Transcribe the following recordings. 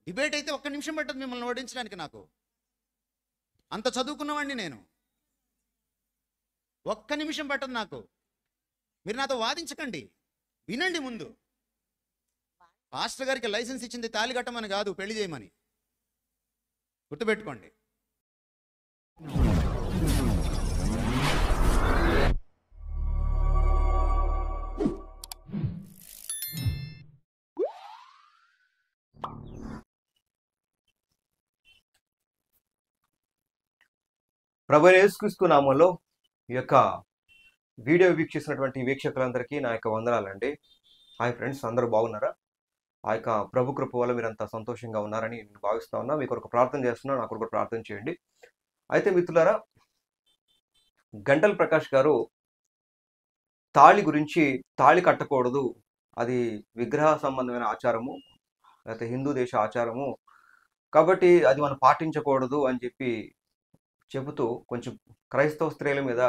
Debate అయితే ఒక్క నిమిషం పట్టదు మిమ్మల్ని ఓడించడానికి. నాకు అంత చదువుకున్నవాడిని నేను. ఒక్క నిమిషం పట్టదు నాకు. మీరు నాతో వాదించకండి, వినండి ముందు. పాస్టర్ గారికి లైసెన్స్ ఇచ్చింది తాళి కట్టమని కాదు, పెళ్లి చేయమని. గుర్తుపెట్టుకోండి. ప్రభువైన యేసుక్రీస్తు నామములో ఈ యొక్క వీడియో వీక్షిస్తున్నటువంటి వీక్షకులందరికీ నా యొక్క వందనాలండి. హాయ్ ఫ్రెండ్స్, అందరూ బాగున్నారా? ఆ యొక్క ప్రభు కృప వల్ల మీరంతా సంతోషంగా ఉన్నారని నేను భావిస్తా ఉన్నా. మీ కొరకు ప్రార్థన చేస్తున్నా, నా కొరకు ప్రార్థన చేయండి. అయితే మిత్రులారా, గంటల ప్రకాష్ గారు తాళి గురించి, తాళి కట్టకూడదు, అది విగ్రహ సంబంధమైన ఆచారము, లేకపోతే హిందూ దేశ ఆచారము, కాబట్టి అది మనం పాటించకూడదు అని చెబుతూ కొంచెం క్రైస్తవ స్త్రీల మీద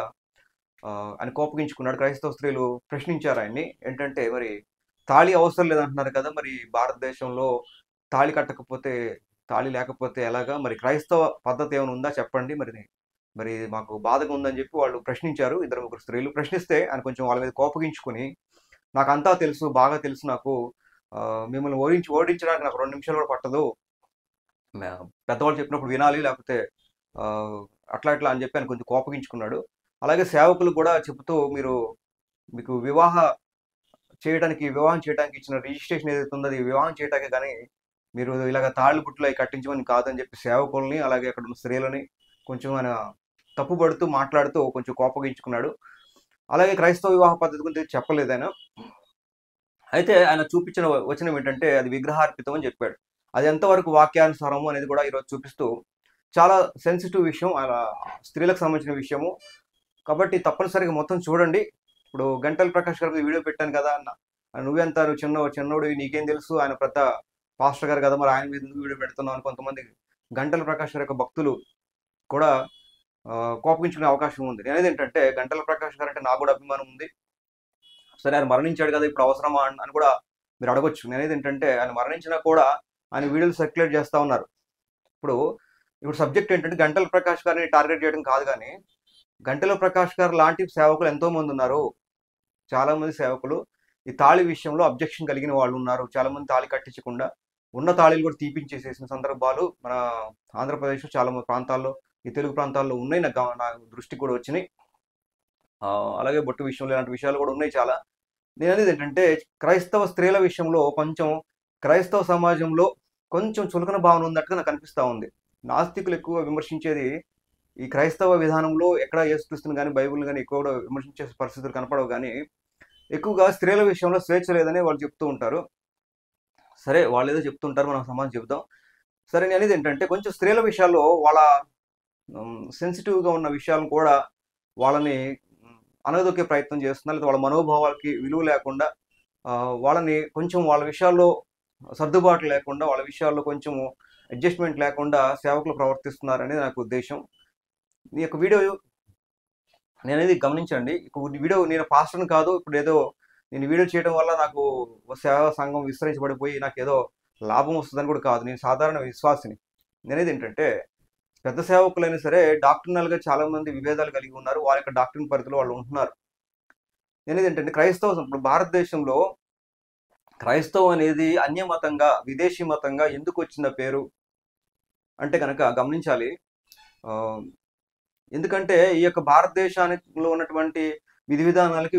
ఆయన కోపగించుకున్నాడు. క్రైస్తవ స్త్రీలు ప్రశ్నించారు ఆయన్ని. ఏంటంటే, మరి తాళి అవసరం లేదంటున్నారు కదా, మరి భారతదేశంలో తాళి కట్టకపోతే, తాళి లేకపోతే ఎలాగా, మరి క్రైస్తవ పద్ధతి ఏమైనా ఉందా చెప్పండి, మరి మాకు బాధగా ఉందని చెప్పి వాళ్ళు ప్రశ్నించారు. ఇద్దరు ముగ్గురు స్త్రీలు ప్రశ్నిస్తే ఆయన కొంచెం వాళ్ళ మీద కోపగించుకుని, నాకు అంతా తెలుసు, బాగా తెలుసు నాకు, మిమ్మల్ని ఓడించడానికి నాకు 2 నిమిషాలు కూడా పట్టదు, పెద్దవాళ్ళు చెప్పినప్పుడు వినాలి, లేకపోతే అట్లా అని చెప్పి ఆయన కొంచెం కోపగించుకున్నాడు. అలాగే సేవకులు కూడా చెబుతూ, మీకు వివాహం చేయడానికి ఇచ్చిన రిజిస్ట్రేషన్ ఏదైతే ఉందో అది వివాహం చేయటానికి, కానీ మీరు ఇలాగ తాళ్ళు బుట్లు అవి కట్టించమని కాదని చెప్పి సేవకుల్ని, అలాగే అక్కడ ఉన్న స్త్రీలని కొంచెం ఆయన తప్పుపడుతూ మాట్లాడుతూ కొంచెం కోపగించుకున్నాడు. అలాగే క్రైస్తవ వివాహ పద్ధతి గురించి చెప్పలేదు ఆయన. అయితే ఆయన చూపించిన వచనం ఏంటంటే, అది విగ్రహార్పితం అని చెప్పాడు. అది ఎంతవరకు వాక్యానుసారము అనేది కూడా ఈరోజు చూపిస్తూ, చాలా సెన్సిటివ్ విషయం, అలా స్త్రీలకు సంబంధించిన విషయము కాబట్టి తప్పనిసరిగా మొత్తం చూడండి. ఇప్పుడు గంటల ప్రకాష్ గారి వీడియో పెట్టాను కదా, నువ్వెంత, నువ్వు చిన్నోడు, నీకేం తెలుసు, ఆయన పెద్ద పాస్టర్ గారు కదా, మరి ఆయన మీద నువ్వు వీడియో పెడుతున్నావు అని కొంతమంది గంటల ప్రకాష్ గారి యొక్క భక్తులు కూడా కోపగించుకునే అవకాశం ఉంది. నేనేది ఏంటంటే, గంటల ప్రకాష్ గారు అంటే నాకు కూడా అభిమానం ఉంది. సరే, ఆయన మరణించాడు కదా, ఇప్పుడు అవసరమా అని కూడా మీరు అడగొచ్చు. నేనేది ఏంటంటే, ఆయన మరణించినా కూడా ఆయన వీడియోలు సర్క్యులేట్ చేస్తూ ఉన్నారు. ఇప్పుడు సబ్జెక్ట్ ఏంటంటే, గంటల ప్రకాష్ గారిని టార్గెట్ చేయడం కాదు, కానీ గంటల ప్రకాష్ గారు లాంటి సేవకులు ఎంతో మంది ఉన్నారు. చాలా మంది సేవకులు ఈ తాళి విషయంలో అబ్జెక్షన్ కలిగిన వాళ్ళు ఉన్నారు. చాలా మంది తాళి కట్టించకుండా ఉన్న తాళిలు కూడా తీపించేసేసిన సందర్భాలు మన ఆంధ్రప్రదేశ్లో చాలా మంది ప్రాంతాల్లో, ఈ తెలుగు ప్రాంతాల్లో ఉన్నాయి. నా దృష్టికి కూడా వచ్చినాయి. అలాగే బొట్టు విషయంలో ఇలాంటి విషయాలు కూడా ఉన్నాయి చాలా. నేను అనేది ఏంటంటే, క్రైస్తవ స్త్రీల విషయంలో కొంచెం క్రైస్తవ సమాజంలో కొంచెం చులకన భావన ఉన్నట్టుగా నాకు అనిపిస్తూ ఉంది. నాస్తికులు ఎక్కువ విమర్శించేది ఈ క్రైస్తవ విధానంలో ఎక్కడ యేసుక్రీస్తుని కానీ, బైబిల్ని కానీ ఎక్కువ విమర్శించే పరిస్థితులు కనపడవు, కానీ ఎక్కువగా స్త్రీల విషయంలో స్వేచ్ఛ లేదని వాళ్ళు చెప్తూ ఉంటారు. సరే, వాళ్ళు ఏదో చెప్తుంటారు, మనం సమాజం చెబుతాం. సరే, నేను అనేది ఏంటంటే, కొంచెం స్త్రీల విషయాల్లో వాళ్ళ సెన్సిటివ్గా ఉన్న విషయాలను కూడా వాళ్ళని అనగదొక్కే ప్రయత్నం చేస్తున్నారు. లేదా వాళ్ళ మనోభావాలకి విలువ లేకుండా, వాళ్ళని కొంచెం వాళ్ళ విషయాల్లో సర్దుబాటు లేకుండా, వాళ్ళ విషయాల్లో కొంచెం అడ్జస్ట్మెంట్ లేకుండా సేవకులు ప్రవర్తిస్తున్నారనేది నాకు ఉద్దేశం. ఈ యొక్క వీడియో నేనేది గమనించండి. వీడియో నేను పాస్టర్ని కాదు, ఇప్పుడు ఏదో నేను వీడియో చేయడం వల్ల నాకు సేవా సంఘం విస్తరించబడిపోయి నాకు ఏదో లాభం వస్తుందని కూడా కాదు. నేను సాధారణ విశ్వాసిని. నేనేది ఏంటంటే, పెద్ద సేవకులైనా సరే డాక్టర్నల్గా చాలా మంది విభేదాలు కలిగి ఉన్నారు. వాళ్ళ యొక్క డాక్టరీన్ పరిధిలో వాళ్ళు ఉంటున్నారు. నేనేది ఏంటంటే, ఇప్పుడు భారతదేశంలో క్రైస్తవం అనేది అన్యమతంగా, విదేశీ మతంగా ఎందుకు వచ్చిన పేరు అంటే కనుక గమనించాలి. ఎందుకంటే, ఈ యొక్క భారతదేశానిలో ఉన్నటువంటి విధి విధానాలకి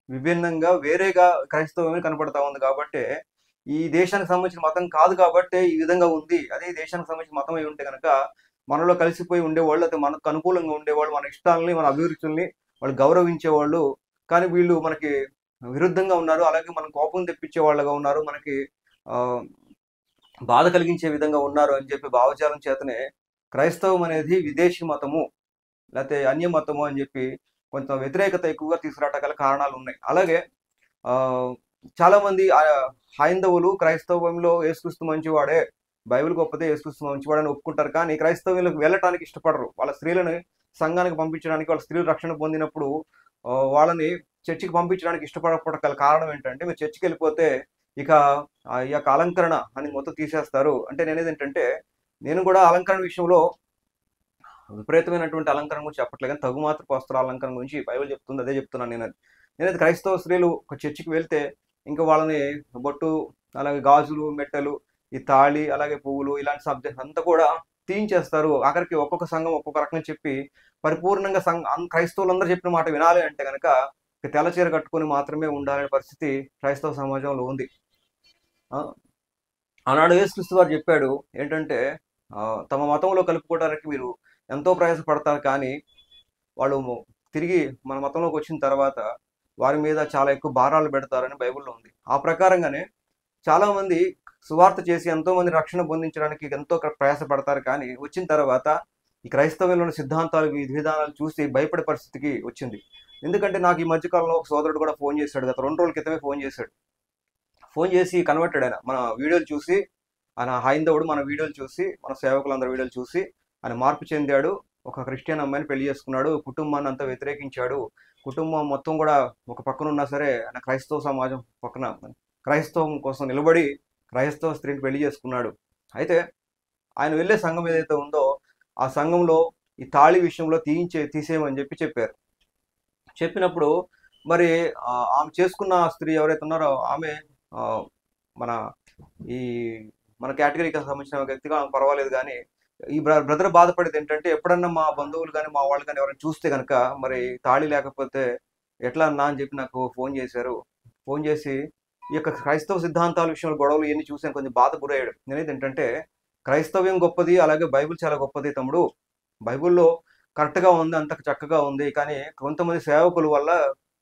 విభిన్నంగా వేరేగా క్రైస్తవమే కనపడతా ఉంది. కాబట్టి ఈ దేశానికి సంబంధించిన మతం కాదు కాబట్టి ఈ విధంగా ఉంది. అదే దేశానికి సంబంధించిన మతం అయి ఉంటే కనుక మనలో కలిసిపోయి ఉండేవాళ్ళు, అయితే మనకు అనుకూలంగా ఉండేవాళ్ళు, మన ఇష్టాలని, మన అభిరుచుల్ని వాళ్ళు గౌరవించేవాళ్ళు. కానీ వీళ్ళు మనకి విరుద్ధంగా ఉన్నారు. అలాగే మనం కోపం తెప్పించే వాళ్ళగా ఉన్నారు, మనకి బాధ కలిగించే విధంగా ఉన్నారు అని చెప్పి భావజాలం చేతనే క్రైస్తవం అనేది విదేశీ మతము, లేకపోతే అన్య మతము అని చెప్పి కొంత వ్యతిరేకత ఎక్కువగా తీసుకురావటం గల కారణాలు ఉన్నాయి. అలాగే చాలామంది హైందవులు క్రైస్తవంలో యేసుక్రీస్తు మంచివాడే, బైబిల్ గొప్పదే, యేసుక్రీస్తు మంచివాడని ఒప్పుకుంటారు. కానీ క్రైస్తవంలోకి వెళ్ళటానికి ఇష్టపడరు. వాళ్ళ స్త్రీలను సంఘానికి పంపించడానికి, వాళ్ళ స్త్రీలు రక్షణ పొందినప్పుడు వాళ్ళని చర్చికి పంపించడానికి ఇష్టపడకపోవడం గల కారణం ఏంటంటే, మీరు చర్చికి వెళ్ళిపోతే ఇక ఈ యొక్క అలంకరణ అని మొత్తం తీసేస్తారు. అంటే నేనేది ఏంటంటే, నేను కూడా అలంకరణ విషయంలో విపరీతమైనటువంటి అలంకరణ గురించి చెప్పట్లేదు కానీ తగు మాత్రపు వస్త్రాల అలంకరణ గురించి బైబిల్ చెప్తుంది, అదే చెప్తున్నాను నేను. నేనైతే క్రైస్తవ స్త్రీలు ఒక చర్చికి వెళ్తే ఇంకా వాళ్ళని బొట్టు, అలాగే గాజులు, మెట్టెలు, ఈ తాళి, అలాగే పువ్వులు, ఇలాంటి సబ్జెక్ట్ అంతా కూడా తీయించేస్తారు. ఆఖరికి ఒక్కొక్క సంఘం ఒక్కొక్క రకంగా చెప్పి పరిపూర్ణంగా క్రైస్తవులందరూ చెప్పిన మాట వినాలి అంటే కనుక తెల్ల చీర కట్టుకొని మాత్రమే ఉండాలనే పరిస్థితి క్రైస్తవ సమాజంలో ఉంది. ఆనాడు యేసుక్రీస్తు వారు చెప్పాడు ఏంటంటే, తమ మతంలో కలుపుకోవడానికి మీరు ఎంతో ప్రయాసపడతారు కానీ వాళ్ళు తిరిగి మన మతంలోకి వచ్చిన తర్వాత వారి మీద చాలా ఎక్కువ భారాలు పెడతారని బైబిల్లో ఉంది. ఆ ప్రకారంగానే చాలామంది సువార్త చేసి ఎంతో మంది రక్షణ పొందించడానికి ఎంతో ప్రయాసపడతారు కానీ వచ్చిన తర్వాత ఈ క్రైస్తవంలోని సిద్ధాంతాలు, విధి విధానాలు చూసి భయపడే పరిస్థితికి వచ్చింది. ఎందుకంటే నాకు ఈ మధ్యకాలంలో ఒక సోదరుడు కూడా ఫోన్ చేశాడు, గత 2 రోజుల క్రితమే ఫోన్ చేశాడు. ఫోన్ చేసి కన్వర్టెడ్ ఆయన మన వీడియోలు చూసి, ఆయన హైందవుడు, మన వీడియోలు చూసి, మన సేవకులందరి వీడియోలు చూసి ఆయన మార్పు చెందాడు. ఒక క్రిస్టియన్ అమ్మాయిని పెళ్లి చేసుకున్నాడు, కుటుంబాన్ని అంతా వ్యతిరేకించాడు. కుటుంబం మొత్తం కూడా ఒక పక్కన ఉన్నా సరే ఆయన క్రైస్తవ సమాజం పక్కన క్రైస్తవం కోసం నిలబడి క్రైస్తవ స్త్రీని పెళ్లి చేసుకున్నాడు. అయితే ఆయన వెళ్ళే సంఘం ఏదైతే ఉందో ఆ సంఘంలో ఈ తాళి విషయంలో తీసేయమని చెప్పారు. చెప్పినప్పుడు మరి ఆమె చేసుకున్న స్త్రీ ఎవరైతే ఉన్నారో ఆమె మన ఈ మన కేటగిరీకి సంబంధించిన వ్యక్తిగా ఆమె పర్వాలేదు కానీ ఈ బ్రదర్ బాధపడేది ఏంటంటే, ఎప్పుడన్నా మా బంధువులు కానీ మా వాళ్ళు కానీ ఎవరైనా చూస్తే కనుక మరి తాళి లేకపోతే ఎట్లా అన్నా అని చెప్పి నాకు ఫోన్ చేశారు. ఫోన్ చేసి ఈ యొక్క క్రైస్తవ సిద్ధాంతాల విషయంలో గొడవలు ఇవన్నీ చూసి కొంచెం బాధ గురయ్యాడు. నేనేది ఏంటంటే, క్రైస్తవ్యం గొప్పది, అలాగే బైబిల్ చాలా గొప్పది తమ్ముడు. బైబిల్లో కరెక్ట్గా ఉంది, అంత చక్కగా ఉంది. కానీ కొంతమంది సేవకుల వల్ల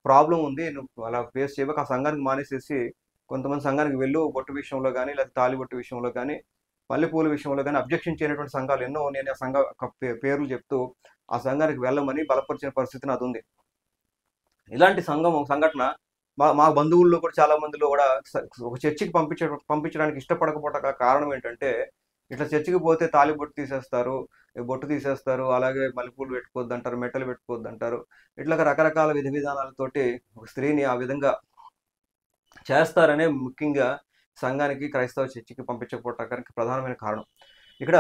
ప్రాబ్లం ఉంది, నువ్వు అలా ఫేస్ చేయక ఆ సంఘానికి మానేసేసి కొంతమంది సంఘానికి వెళ్ళు, బొట్టు విషయంలో కానీ లేదా తాళి బొట్టు విషయంలో కానీ మల్లెపూల విషయంలో కానీ అబ్జెక్షన్ చేయనటువంటి సంఘాలు ఎన్నో నేను ఆ సంఘ పేర్లు చెప్తూ ఆ సంఘానికి వెళ్ళమని బలపరిచిన పరిస్థితి నాది ఉంది. ఇలాంటి సంఘటన మా బంధువుల్లో కూడా చాలా మందిలో కూడా ఒక చర్చికి పంపించడానికి ఇష్టపడకపోవడం కారణం ఏంటంటే, ఇట్లా చర్చికి పోతే తాళి బొట్టు తీసేస్తారు, అలాగే మల్లెపూలు పెట్టుకోవద్దు అంటారు, మెట్టలు పెట్టుకోవద్దు అంటారు. ఇట్లా రకరకాల విధి విధానాలతోటి ఒక స్త్రీని ఆ విధంగా చేస్తారనే ముఖ్యంగా సంఘానికి క్రైస్తవ చర్చికి పంపించకపోవటానికి ప్రధానమైన కారణం. ఇక్కడ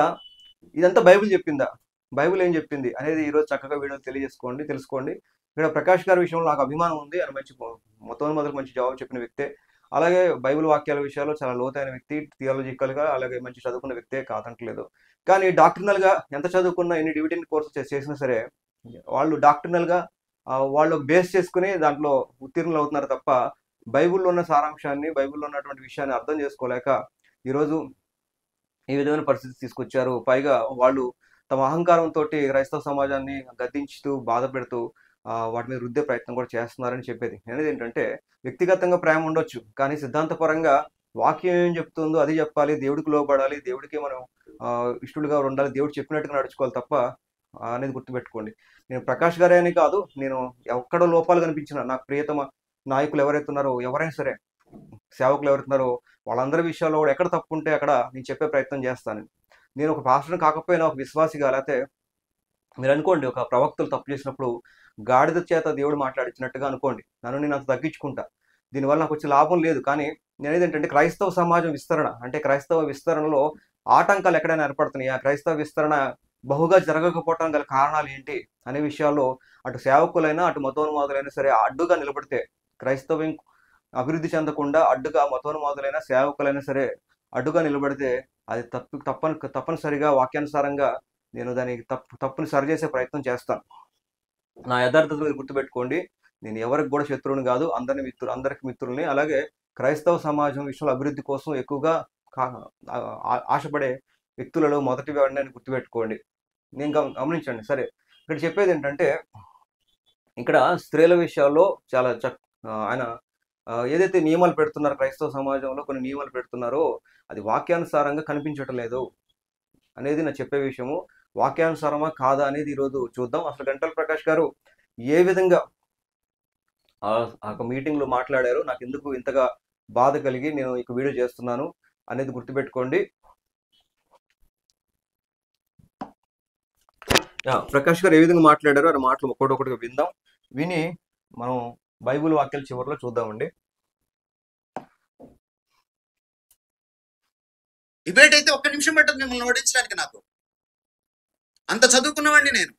ఇదంతా బైబిల్ చెప్పిందా, బైబిల్ ఏం చెప్పింది అనేది ఈరోజు చక్కగా వీడియో తెలుసుకోండి. ఇక్కడ ప్రకాష్ గారి విషయంలో నాకు అభిమానం ఉంది. ఆయన మొదలు మంచి జవాబు చెప్పిన వ్యక్తే. అలాగే బైబిల్ వాక్యాల విషయాల్లో చాలా లోతైన వ్యక్తి, థియాలజికల్గా అలాగే మంచి చదువుకున్న వ్యక్తే కాదంటలేదు. కానీ డాక్టర్నల్గా ఎంత చదువుకున్నా, ఎన్ని డివిజన్ కోర్సు చేసినా సరే వాళ్ళు డాక్టర్నల్గా వాళ్ళు బేస్ చేసుకుని దాంట్లో ఉత్తీర్ణులు అవుతున్నారు తప్ప బైబిల్లో ఉన్న సారాంశాన్ని, బైబిల్లో ఉన్నటువంటి విషయాన్ని అర్థం చేసుకోలేక ఈరోజు ఈ విధమైన పరిస్థితి తీసుకొచ్చారు. పైగా వాళ్ళు తమ అహంకారంతో క్రైస్తవ సమాజాన్ని గద్దించుతూ, బాధ పెడుతూ వాటి మీద రుద్దే ప్రయత్నం కూడా చేస్తున్నారని చెప్పేది. అనేది ఏంటంటే, వ్యక్తిగతంగా ప్రేమ ఉండొచ్చు, కానీ సిద్ధాంతపరంగా వాక్యం ఏం చెప్తుందో అది చెప్పాలి, దేవుడికి లోబడాలి, దేవుడికి మనం ఇష్టలుగా ఉండాలి, దేవుడు చెప్పినట్టుగా నడుచుకోవాలి తప్ప అనేది గుర్తుపెట్టుకోండి. నేను ప్రకాష్ గారే అని కాదు, నేను ఎక్కడ లోపాలు కనిపించిన నాకు ప్రియతమ నాయకులు ఎవరైతే ఉన్నారో, ఎవరైనా సరే సేవకులు ఎవరుతున్నారో వాళ్ళందరి విషయాల్లో కూడా ఎక్కడ తప్పు ఉంటే అక్కడ నేను చెప్పే ప్రయత్నం చేస్తాను. నేను ఒక పాస్టర్ని కాకపోయినా ఒక విశ్వాసిగా, లేకపోతే మీరు అనుకోండి ఒక ప్రవక్తలు తప్పు చేసినప్పుడు గాడిద చేత దేవుడు మాట్లాడించినట్టుగా అనుకోండి, నన్ను నేను అంత తగ్గించుకుంటా. దీనివల్ల నాకు వచ్చే లాభం లేదు. కానీ నేను ఏంటంటే, క్రైస్తవ సమాజం విస్తరణ అంటే క్రైస్తవ విస్తరణలో ఆటంకాలు ఎక్కడైనా ఏర్పడుతున్నాయి, ఆ క్రైస్తవ విస్తరణ బహుగా జరగకపోవటం గల కారణాలు ఏంటి అనే విషయాల్లో అటు సేవకులైనా అటు మతోన్మాదులైనా సరే అడ్డుగా నిలబడితే, క్రైస్తవం అభివృద్ధి చెందకుండా అడ్డుగా మతోన్మాదులైనా సేవకులైనా సరే అడ్డుగా నిలబడితే అది తప్పనిసరిగా వాక్యానుసారంగా నేను దానికి తప్పుని సరిచేసే ప్రయత్నం చేస్తాను. నా యథార్థతలు గుర్తుపెట్టుకోండి. నేను ఎవరికి కూడా శత్రువుని కాదు, అందరికి మిత్రుల్ని. అలాగే క్రైస్తవ సమాజం విషయంలో అభివృద్ధి కోసం ఎక్కువగా ఆశపడే వ్యక్తులలో మొదటి వాడిని అని గుర్తుపెట్టుకోండి. నేను గమనించండి. సరే, ఇక్కడ చెప్పేది ఏంటంటే, ఇక్కడ స్త్రీల విషయాల్లో చాలా ఆయన ఏదైతే నియమాలు పెడుతున్నారో క్రైస్తవ సమాజంలో కొన్ని నియమాలు పెడుతున్నారో అది వాక్యానుసారంగా కనిపించటం లేదు అనేది నా చెప్పే విషయము. వాక్యానుసారమా కాదా అనేది ఈరోజు చూద్దాం. అసలు గంటల ప్రకాష్ గారు ఏ విధంగా ఆ మీటింగ్లో మాట్లాడారో నాకు ఎందుకు ఇంతగా బాధ కలిగి నేను ఈ వీడియో చేస్తున్నాను అనేది గుర్తుపెట్టుకోండి. ప్రకాష్ గారు ఏ విధంగా మాట్లాడారో ఆ మాటలు ఒక్కొక్కటిగా విందాం. విని మనం బైబిల్ వాక్యాల చివరిలో చూద్దామండి. డిబేట్ అయితే ఒక్క నిమిషం పట్టదు మిమ్మల్ని ఓడించడానికి. నాకు అంత చదువుకున్నవాడిని నేను.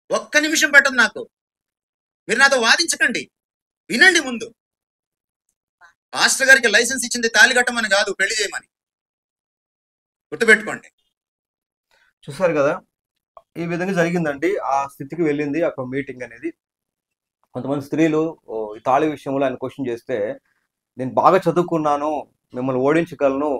ఒక్క నిమిషం పట్టదు నాకు. మీరు నాతో వాదించకండి, వినండి ముందు. పాస్టర్ గారికి లైసెన్స్ ఇచ్చింది తాళి కట్టమని కాదు, పెళ్లి చేయమని. గుర్తుపెట్టుకోండి. చూసారు కదా, ఈ విధంగా జరిగిందండి. ఆ స్థితికి వెళ్ళింది ఒక మీటింగ్ అనేది. కొంతమంది స్త్రీలు ఈ తాళి విషయంలో ఆయన క్వశ్చన్ చేస్తే, నేను బాగా చదువుకున్నాను, మిమ్మల్ని ఓడించగలను,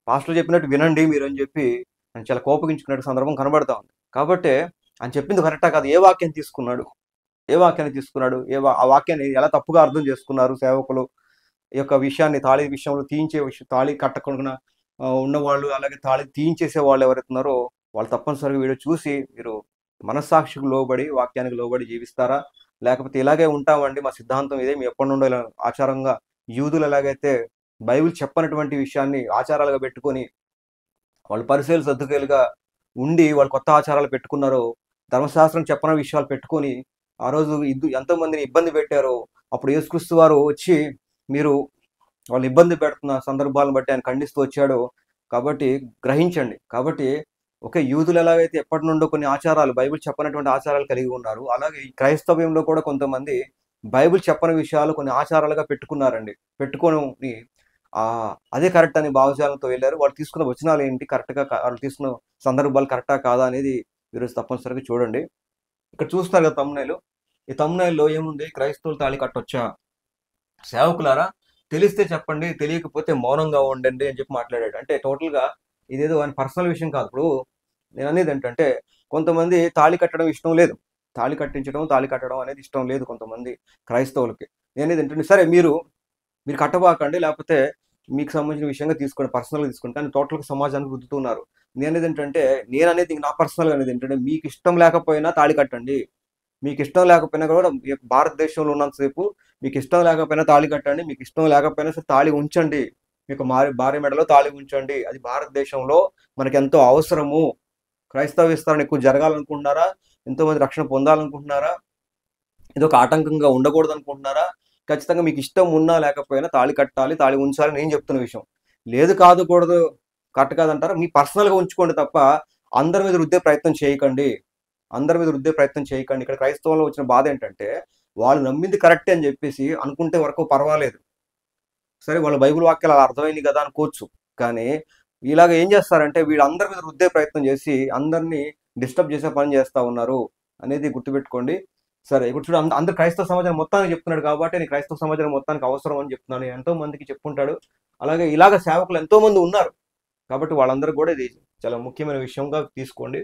పాస్టర్ చెప్పినట్టు వినండి మీరు అని చెప్పి ఆయన చాలా కోపగించుకున్నట్టు సందర్భం కనబడతా ఉంది. కాబట్టి ఆయన చెప్పింది కరెక్టా కాదు, ఏ వాక్యాన్ని తీసుకున్నాడు, ఆ వాక్యాన్ని ఎలా తప్పుగా అర్థం చేసుకున్నారు సేవకులు, ఈ యొక్క విషయాన్ని తాళి విషయంలో తీయించే తాళి కట్టకుండా ఉన్నవాళ్ళు, అలాగే తాళి తీయించేసే వాళ్ళు ఎవరైతున్నారో వాళ్ళు తప్పనిసరిగా వీడియో చూసి మీరు మనస్సాక్షికి లోబడి వాక్యానికి లోబడి జీవిస్తారా, లేకపోతే ఇలాగే ఉంటామండి, మా సిద్ధాంతం ఇదే, మీ ఎప్పటి నుండో ఇలా ఆచారంగా యూదులు ఎలాగైతే బైబిల్ చెప్పనటువంటి విషయాన్ని ఆచారాలుగా పెట్టుకొని వాళ్ళు పరిశీలి సర్దుకేలుగా ఉండి వాళ్ళు కొత్త ఆచారాలు పెట్టుకున్నారో, ధర్మశాస్త్రం చెప్పని విషయాలు పెట్టుకొని ఆ రోజు ఎంతోమందిని ఇబ్బంది పెట్టారో, అప్పుడు యేసుక్రీస్తు వారు వచ్చి మీరు వాళ్ళు ఇబ్బంది పెడుతున్న సందర్భాలను బట్టి ఆయన ఖండిస్తూ వచ్చాడు. కాబట్టి గ్రహించండి. కాబట్టి ఒకే యూదులు ఎలాగైతే ఎప్పటి నుండో కొన్ని ఆచారాలు, బైబిల్ చెప్పనటువంటి ఆచారాలు కలిగి ఉన్నారు, అలాగే ఈ క్రైస్తవ్యంలో కూడా కొంతమంది బైబిల్ చెప్పని విషయాలు కొన్ని ఆచారాలుగా పెట్టుకున్నారండి. పెట్టుకొని అదే కరెక్ట్ అని భావజాలంతో వెళ్ళారు. వాళ్ళు తీసుకున్న వచనాలు ఏంటి, కరెక్ట్గా వాళ్ళు తీసుకున్న సందర్భాలు కరెక్టా కాదా అనేది ఈరోజు తప్పనిసరిగా చూడండి. ఇక్కడ చూస్తారు కదా తమ్మునైలు, ఈ తమ్మునైల్లో ఏముంది, క్రైస్తవులు తాళి కట్టొచ్చా, సేవకులారా తెలిస్తే చెప్పండి, తెలియకపోతే మౌనంగా ఉండండి అని చెప్పి మాట్లాడాడు. అంటే టోటల్గా ఇదేదో ఆయన పర్సనల్ విషయం కాదు. ఇప్పుడు నేను అనేది ఏంటంటే, కొంతమంది తాళి కట్టడం ఇష్టం లేదు, తాళి కట్టడం అనేది ఇష్టం లేదు కొంతమంది క్రైస్తవులకి. నేను అనేది ఏంటంటే, సరే మీరు కట్టబాకండి, లేకపోతే మీకు సంబంధించిన విషయంగా తీసుకోండి, పర్సనల్గా తీసుకోండి, కానీ టోటల్గా సమాజానికి రుద్దుతున్నారు. నేను అనేది నా పర్సనల్గా అనేది ఏంటంటే, మీకు ఇష్టం లేకపోయినా తాళి కట్టండి, మీకు ఇష్టం లేకపోయినా కూడా భారతదేశంలో ఉన్నంతసేపు మీకు ఇష్టం లేకపోయినా తాళి కట్టండి, మీకు ఇష్టం లేకపోయినా సరే తాళి ఉంచండి, మీకు భార్య మెడలో తాళి ఉంచండి. అది భారతదేశంలో మనకి ఎంతో అవసరము. క్రైస్తవ విస్తరణ ఎక్కువ జరగాలనుకుంటున్నారా, ఎంతోమంది రక్షణ పొందాలనుకుంటున్నారా, ఇది ఒక ఆటంకంగా ఉండకూడదు అనుకుంటున్నారా, ఖచ్చితంగా మీకు ఇష్టం ఉన్నా లేకపోయినా తాళి కట్టాలి, తాళి ఉంచాలి నేను చెప్తున్న విషయం. లేదు కాదుకూడదు, కాదంటారా, మీ పర్సనల్గా ఉంచుకోండి తప్ప అందరి మీద రుద్దే ప్రయత్నం చేయకండి. ఇక్కడ క్రైస్తవంలో వచ్చిన బాధ ఏంటంటే, వాళ్ళు నమ్మింది కరెక్టే అని చెప్పేసి అనుకుంటే వరకు పర్వాలేదు, సరే వాళ్ళ బైబిల్ వాక్యాలు అలా అర్థమైంది కదా అనుకోవచ్చు, కానీ ఇలాగ ఏం చేస్తారంటే వీళ్ళందరి మీద రుద్దే ప్రయత్నం చేసి అందరినీ డిస్టర్బ్ చేసే పని చేస్తూ ఉన్నారు అనేది గుర్తుపెట్టుకోండి. సరే ఇప్పుడు చూడు, అందరు క్రైస్తవ సమాజం మొత్తానికి చెప్తున్నాడు కాబట్టి నేను క్రైస్తవ సమాజం మొత్తానికి అవసరం అని చెప్తున్నాను, ఎంతో మందికి చెప్పుకుంటాడు. అలాగే ఇలాగ సేవకులు ఎంతో మంది ఉన్నారు కాబట్టి వాళ్ళందరూ కూడా ఇది చాలా ముఖ్యమైన విషయంగా తీసుకోండి.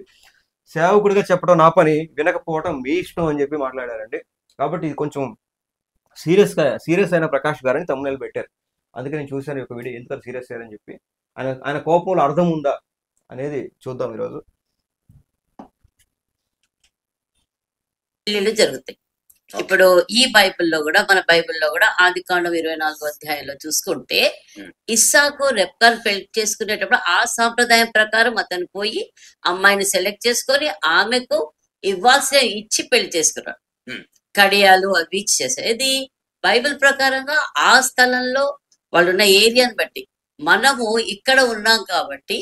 సేవకుడిగా చెప్పడం నా పని, వినకపోవడం మీ ఇష్టం అని చెప్పి మాట్లాడారండి. కాబట్టి ఇది కొంచెం సీరియస్ అయిన ప్రకాష్ గారని తమ్ముళ్ళు పెట్టారు. అందుకే నేను చూశాను ఈ యొక్క వీడియో, ఎందుకంత సీరియస్ అయ్యారని చెప్పి. ఆయన కోపంలో అర్థం ఉందా అనేది చూద్దాం ఈరోజు. పెళ్లిళ్ళు జరుగుతాయి. ఇప్పుడు ఈ బైబిల్లో కూడా, మన బైబిల్లో కూడా ఆదికాండం 24వ అధ్యాయంలో చూసుకుంటే, ఇస్సాకు రెబ్కాను పెళ్లి చేసుకునేటప్పుడు ఆ సాంప్రదాయం ప్రకారం అతను పోయి అమ్మాయిని సెలెక్ట్ చేసుకొని ఆమెకు ఇవ్వాల్సిన ఇచ్చి పెళ్లి చేసుకున్నాడు. కడియాలు అవి ఇచ్చేసారు. ఇది బైబిల్ ప్రకారంగా ఆ స్థలంలో వాళ్ళు ఉన్న ఏరియాని బట్టి. మనము ఇక్కడ ఉన్నాం కాబట్టి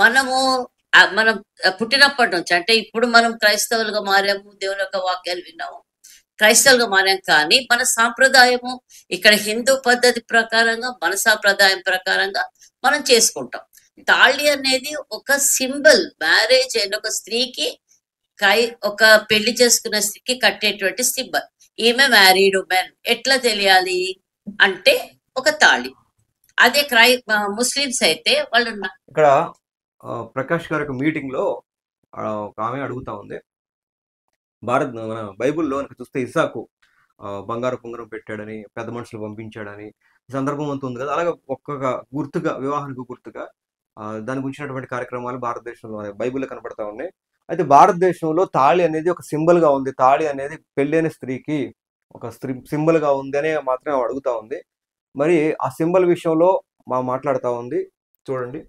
మనం పుట్టినప్పటి నుంచి, అంటే ఇప్పుడు మనం క్రైస్తవులుగా మారాము, దేవుని యొక్క వాక్యాలు విన్నాము, క్రైస్తవులుగా మారాం, కానీ మన సాంప్రదాయము ఇక్కడ హిందూ పద్ధతి ప్రకారంగా, మన సాంప్రదాయం ప్రకారంగా మనం చేసుకుంటాం. తాళి అనేది ఒక సింబల్, మ్యారేజ్ అయిన ఒక స్త్రీకి ఒక పెళ్లి చేసుకున్న స్త్రీకి కట్టేటువంటి సింబల్. ఈమె మ్యారీడ్ ఉమెన్ ఎట్లా తెలియాలి అంటే ఒక తాళి. అదే ముస్లిమ్స్ అయితే వాళ్ళు ఇక్కడ ప్రకాష్ గారి యొక్క మీటింగ్ లో ఒక ఆమె అడుగుతా ఉంది, మన బైబుల్లో చూస్తే ఇస్సాకు బంగారు పొంగరం పెట్టాడని, పెద్ద మనుషులు పంపించాడని ఈ సందర్భం అంతా ఉంది కదా. అలాగే ఒక్కొక్క గుర్తుగా, వివాహానికి గుర్తుగా దాని గురించినటువంటి కార్యక్రమాలు భారతదేశంలో బైబిల్లో కనపడతా ఉన్నాయి. అయితే భారతదేశంలో తాళి అనేది ఒక సింబల్ గా ఉంది, తాళి అనేది పెళ్ళైన స్త్రీకి ఒక సింబల్ గా ఉంది అని మాత్రమే అడుగుతా ఉంది. మరి ఆ సింబల్ విషయంలో మాట్లాడుతా ఉంది, చూడండి.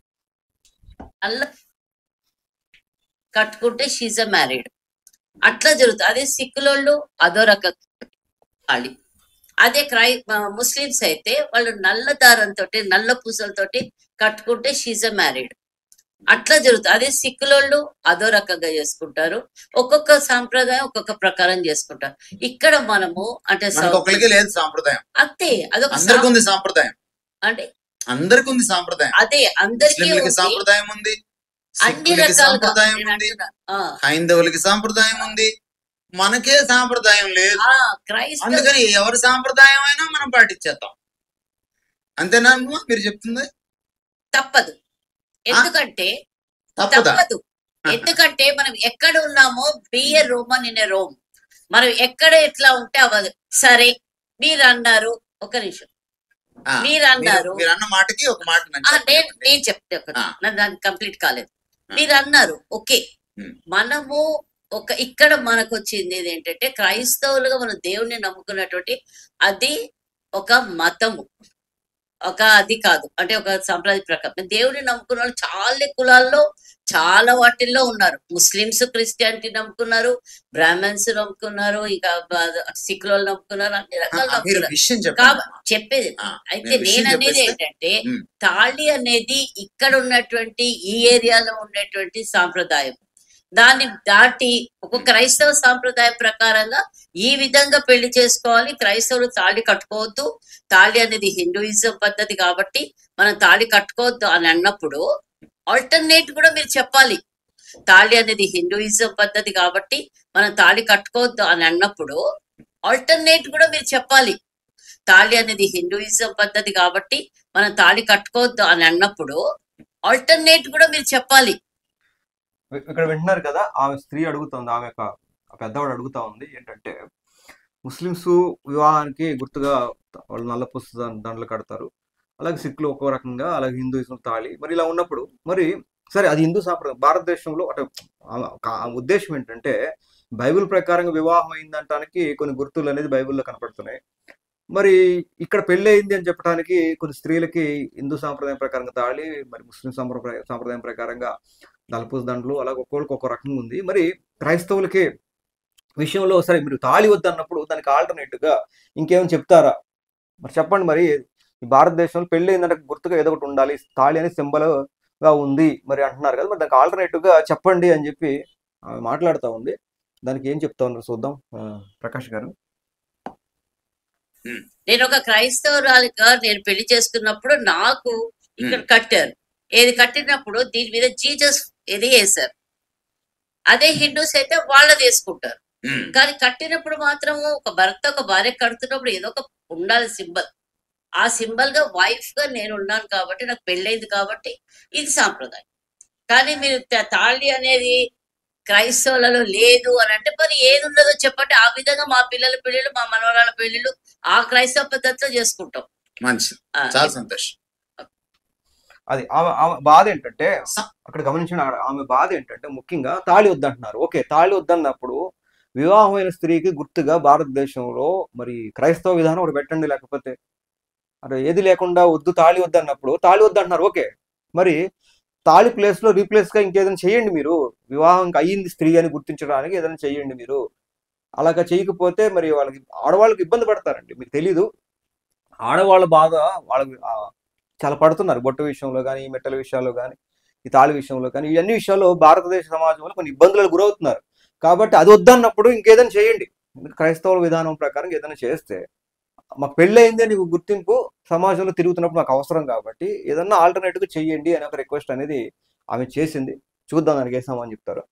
కట్టుకుంటే షీజ్ అ మ్యారీడ్, అట్లా జరుగుతుంది. అదే సిక్కులోళ్ళు అదో రకం తాళి. అదే ముస్లిమ్స్ అయితే వాళ్ళు నల్ల దారంతో నల్ల పూసలతోటి కట్టుకుంటే షీజ్ మ్యారీడ్. అట్లా జరుగుతుంది. అదే సిక్కులోళ్ళు అదో రకంగా చేసుకుంటారు. ఒక్కొక్క సాంప్రదాయం ఒక్కొక్క ప్రకారం చేసుకుంటారు. ఇక్కడ మనము అంటే మనకు ఒకరికి లేదు సాంప్రదాయం, అంతే, అదొక అందరికి ఉంది సాంప్రదాయం, అంటే అందరికి ఉంది సాంప్రదాయం. అదే అందరికీ ముస్లింలకి ఉంది. సాంప్రదాయం ఉంది, అన్ని సిక్కులకి రకాలుగా సాంప్రదాయం నేను ఉంది, అంటున్నా. హైందవులకి సాంప్రదాయం ఉంది, మనకే సాంప్రదాయం లేదు. క్రైస్తవ అందుకని ఎవరి సాంప్రదాయం అయినా మనం పాటించేద్దాం. అంతేనా అమ్మా మీరు చెప్తుంది? తప్పదు. ఎందుకంటే తప్పదా? తప్పదు. ఎందుకంటే మనం ఎక్కడ ఉన్నామో బిఏ రోమన్ ఇన్ రోమ్, మనం ఎక్కడ ఎట్లా ఉంటే అవ్వదు. సరే మీరు అన్నారు, ఒక నిమిషం, మీరు అన్నారు, మీరు అన్న మాటకి ఒక మాట నేను చెప్తే దానికి కంప్లీట్ కాలేదు. మీరు అన్నారు ఓకే, మనము ఇక్కడ మనకు వచ్చింది ఏంటంటే క్రైస్తవులుగా మనం దేవుణ్ణి నమ్ముకున్నటువంటి అది ఒక మతము, అది కాదు. అంటే ఒక సంప్రదాయ ప్రకారం దేవుని నమ్ముకున్న వాళ్ళు చాలా కులాల్లో చాలా వాటిల్లో ఉన్నారు. ముస్లిమ్స్ క్రిస్టియానిటీ నమ్ముకున్నారు, బ్రాహ్మణ్స్ నమ్ముకున్నారు, ఇంకా సిక్కులు నమ్ముకున్నారు, అన్ని రకాలు నమ్ముకున్నారు. చెప్పేది అయితే నేను అనేది ఏంటంటే తాళి అనేది ఇక్కడ ఉన్నటువంటి ఈ ఏరియాలో ఉన్నటువంటి సాంప్రదాయం. దాన్ని దాటి ఒక క్రైస్తవ సాంప్రదాయం ప్రకారంగా ఈ విధంగా పెళ్లి చేసుకోవాలి, క్రైస్తవులు తాళి కట్టుకోవద్దు, తాళి అనేది హిందూయిజం పద్ధతి కాబట్టి మనం తాళి కట్టుకోవద్దు అని అన్నప్పుడు ఆల్టర్నేట్ కూడా మీరు చెప్పాలి. తాళి అనేది హిందూయిజం పద్ధతి కాబట్టి మనం తాళి కట్టుకోవద్దు అని అన్నప్పుడు ఆల్టర్నేట్ కూడా మీరు చెప్పాలి. తాళి అనేది హిందూయిజం పద్ధతి కాబట్టి మనం తాళి కట్టుకోవద్దు అని అన్నప్పుడు ఆల్టర్నేట్ కూడా మీరు చెప్పాలి. ఇక్కడ వింటున్నారు కదా, ఆమె స్త్రీ అడుగుతుంది, ఆమె యొక్క పెద్దవాడు అడుగుతా ఉంది ఏంటంటే ముస్లిమ్స్ వివాహానికి గుర్తుగా వాళ్ళు నల్ల పుస్తక దండలు కడతారు, అలాగే సిక్కులు ఒక్కో రకంగా, అలాగే హిందూయిజం తాళి. మరి ఇలా ఉన్నప్పుడు మరి సరే అది హిందూ సాంప్రదాయం. భారతదేశంలో అంటే ఉద్దేశం ఏంటంటే బైబిల్ ప్రకారంగా వివాహం అయిందంటానికి కొన్ని గుర్తులు అనేది బైబిల్లో కనపడుతున్నాయి. మరి ఇక్కడ పెళ్లి అయింది అని చెప్పడానికి కొన్ని స్త్రీలకి హిందూ సాంప్రదాయం ప్రకారంగా తాళి, మరి ముస్లిం సాంప్రదాయం ప్రకారంగా నలుపు దండలు, అలాగే ఒక్కొక్కరికి ఒక్కో రకంగా ఉంది. మరి క్రైస్తవులకి విషయంలో సరే మీరు తాళి వద్దన్నప్పుడు దానికి ఆల్టర్నేటివ్గా ఇంకేమైనా చెప్తారా? మరి చెప్పండి. మరి ఈ భారతదేశంలో పెళ్లి అయిందంటే గుర్తుగా ఏదో ఒకటి ఉండాలి, తాళి అనేది సింబల్గా ఉంది మరి అంటున్నారు కదా, మరి దానికి ఆల్టర్నేటివ్గా చెప్పండి అని చెప్పి మాట్లాడుతూ ఉంది. దానికి ఏం చెప్తా ఉన్నారు చూద్దాం. ప్రకాష్ గారు, నేను ఒక క్రైస్తవురాలిగా నేను పెళ్లి చేసుకున్నప్పుడు నాకు ఇక్కడ కట్టారు, ఏది కట్టినప్పుడు దీని మీద జీసస్ ఇది వేశారు. అదే హిందూస్ అయితే వాళ్ళది వేసుకుంటారు. కానీ కట్టినప్పుడు మాత్రం ఒక భర్త ఒక భార్య కడుతున్నప్పుడు ఏదో ఒక ఉండాలి సింబల్. ఆ సింబల్ గా వైఫ్ గా నేను ఉన్నాను కాబట్టి నాకు పెళ్ళైంది కాబట్టి ఇది సాంప్రదాయం. కానీ మీరు తాళి అనేది క్రైస్తవులలో లేదు అని అంటే మరి ఏది ఉన్నదో చెప్పండి. ఆ విధంగా మా పిల్లల పెళ్ళిళ్ళు, మా మనవరాల పెళ్ళిళ్ళు ఆ క్రైస్తవ పద్ధతిలో చేసుకుంటాం. మంచి, చాలా సంతోషం. అది ఆమె బాధ ఏంటంటే అక్కడ గమనించిన ఆమె బాధ ఏంటంటే ముఖ్యంగా తాళి వద్దంటున్నారు. ఓకే, తాళి వద్దన్నప్పుడు వివాహమైన స్త్రీకి గుర్తుగా భారతదేశంలో మరి క్రైస్తవ విధానం ఒకటి పెట్టండి, లేకపోతే అంటే ఏది లేకుండా వద్దు తాళి వద్దన్నప్పుడు తాళి వద్దంటున్నారు. ఓకే, మరి తాళి ప్లేస్లో రీప్లేస్గా ఇంకేదైనా చేయండి. మీరు వివాహం అయ్యింది స్త్రీ అని గుర్తించడానికి ఏదైనా చేయండి. మీరు అలాగా చేయకపోతే మరి వాళ్ళకి ఆడవాళ్ళకి ఇబ్బంది పడతారండి. మీకు తెలీదు, ఆడవాళ్ళ బాధ వాళ్ళకి చాలా పడుతున్నారు. బొట్టు విషయంలో కానీ, ఈ మెట్టల విషయాల్లో కానీ, ఈ తాళి విషయంలో కానీ, ఇవన్నీ విషయాల్లో భారతదేశ సమాజంలో కొన్ని ఇబ్బందులకు గురవుతున్నారు. కాబట్టి అది వద్దన్నప్పుడు ఇంకేదైనా చేయండి. క్రైస్తవుల విధానం ప్రకారం ఏదైనా చేస్తే మాకు పెళ్ళి అయింది అని గుర్తింపు సమాజంలో తిరుగుతున్నప్పుడు మాకు అవసరం కాబట్టి ఏదన్నా ఆల్టర్నేటివ్గా చెయ్యండి అని ఒక రిక్వెస్ట్ అనేది ఆమె చేసింది. చూద్దాం దానికి ఏ సమాధానం చెప్తారు.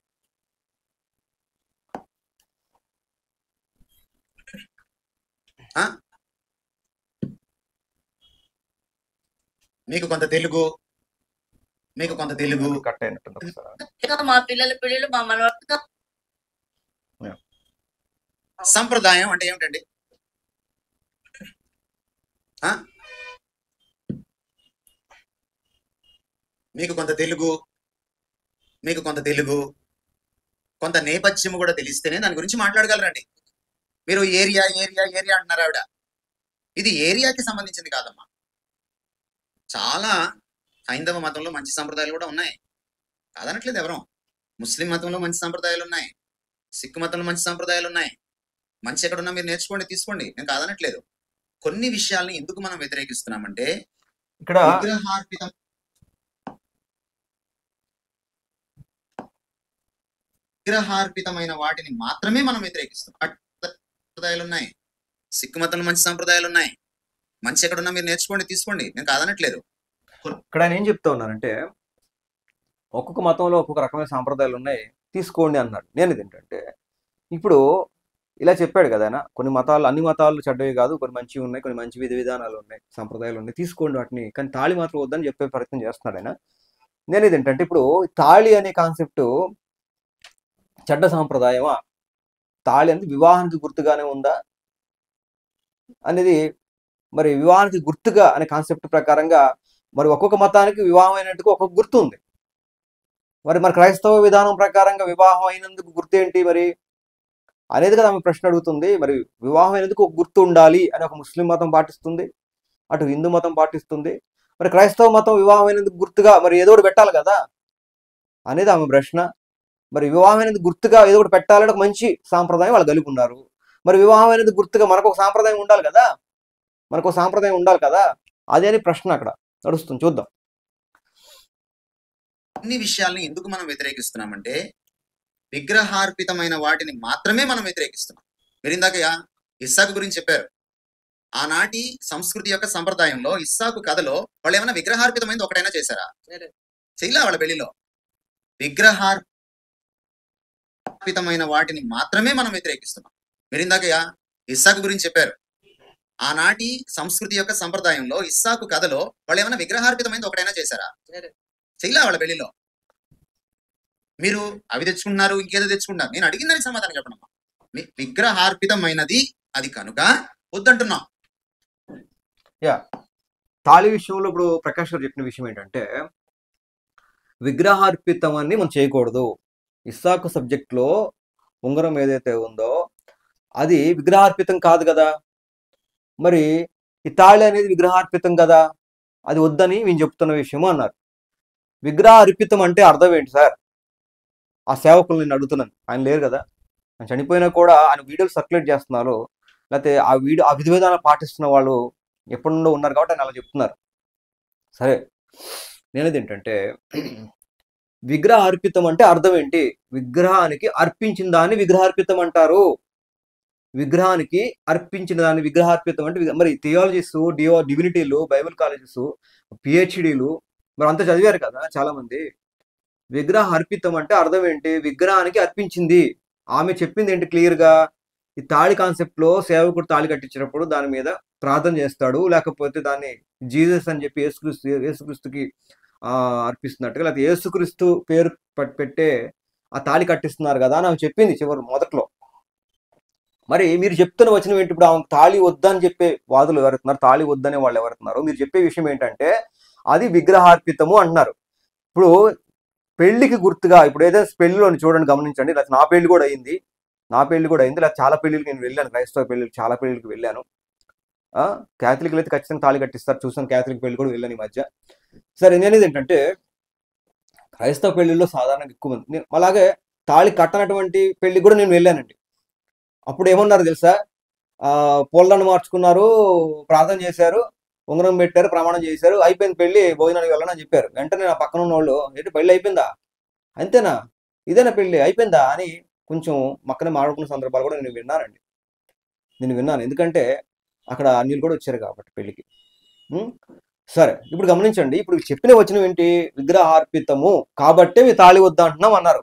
మీకు కొంత తెలుగు కట్ అయినట్టుంది. మా పిల్లల పెళ్ళిళ్ళు, మా మనవరాలు సంప్రదాయం అంటే ఏమిటండి? మీకు కొంత తెలుగు కొంత నేపథ్యం కూడా తెలిస్తేనే దాని గురించి మాట్లాడగలరండి. మీరు ఏరియా అంటున్నారు ఆవిడ. ఇది ఏరియాకి సంబంధించింది కాదమ్మా. చాలా హైందవ మతంలో మంచి సంప్రదాయాలు కూడా ఉన్నాయి, కాదనట్లేదు ఎవరం. ముస్లిం మతంలో మంచి సంప్రదాయాలు ఉన్నాయి, సిక్కు మతంలో మంచి సంప్రదాయాలు ఉన్నాయి. మంచి ఎక్కడున్నా మీరు నేర్చుకోండి, తీసుకోండి, నేను కాదనట్లేదు. కొన్ని విషయాల్ని ఎందుకు మనం వ్యతిరేకిస్తున్నామంటే ఇక్కడ విగ్రహార్పితమైన వాటిని మాత్రమే మనం వ్యతిరేకిస్తున్నాం. సంప్రదాయాలు ఉన్నాయి, సిక్కు మతంలో మంచి సంప్రదాయాలు ఉన్నాయి. మంచి ఎక్కడున్నా మీరు నేర్చుకోండి, తీసుకోండి, నేను కాదనట్లేదు. ఇక్కడ ఆయన ఏం చెప్తా ఉన్నానంటే ఒక్కొక్క మతంలో ఒక్కొక్క రకమైన సాంప్రదాయాలు ఉన్నాయి, తీసుకోండి అన్నాడు. నేను ఏంటంటే ఇప్పుడు ఇలా చెప్పాడు కదా ఆయన, కొన్ని మతాలు, అన్ని మతాలు చెడ్డవి కాదు, కొన్ని మంచివి ఉన్నాయి, కొన్ని మంచి విధి విధానాలు ఉన్నాయి, సంప్రదాయాలు ఉన్నాయి, తీసుకోండి వాటిని, కానీ తాళి మాత్రం వద్దని చెప్పే ప్రయత్నం చేస్తున్నాడు ఆయన. నేను ఏంటంటే ఇప్పుడు తాళి అనే కాన్సెప్ట్ చెడ్డ సాంప్రదాయమా, తాళి అనేది వివాహానికి గుర్తుగానే ఉందా అనేది, మరి వివాహానికి గుర్తుగా అనే కాన్సెప్ట్ ప్రకారంగా మరి ఒక్కొక్క మతానికి వివాహం అయినట్టుగా ఒక్కొక్క గుర్తు ఉంది. మరి క్రైస్తవ విధానం ప్రకారంగా వివాహం అయినందుకు గుర్తు ఏంటి మరి అనేది కదా ఆమె ప్రశ్న అడుగుతుంది. మరి వివాహం అయినందుకు ఒక గుర్తు ఉండాలి అని ఒక ముస్లిం మతం పాటిస్తుంది, అటు హిందూ మతం పాటిస్తుంది. మరి క్రైస్తవ మతం వివాహం అయినందుకు గుర్తుగా మరి ఏదో ఒకటి పెట్టాలి కదా అనేది ఆమె ప్రశ్న. మరి వివాహం అనేది గుర్తుగా ఏదో ఒకటి పెట్టాలని ఒక మంచి సాంప్రదాయం వాళ్ళు కలిగి ఉన్నారు. మరి వివాహం అనేది గుర్తుగా మనకు ఒక సాంప్రదాయం ఉండాలి కదా, అదే అని ప్రశ్న అక్కడ నడుస్తుంది. చూద్దాం. అన్ని విషయాల్ని ఎందుకు మనం వ్యతిరేకిస్తున్నామంటే విగ్రహార్పితమైన వాటిని మాత్రమే మనం వ్యతిరేకిస్తున్నాం. మీరు ఇందాక ఇస్సాకు గురించి చెప్పారు. ఆనాటి సంస్కృతి యొక్క సంప్రదాయంలో ఇస్సాకు కథలో వాళ్ళు ఏమైనా విగ్రహార్పితమైంది ఒకటైనా చేశారా? చేయలే. వాళ్ళ పెళ్లిలో విగ్రహార్పితమైన వాటిని మాత్రమే మనం వ్యతిరేకిస్తున్నాం. మీరు ఇందాక ఇస్సాకు గురించి చెప్పారు. ఆనాటి సంస్కృతి యొక్క సంప్రదాయంలో ఇస్సాకు కథలో వాళ్ళు ఏమైనా విగ్రహార్పితమైంది ఒకటైనా చేశారా? చేయలే. వాళ్ళ పెళ్లిలో మీరు అవి తెచ్చుకుంటున్నారు, ఇంకేదో తెచ్చుకుంటున్నారు. నేను అడిగిన దానికి సమాధానం చెప్పనమ్మా. విగ్రహార్పితమైనది అది కనుక వద్దంటున్నాం. తాళి విషయంలో ఇప్పుడు ప్రకాష్ గారు చెప్పిన విషయం ఏంటంటే విగ్రహార్పితం అని మనం చేయకూడదు. ఇస్సాకు సబ్జెక్ట్ లో ఉంగరం ఏదైతే ఉందో అది విగ్రహార్పితం కాదు కదా, మరి ఈ తాళి అనేది విగ్రహార్పితం కదా, అది వద్దని మేము చెప్తున్న విషయము అన్నారు. విగ్రహార్పితం అంటే అర్థం ఏంటి సార్? ఆ సేవకులు నేను అడుగుతున్నాను, ఆయన లేరు కదా, ఆయన చనిపోయినా కూడా ఆయన వీడియోలు సర్క్యులేట్ చేస్తున్నారు, లేకపోతే ఆ విధి విధానాలు పాటిస్తున్న వాళ్ళు ఎప్పటి నుండో ఉన్నారు కాబట్టి ఆయన అలా చెప్తున్నారు. సరే, నేనేది ఏంటంటే విగ్రహార్పితం అంటే అర్థం ఏంటి? విగ్రహానికి అర్పించిన దాన్ని విగ్రహార్పితం అంటారు. విగ్రహానికి అర్పించిన దాన్ని విగ్రహార్పితం అంటే, మరి థియాలజిస్ట్, డివినిటీలు, బైబిల్ కాలేజెస్, పిహెచ్డీలు మరి అంతా చదివారు కదా చాలా మంది. విగ్రహ అర్పితం అంటే అర్థం ఏంటి? విగ్రహానికి అర్పించింది. ఆమె చెప్పింది ఏంటి క్లియర్గా? ఈ తాళి కాన్సెప్ట్ లో సేవకుడు తాళి కట్టించినప్పుడు దాని మీద ప్రార్థన చేస్తాడు, లేకపోతే దాన్ని జీసస్ అని చెప్పి యేసుక్రీస్తుకి అర్పిస్తున్నట్టుగా, లేకపోతే యేసుక్రీస్తు పేరు పెట్టే ఆ తాళి కట్టిస్తున్నారు కదా అని ఆమె చెప్పింది మొదట్లో. మరి మీరు చెప్తున్న వచనం ఏంటి? ఇప్పుడు ఆమె తాళి వద్దని చెప్పే వాదులు ఎవరుతున్నారు, తాళి వద్దనే వాళ్ళు ఎవరుతున్నారు? మీరు చెప్పే విషయం ఏంటంటే అది విగ్రహార్పితము అంటున్నారు. ఇప్పుడు పెళ్లికి గుర్తుగా, ఇప్పుడు ఏదైనా పెళ్లిలోని చూడండి, గమనించండి, లేకపోతే నా పెళ్లి కూడా అయింది, లేకపోతే చాలా పెళ్లికి నేను వెళ్ళాను, క్రైస్తవ పెళ్లికి చాలా పెళ్లికి వెళ్ళాను. క్యాథలిక్లు అయితే ఖచ్చితంగా తాళి కట్టిస్తారు, చూసాను. క్యాథలిక్ పెళ్లి కూడా వెళ్ళాను ఈ మధ్య. సరే, నేనేది ఏంటంటే క్రైస్తవ పెళ్లిలో సాధారణంగా ఎక్కువ మంది, అలాగే తాళి కట్టనటువంటి పెళ్లి కూడా నేను వెళ్ళానండి. అప్పుడు ఏమన్నారు తెలుసా? పూలదండ మార్చుకున్నారు, ప్రార్థన చేశారు, ఉంగరం పెట్టారు, ప్రమాణం చేశారు, అయిపోయింది పెళ్లి, భోజనానికి వెళ్ళని చెప్పారు. వెంటనే నా పక్కన ఉన్న వాళ్ళు, ఏంటి పెళ్లి అయిపోయిందా, అంతేనా, ఇదేనా పెళ్లి అయిపోయిందా అని కొంచెం మక్కనే మాట్లాడుకున్న సందర్భాలు కూడా నేను విన్నాను. ఎందుకంటే అక్కడ అన్యులు కూడా వచ్చారు కాబట్టి పెళ్లికి. సరే, ఇప్పుడు గమనించండి, ఇప్పుడు చెప్పిన వచనం ఏంటి? విగ్రహార్పితము కాబట్టే మీ తాళి వద్దా అంటున్నాం అన్నారు.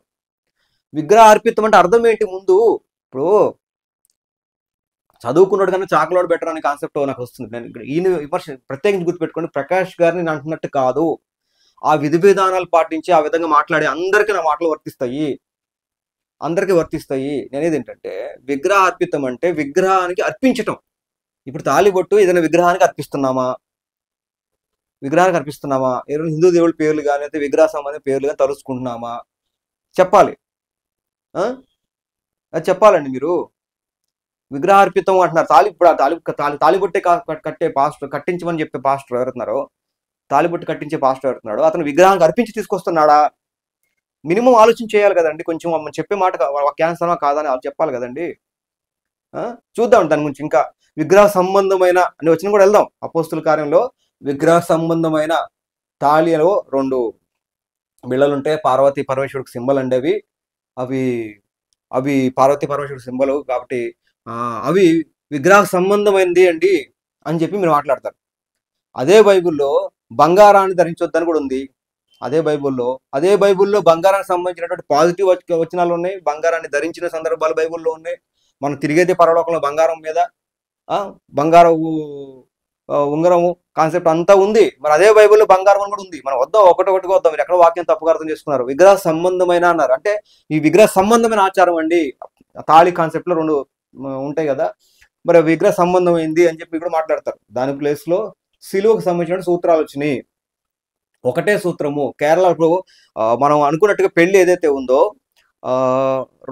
విగ్రహార్పితం అంటే అర్థం ఏంటి? ముందు ఇప్పుడు చదువుకున్నాడు కానీ చాకలోడు బెటర్ అనే కాన్సెప్ట్ నాకు వస్తుంది. నేను ఈయన విమర్శ ప్రత్యేకించి గుర్తుపెట్టుకోండి, ప్రకాష్ గారిని నేను అంటున్నట్టు కాదు. ఆ విధి విధానాలు పాటించి ఆ విధంగా మాట్లాడే అందరికీ నా మాటలు వర్తిస్తాయి. నేనేది ఏంటంటే విగ్రహార్పితం అంటే విగ్రహానికి అర్పించటం. ఇప్పుడు తాళిబొట్టు ఏదైనా విగ్రహానికి అర్పిస్తున్నామా? ఏదైనా హిందూ దేవుడి పేర్లు కానీ అయితే విగ్రహ సంబంధించిన పేర్లు కానీ తలుచుకుంటున్నామా? చెప్పాలి, అది చెప్పాలండి. మీరు విగ్రహార్పితం అంటున్నారు. తాళిబొట్టే కట్టించమని చెప్పే పాస్టర్ ఎవరుతున్నారో, తాళిబొట్టు కట్టించే పాస్టర్ ఎవరుతున్నాడో అతను విగ్రహానికి అర్పించి తీసుకొస్తున్నాడా? మినిమం ఆలోచన చేయాలి కదండి. కొంచెం చెప్పే మాట వాక్యానుసారమా కాదని చెప్పాలి కదండి. చూద్దాం దాని గురించి ఇంకా విగ్రహ సంబంధమైన అని వచ్చిన కూడా వెళ్దాం. అపోస్తుల కార్యంలో విగ్రహ సంబంధమైన తాళిలో 2 బిళ్ళలు ఉంటాయి. పార్వతీ పరమేశ్వరుడికి సింబల్ అండి అవి. అవి అవి పార్వతీ పరమేశ్వరుడు సింబల్ కాబట్టి అవి విగ్రహ సంబంధమైనది అండి అని చెప్పి మీరు మాట్లాడతారు. అదే బైబిల్లో బంగారాన్ని ధరించొద్దని కూడా ఉంది. అదే బైబిల్లో బంగారానికి సంబంధించినటువంటి పాజిటివ్ వచనాలు ఉన్నాయి. బంగారాన్ని ధరించిన సందర్భాలు బైబిల్లో ఉన్నాయి. మనం తిరిగేదే పరలోకంలో బంగారం మీద, బంగారం ఉంగరము కాన్సెప్ట్ అంతా ఉంది. మరి అదే బైబిల్లో బంగారం అని కూడా ఉంది. మనం వద్దాం, ఒకటొకటిగా వద్దాం. మీరు ఎక్కడ వాక్యం తప్పుగా అర్థం చేసుకున్నారు. విగ్రహ సంబంధమైన అన్నారు అంటే ఈ విగ్రహ సంబంధమైన ఆచారం అండి. తాళి కాన్సెప్ట్ లో 2 ఉంటాయి కదా, మరి విగ్రహ సంబంధమైంది అని చెప్పి కూడా మాట్లాడతారు. దాని ప్లేస్ లో సిలువకు సంబంధించిన సూత్రాలు వచ్చినాయి. ఒకటే సూత్రము. కేరళ ఇప్పుడు మనం అనుకున్నట్టుగా పెళ్లి ఏదైతే ఉందో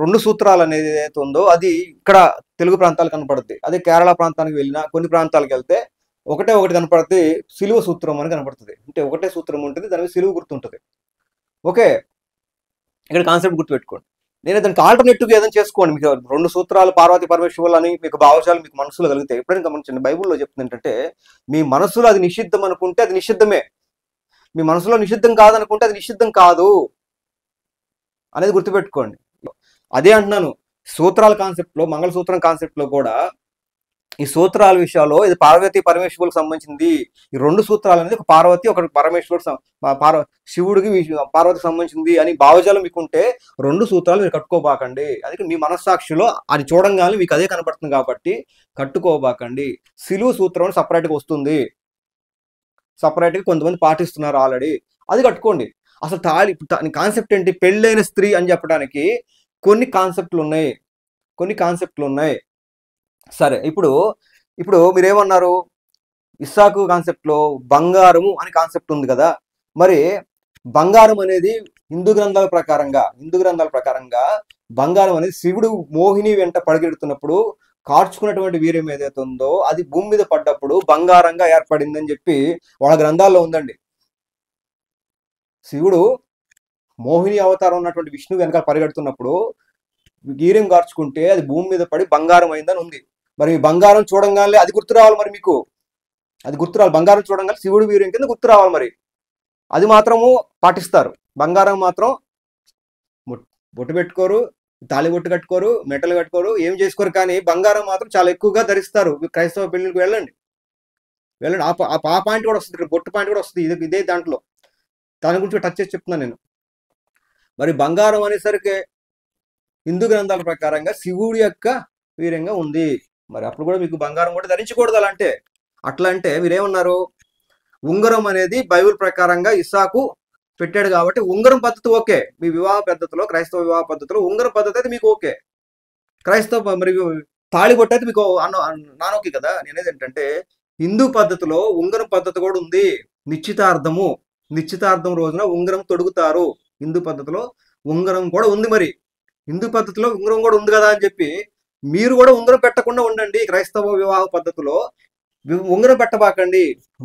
2 సూత్రాలు అనేది ఏదైతే ఉందో అది ఇక్కడ తెలుగు ప్రాంతాలకు కనపడుద్ది. అదే కేరళ ప్రాంతానికి వెళ్ళినా కొన్ని ప్రాంతాలకు వెళ్తే ఒకటే ఒకటి కనపడుతుంది, సిలువ సూత్రం అని కనపడుతుంది. అంటే ఒకటే సూత్రం ఉంటుంది, దాని మీద సిలువ గుర్తుంటుంది. ఓకే, ఇక్కడ కాన్సెప్ట్ గుర్తుపెట్టుకోండి. నేను దానికి ఆల్టర్నేటివ్గా ఏదైనా చేసుకోండి. మీకు 2 సూత్రాలు పార్వతీ పరమేశ్వరులు అని మీకు భావజాలు మీకు మనసులో కలిగితే ఎప్పుడైనా గమనించండి. బైబుల్లో చెప్తుంది ఏంటంటే మీ మనసులో అది నిషిద్ధం అనుకుంటే అది నిషిద్ధమే, మీ మనసులో నిషిద్ధం కాదనుకుంటే అది నిషిద్ధం కాదు అనేది గుర్తుపెట్టుకోండి. అదే అంటున్నాను, సూత్రాల కాన్సెప్ట్లో, మంగళసూత్రం కాన్సెప్ట్లో కూడా ఈ సూత్రాల విషయాల్లో ఇది పార్వతీ పరమేశ్వరులకు సంబంధించింది. ఈ 2 సూత్రాలు అనేది ఒక పార్వతి ఒకటి పరమేశ్వరుడు శివుడికి పార్వతికి సంబంధించింది అని భావజాలం మీకుంటే 2 సూత్రాలు మీరు కట్టుకోబాకండి. అది మీ మనస్సాక్షిలో అది చూడంగానే మీకు అదే కనపడుతుంది కాబట్టి కట్టుకోబాకండి. సిలువ సూత్రం సపరేట్గా వస్తుంది, సపరేట్గా కొంతమంది పాటిస్తున్నారు ఆల్రెడీ, అది కట్టుకోండి. అసలు తాళి కాన్సెప్ట్ ఏంటి? పెళ్ళైన స్త్రీ అని చెప్పడానికి కొన్ని కాన్సెప్ట్లు ఉన్నాయి. సరే, ఇప్పుడు మీరేమన్నారు? ఇస్సాకు కాన్సెప్ట్లో బంగారము అని కాన్సెప్ట్ ఉంది కదా. మరి బంగారం అనేది హిందూ గ్రంథాల ప్రకారంగా బంగారం అనేది శివుడు మోహిని వెంట పడగెడుతున్నప్పుడు కార్చుకున్నటువంటి వీర్యం ఏదైతే ఉందో అది భూమి మీద పడ్డప్పుడు బంగారంగా ఏర్పడిందని చెప్పి వాళ్ళ గ్రంథాల్లో ఉందండి. శివుడు మోహిని అవతారం ఉన్నటువంటి విష్ణు వెనక పరిగెడుతున్నప్పుడు వీర్యం కార్చుకుంటే అది భూమి మీద పడి బంగారం అయిందని ఉంది. మరి బంగారం చూడంగానే అది గుర్తు రావాలి, మరి మీకు అది గుర్తు రావాలి. బంగారం చూడంగానే శివుడు వీర్యం కింద గుర్తు రావాలి. మరి అది మాత్రము పాటిస్తారు. బంగారం మాత్రం బొట్టు పెట్టుకోరు, తాళి బొట్టు కట్టుకోరు, మెటలు కట్టుకోరు, ఏం చేసుకోరు. కానీ బంగారం మాత్రం చాలా ఎక్కువగా ధరిస్తారు. క్రైస్తవ పెళ్లికి వెళ్ళండి. ఆ పాయింట్ కూడా వస్తుంది, ఇక్కడ బొట్టు పాయింట్ కూడా వస్తుంది. ఇదే దాంట్లో దాని గురించి టచ్ చేసి చెప్తున్నాను నేను. మరి బంగారం అనేసరికి హిందూ గ్రంథాల ప్రకారంగా శివుడి యొక్క వీర్యంగా ఉంది. మరి అప్పుడు కూడా మీకు బంగారం కూడా ధరించకూడదు. అట్లా అంటే మీరేమన్నారు? ఉంగరం అనేది బైబిల్ ప్రకారంగా ఇస్సాకు పెట్టాడు కాబట్టి ఉంగరం పద్ధతి ఓకే. మీ వివాహ పద్ధతిలో, క్రైస్తవ వివాహ పద్ధతిలో ఉంగరం పద్ధతి అయితే మీకు ఓకే. క్రైస్తవ మరి తాళి బొట్టు అయితే మీకు నానోకే కదా. నేనేది ఏంటంటే హిందూ పద్ధతిలో ఉంగరం పద్ధతి కూడా ఉంది. నిశ్చితార్థం రోజున ఉంగరం తొడుగుతారు. హిందూ పద్ధతిలో ఉంగరం కూడా ఉంది. మరి హిందూ పద్ధతిలో ఉంగరం కూడా ఉంది కదా అని చెప్పి మీరు కూడా ఉంగరం పెట్టకుండా ఉండండి. క్రైస్తవ వివాహ పద్ధతిలో ఉంగరం పెట్టబాకండి.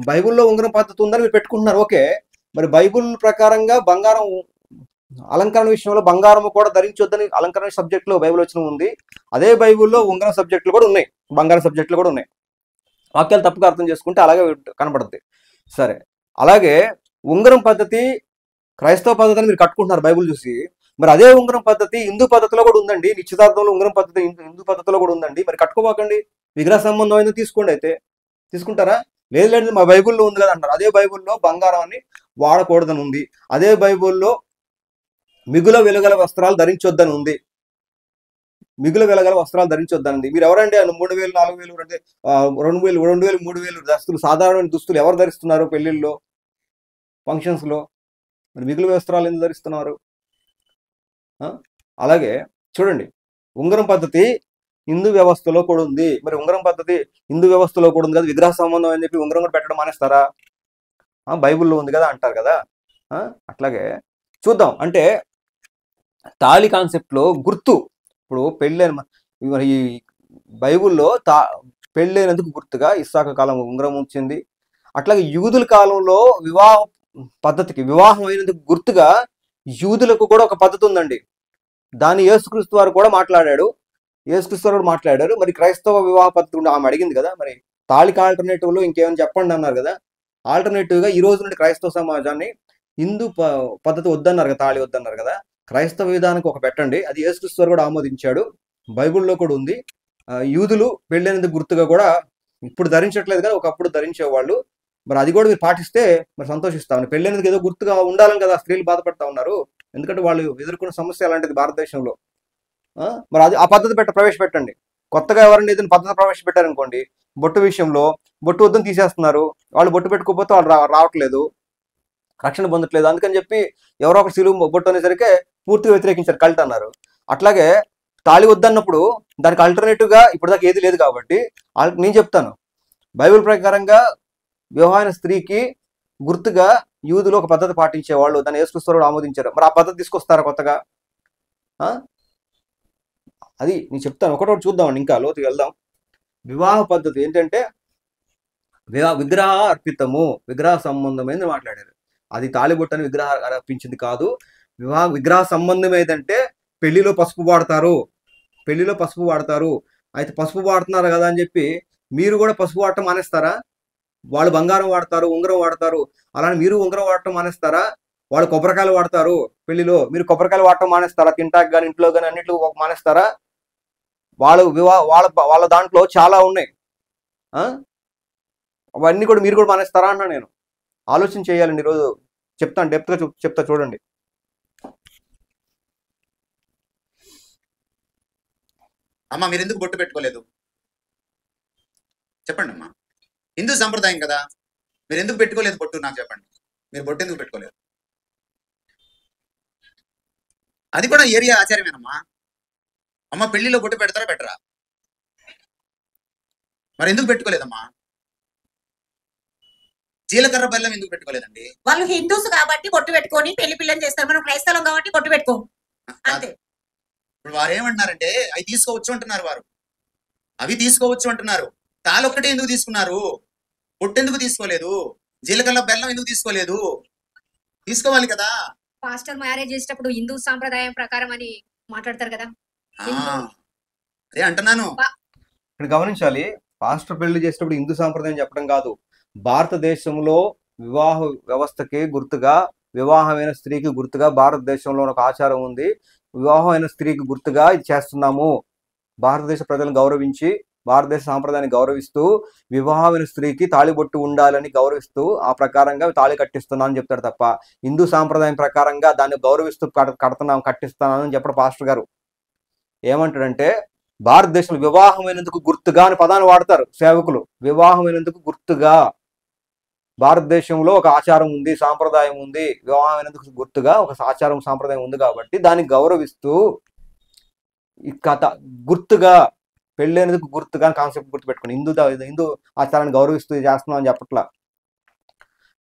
బైబిల్లో ఉంగరం పద్ధతి ఉందని మీరు పెట్టుకుంటున్నారు, ఓకే. మరి బైబిల్ ప్రకారంగా బంగారం అలంకరణ విషయంలో బంగారం కూడా ధరించొద్దని అలంకరణ సబ్జెక్టులో బైబిల్ వచ్చిన ఉంది. అదే బైబిల్లో ఉంగరం సబ్జెక్టులు కూడా ఉన్నాయి, బంగారం సబ్జెక్టులు కూడా ఉన్నాయి. వాక్యాలు తప్పుగా అర్థం చేసుకుంటే అలాగే కనబడుతుంది. సరే, అలాగే ఉంగరం పద్ధతి క్రైస్తవ పద్ధతి అని మీరు కట్టుకుంటున్నారు బైబిల్ చూసి. మరి అదే ఉంగరం పద్ధతి హిందూ పద్ధతిలో కూడా ఉందండి. నిశ్చితార్థంలో ఉంగరం పద్ధతి హిందూ పద్ధతిలో కూడా ఉందండి. మరి కట్టుకోబాకండి. విగ్రహ సంబంధం అయితే తీసుకోండి. అయితే తీసుకుంటారా? లేదు మా బైబిల్లో ఉంది కదా అంటారు. అదే బైబిల్లో బంగారాన్ని వాడకూడదని ఉంది. అదే బైబిల్లో మిగుల వెలుగల వస్త్రాలు ధరించొద్దని ఉంది. మీరు ఎవరండి 3,000 4,000 అంటే 2,000 3,000 దుస్తులు, సాధారణ దుస్తులు ఎవరు ధరిస్తున్నారు పెళ్లిళ్ళలో, ఫంక్షన్స్ లో? మరి మిగులు వస్త్రాలు ఎందుకు ధరిస్తున్నారు? అలాగే చూడండి, ఉంగరం పద్ధతి హిందూ వ్యవస్థలో కూడా ఉంది. మరి ఉంగరం పద్ధతి హిందూ వ్యవస్థలో కూడా ఉంది కదా, విగ్రహ సంబంధం అని చెప్పి ఉంగరం కూడా పెట్టడం మానేస్తారా? బైబిల్లో ఉంది కదా అంటారు కదా. అట్లాగే చూద్దాం. అంటే తాళి కాన్సెప్ట్లో గుర్తు, ఇప్పుడు పెళ్ళైన మరి ఈ బైబిల్లో పెళ్ళైనందుకు గుర్తుగా ఇస్సాకు కాలం ఉంగరం వచ్చింది. అట్లాగే యూదుల కాలంలో వివాహం అయినందుకు గుర్తుగా యూదులకు కూడా ఒక పద్ధతి ఉందండి. దాన్ని యేసుక్రీస్తు వారు కూడా మాట్లాడాడు. యేసుక్రీస్తు కూడా మాట్లాడారు. మరి క్రైస్తవ వివాహ పద్ధతి కూడా ఆమె అడిగింది కదా, మరి తాళికి ఆల్టర్నేటివ్లో ఇంకేమైనా చెప్పండి అన్నారు కదా. ఆల్టర్నేటివ్గా ఈ రోజు నుండి క్రైస్తవ సమాజాన్ని హిందూ పద్ధతి వద్దన్నారు కదా, తాళి వద్దన్నారు కదా, క్రైస్తవ విధానానికి ఒక పెట్టండి. అది యేసుక్రీస్తు కూడా ఆమోదించాడు, బైబిల్లో కూడా ఉంది. యూదులు పెళ్ళైనందుకు గుర్తుగా కూడా ఇప్పుడు ధరించట్లేదు కదా, ఒకప్పుడు ధరించేవాళ్ళు. మరి అది కూడా మీరు పాటిస్తే మరి సంతోషిస్తామని. పెళ్ళైనందుకు ఏదో గుర్తుగా ఉండాలని కదా స్త్రీలు బాధపడతా ఉన్నారు, ఎందుకంటే వాళ్ళు ఎదుర్కొన్న సమస్య అలాంటిది భారతదేశంలో. మరి అది ఆ పద్ధతి ప్రవేశపెట్టండి. కొత్తగా ఎవరైనా ఏదైనా పద్ధతి ప్రవేశపెట్టారనుకోండి, బొట్టు విషయంలో బొట్టు వద్దని తీసేస్తున్నారు. వాళ్ళు బొట్టు పెట్టుకోకపోతే వాళ్ళు రావట్లేదు, రక్షణ పొందట్లేదు. అందుకని చెప్పి ఎవరో ఒకరు సిలువ బొట్టు అనేసరికి పూర్తిగా వ్యతిరేకించారు, కల్ట్ అన్నారు. అట్లాగే తాళి వద్దన్నప్పుడు దానికి ఆల్టర్నేటివ్గా ఇప్పుడు దాకా ఏది లేదు కాబట్టి నేను చెప్తాను, బైబిల్ ప్రకారంగా వివాహమైన స్త్రీకి గుర్తుగా యూదులు ఒక పద్ధతి పాటించేవాళ్ళు, దాన్ని యేసుక్రీస్తు కూడా ఆమోదించారు. మరి ఆ పద్ధతి తీసుకొస్తారా కొత్తగా? అది నేను చెప్తాను, ఒకటొకటి చూద్దామండి, ఇంకా లోతుకి వెళ్దాం. వివాహ పద్ధతి ఏంటంటే విగ్రహ అర్పితము, విగ్రహ సంబంధమైనది మాట్లాడారు. అది తాళిబొట్టని విగ్రహ అర్పించింది కాదు. విగ్రహ సంబంధం ఏదంటే పెళ్లిలో పసుపు వాడతారు, పెళ్లిలో పసుపు వాడతారు. అయితే పసుపు వాడుతున్నారు కదా అని చెప్పి మీరు కూడా పసుపు వాడటం మానేస్తారా? వాళ్ళు బంగారం వాడతారు, ఉంగరం వాడతారు, అలానే మీరు ఉంగరం వాడటం మానేస్తారా? వాళ్ళు కొబ్బరికాయలు వాడతారు పెళ్లిలో, మీరు కొబ్బరికాయలు వాడటం మానేస్తారా? తింటాక కానీ ఇంట్లో కానీ అన్నింటిలో మానేస్తారా? వాళ్ళ దాంట్లో చాలా ఉన్నాయి, అవన్నీ కూడా మీరు కూడా మానేస్తారా అన్నా. నేను ఆలోచన చేయాలండి, ఈరోజు చెప్తాను, డెప్త్గా చెప్తా చూడండి. అమ్మ మీరు ఎందుకు బొట్టు పెట్టుకోలేదు చెప్పండి అమ్మా. హిందూ సంప్రదాయం కదా, మీరు ఎందుకు పెట్టుకోలేదు బొట్టు నాకు చెప్పండి. మీరు బొట్టు ఎందుకు పెట్టుకోలేదు? అది కూడా ఏరియా ఆచారమేనమ్మా. అమ్మ పెళ్లిలో బొట్టు పెడతారా పెట్టరా? మరి ఎందుకు పెట్టుకోలేదమ్మా? జీలకర్ర బెల్లం ఎందుకు పెట్టుకోలేదండి? వాళ్ళు హిందూస్ కాబట్టి బొట్టు పెట్టుకొని పెళ్లి పిల్లని చేస్తారు, మనం క్రైస్తవం కాబట్టి బొట్టు పెట్టుకో అంతే. ఇప్పుడు వారు ఏమంటున్నారంటే అవి తీసుకోవచ్చు అంటున్నారు, వారు అవి తీసుకోవచ్చు అంటున్నారు. తాళొక్కటే ఎందుకు తీసుకున్నారు? బొట్టు ఎందుకు తీసుకోలేదు? జీలకర్ర బెల్లం ఎందుకు తీసుకోలేదు? తీసుకోవాలి కదా. పాస్టర్ మ్యారేజ్ చేసేటప్పుడు హిందూ సాంప్రదాయం ప్రకారం అని మాట్లాడతారు కదా, అదే అంటున్నాను. ఇక్కడ గమనించాలి, పాస్టర్ పెళ్లి చేసేటప్పుడు హిందూ సాంప్రదాయం చెప్పడం కాదు, భారతదేశంలో వివాహ వ్యవస్థకి గుర్తుగా, వివాహమైన స్త్రీకి గుర్తుగా భారతదేశంలో ఒక ఆచారం ఉంది. వివాహమైన స్త్రీకి గుర్తుగా ఇది చేస్తున్నాము. భారతదేశ ప్రజలను గౌరవించి, భారతదేశ సాంప్రదాయాన్ని గౌరవిస్తూ, వివాహమైన స్త్రీకి తాళిబొట్టు ఉండాలని గౌరవిస్తూ ఆ ప్రకారంగా తాళి కట్టిస్తున్నాను అని చెప్తాడు తప్ప, హిందూ సాంప్రదాయం ప్రకారంగా దాన్ని గౌరవిస్తూ కట్టిస్తున్నానని చెప్పడం పాస్టర్ గారు. ఏమంటాడంటే భారతదేశంలో వివాహమైనందుకు గుర్తుగా అని పదాన్ని వాడతారు సేవకులు. వివాహమైనందుకు గుర్తుగా భారతదేశంలో ఒక ఆచారం ఉంది, సాంప్రదాయం ఉంది, వివాహమైనందుకు గుర్తుగా ఒక ఆచారం సాంప్రదాయం ఉంది కాబట్టి దాన్ని గౌరవిస్తూ ఈ కథ గుర్తుగా, పెళ్ళైనందుకు గుర్తుగా కాన్సెప్ట్ గుర్తుపెట్టుకోండి. హిందూ ఆచారాన్ని గౌరవిస్తూ చేస్తున్నాం అని చెప్పట్లా,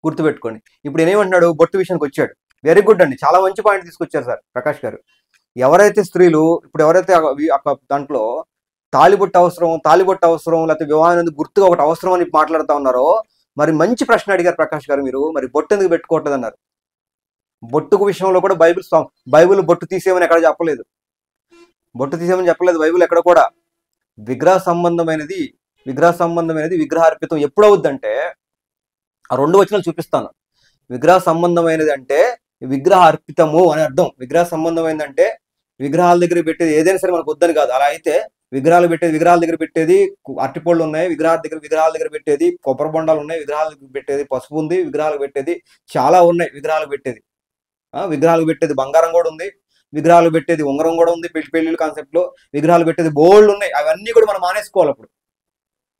గుర్తుపెట్టుకోండి. ఇప్పుడు నేనేమంటున్నాడు, బొట్టు విషయానికి వచ్చాడు. వెరీ గుడ్ అండి, చాలా మంచి పాయింట్ తీసుకొచ్చారు సార్ ప్రకాష్ గారు. ఎవరైతే స్త్రీలు ఇప్పుడు ఎవరైతే దాంట్లో తాళిబొట్టు అవసరం లేకపోతే వివాహానికి గుర్తుగా ఒకటి అవసరం అని మాట్లాడుతూ ఉన్నారో, మరి మంచి ప్రశ్న అడిగారు ప్రకాష్ గారు మీరు. మరి బొట్టు ఎందుకు పెట్టుకోవట్లేదు అన్నారు. బొట్టుకు విషయంలో కూడా బైబిల్ బొట్టు తీసేయమని ఎక్కడ చెప్పలేదు, బొట్టు తీసేయమని చెప్పలేదు బైబిల్ ఎక్కడ కూడా. విగ్రహ సంబంధమైనది విగ్రహార్పితం ఎప్పుడవుద్దంటే, ఆ 2 వచనాలు చూపిస్తాను. విగ్రహ సంబంధమైనది అంటే విగ్రహ అర్పితము అని అర్థం. విగ్రహ సంబంధమైనది అంటే విగ్రహాల దగ్గర పెట్టేది ఏదైనా సరే మనకు వద్దని కాదు. అలా అయితే విగ్రహాల దగ్గర పెట్టేది అరటిపళ్ళు ఉన్నాయి, విగ్రహాల దగ్గర పెట్టేది కొబ్బరి బొండాలు ఉన్నాయి, విగ్రహాలకు పెట్టేది పసుపు ఉంది, విగ్రహాలకు పెట్టేది చాలా ఉన్నాయి. విగ్రహాలకు పెట్టేది బంగారం కూడా ఉంది, విగ్రహాలు పెట్టేది ఉంగరం కూడా ఉంది. పెళ్లిళ్ళ కాన్సెప్ట్ లో విగ్రహాలు పెట్టేది బోల్డ్ ఉన్నాయి. అవన్నీ కూడా మనం మానేసుకోవాలి. అప్పుడు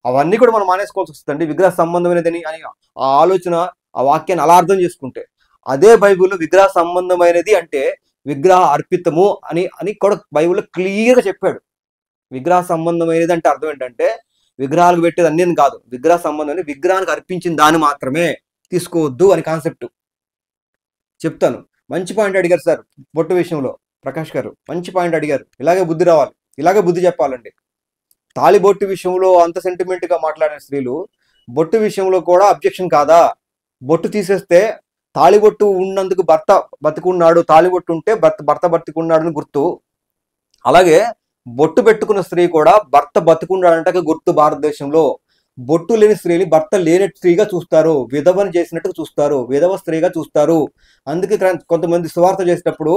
అవన్నీ కూడా మనం మానేసుకోవాల్సి వస్తుందండి. విగ్రహ సంబంధమైనదని అని ఆ ఆలోచన, ఆ వాక్యాన్ని అలా అర్థం చేసుకుంటే, అదే బైబిల్లో విగ్రహ సంబంధమైనది అంటే విగ్రహ అర్పితము అని కూడా బైబిల్లో క్లియర్గా చెప్పాడు. విగ్రహ సంబంధమైనది అంటే అర్థం ఏంటంటే విగ్రహాలకు పెట్టేది అన్ని కాదు, విగ్రహ సంబంధం విగ్రహానికి అర్పించిన దాన్ని మాత్రమే తీసుకోవద్దు అని కాన్సెప్ట్ చెప్తాను. మంచి పాయింట్ అడిగారు సార్ బొట్టు విషయంలో ప్రకాష్ గారు, మంచి పాయింట్ అడిగారు. ఇలాగే బుద్ధి రావాలి, ఇలాగే బుద్ధి చెప్పాలండి. తాళిబొట్టు విషయంలో అంత సెంటిమెంట్గా మాట్లాడిన స్త్రీలు బొట్టు విషయంలో కూడా అబ్జెక్షన్ కాదా? బొట్టు తీసేస్తే తాళిబొట్టు ఉన్నందుకు భర్త బతికున్నాడు, తాళిబొట్టు ఉంటే భర్త బతికున్నాడు అని గుర్తు. అలాగే బొట్టు పెట్టుకున్న స్త్రీ కూడా భర్త బతుకుండాలంటే గుర్తు భారతదేశంలో. బొట్టు లేని స్త్రీని భర్త లేని స్త్రీగా చూస్తారు, విధవని చేసినట్టుగా చూస్తారు, విధవ స్త్రీగా చూస్తారు. అందుకే కొంతమంది సువార్త చేసేటప్పుడు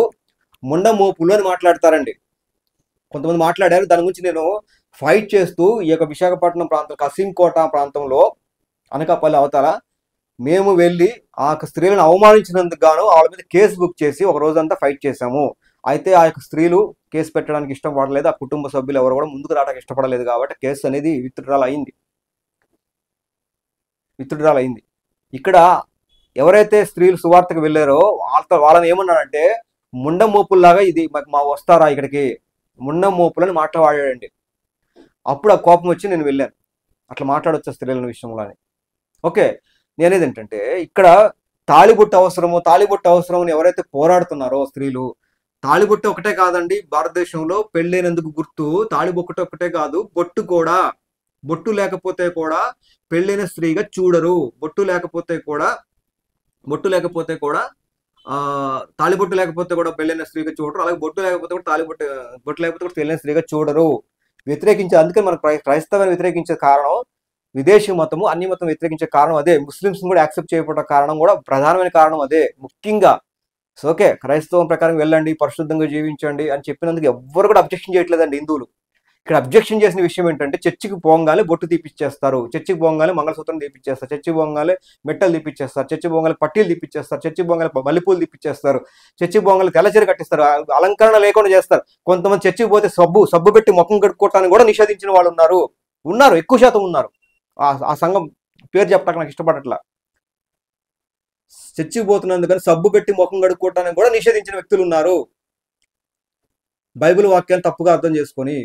ముండ మోపులు అని మాట్లాడతారండి. కొంతమంది మాట్లాడారు, దాని గురించి నేను ఫైట్ చేస్తూ ఈ యొక్క విశాఖపట్నం ప్రాంతం కసింకోట ప్రాంతంలో అనకాపల్లి అవతల మేము వెళ్ళి ఆ స్త్రీలను అవమానించినందుకు గాను వాళ్ళ మీద కేసు బుక్ చేసి ఒక రోజంతా ఫైట్ చేశాము. అయితే ఆ యొక్క స్త్రీలు కేసు పెట్టడానికి ఇష్టపడలేదు, ఆ కుటుంబ సభ్యులు ఎవరు కూడా ముందుకు రావడానికి ఇష్టపడలేదు కాబట్టి కేసు అనేది విత్డ్రాల్ అయింది. ఇక్కడ ఎవరైతే స్త్రీలు సువార్తకు వెళ్ళారో వాళ్ళని ఏమన్నారంటే ముండ మోపుల్లాగా ఇది మా వస్తారా ఇక్కడికి, ముండ మోపులని మాట్లాడాడండి. అప్పుడు ఆ కోపం వచ్చి నేను వెళ్ళాను, అట్లా మాట్లాడొచ్చా స్త్రీల విషయంలో అని. ఓకే, నేనేది ఏంటంటే ఇక్కడ తాళిబొట్టు అవసరం అని ఎవరైతే పోరాడుతున్నారో స్త్రీలు, తాళిబొట్టు ఒకటే కాదండి భారతదేశంలో పెళ్ళైనందుకు గుర్తు. తాళిబొట్టు ఒకటే కాదు, బొట్టు కూడా. బొట్టు లేకపోతే కూడా పెళ్ళైన స్త్రీగా చూడరు. బొట్టు లేకపోతే కూడా తాళిబొట్టు లేకపోతే కూడా పెళ్ళైన స్త్రీగా చూడరు. అలాగే బొట్టు లేకపోతే కూడా బొట్టు లేకపోతే కూడా పెళ్ళైన స్త్రీగా చూడరు. అందుకని మన క్రైస్తవాన్ని వ్యతిరేకించే కారణం విదేశీ మతము, అన్ని మతం వ్యతిరేకించే కారణం అదే. ముస్లిమ్స్ కూడా యాక్సెప్ట్ చేయకపోవడం కారణం కూడా ప్రధానమైన కారణం అదే ముఖ్యంగా. సో ఓకే, క్రైస్తవం ప్రకారం వెళ్ళండి, పరిశుద్ధంగా జీవించండి అని చెప్పినందుకు ఎవ్వరు కూడా అబ్జెక్షన్ చేయట్లేదండి హిందువులు. ఇక్కడ అబ్జెక్షన్ చేసిన విషయం ఏంటంటే చర్చికి పోగానే బొట్టు తీపిచ్చేస్తారు, చర్చికి పోగానే మంగళసూత్రం తీపిచ్చేస్తారు, చర్చికి పోగానే మెట్టలు తీపిచ్చేస్తారు, చర్చికి పోగానే పట్టీలు తీపిచ్చేస్తారు, చర్చికి పోగానే మల్లెపూలు తీపిచ్చేస్తారు, చర్చికి పోగానే తెల్లచీర కట్టిస్తారు, అలంకరణ లేకుండా చేస్తారు. కొంతమంది చర్చికి పోతే సబ్బు పెట్టి ముఖం కడుక్కోవటానికి కూడా నిషేధించిన వాళ్ళు ఉన్నారు, ఎక్కువ శాతం ఉన్నారు. ఆ సంఘం పేరు చెప్పడానికి నాకు ఇష్టపడట్లా. చర్చికి పోతున్నందుకని సబ్బు పెట్టి ముఖం కడుక్కోవటానికి కూడా నిషేధించిన వ్యక్తులు ఉన్నారు. బైబిల్ వాక్యాన్ని తప్పుగా అర్థం చేసుకొని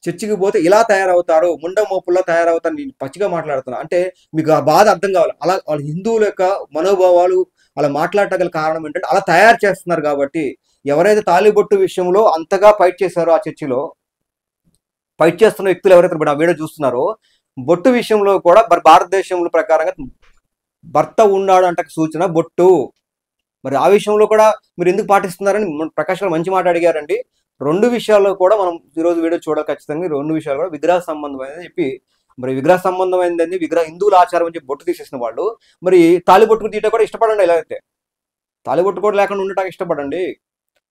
చర్చికి పోతే ఇలా తయారవుతారు, ముండ మోపుల్లా తయారవుతారు. నేను పచ్చిగా మాట్లాడుతున్నా అంటే మీకు ఆ బాధ అర్థం కావాలి. అలా వాళ్ళ హిందువుల యొక్క మనోభావాలు అలా మాట్లాడటగల కారణం ఏంటంటే అలా తయారు చేస్తున్నారు కాబట్టి. ఎవరైతే తాళిబొట్టు విషయంలో అంతగా ఫైట్ చేశారో, ఆ చర్చిలో ఫైట్ చేస్తున్న వ్యక్తులు ఎవరైతే ఆ వీడియో చూస్తున్నారో, బొట్టు విషయంలో కూడా భారతదేశంలో ప్రకారంగా భర్త ఉన్నాడు అంటే సూచన బొట్టు. మరి ఆ విషయంలో కూడా మీరు ఎందుకు పాటిస్తున్నారని ప్రకాష్ గారు మంచి మాట అడిగారండి. రెండు విషయాల్లో కూడా మనం ఈరోజు వీడియో చూడాలి ఖచ్చితంగా. రెండు విషయాలు కూడా విగ్రహ సంబంధమైనది చెప్పి, మరి విగ్రహ సంబంధమైనది హిందువుల ఆచారం అని చెప్పి బొట్టు తీసేసిన వాళ్ళు మరి తాళిబొట్టుకు తీయటం కూడా ఇష్టపడండి. ఎలా అయితే తాళిబొట్టు కూడా లేకుండా ఉండటానికి ఇష్టపడండి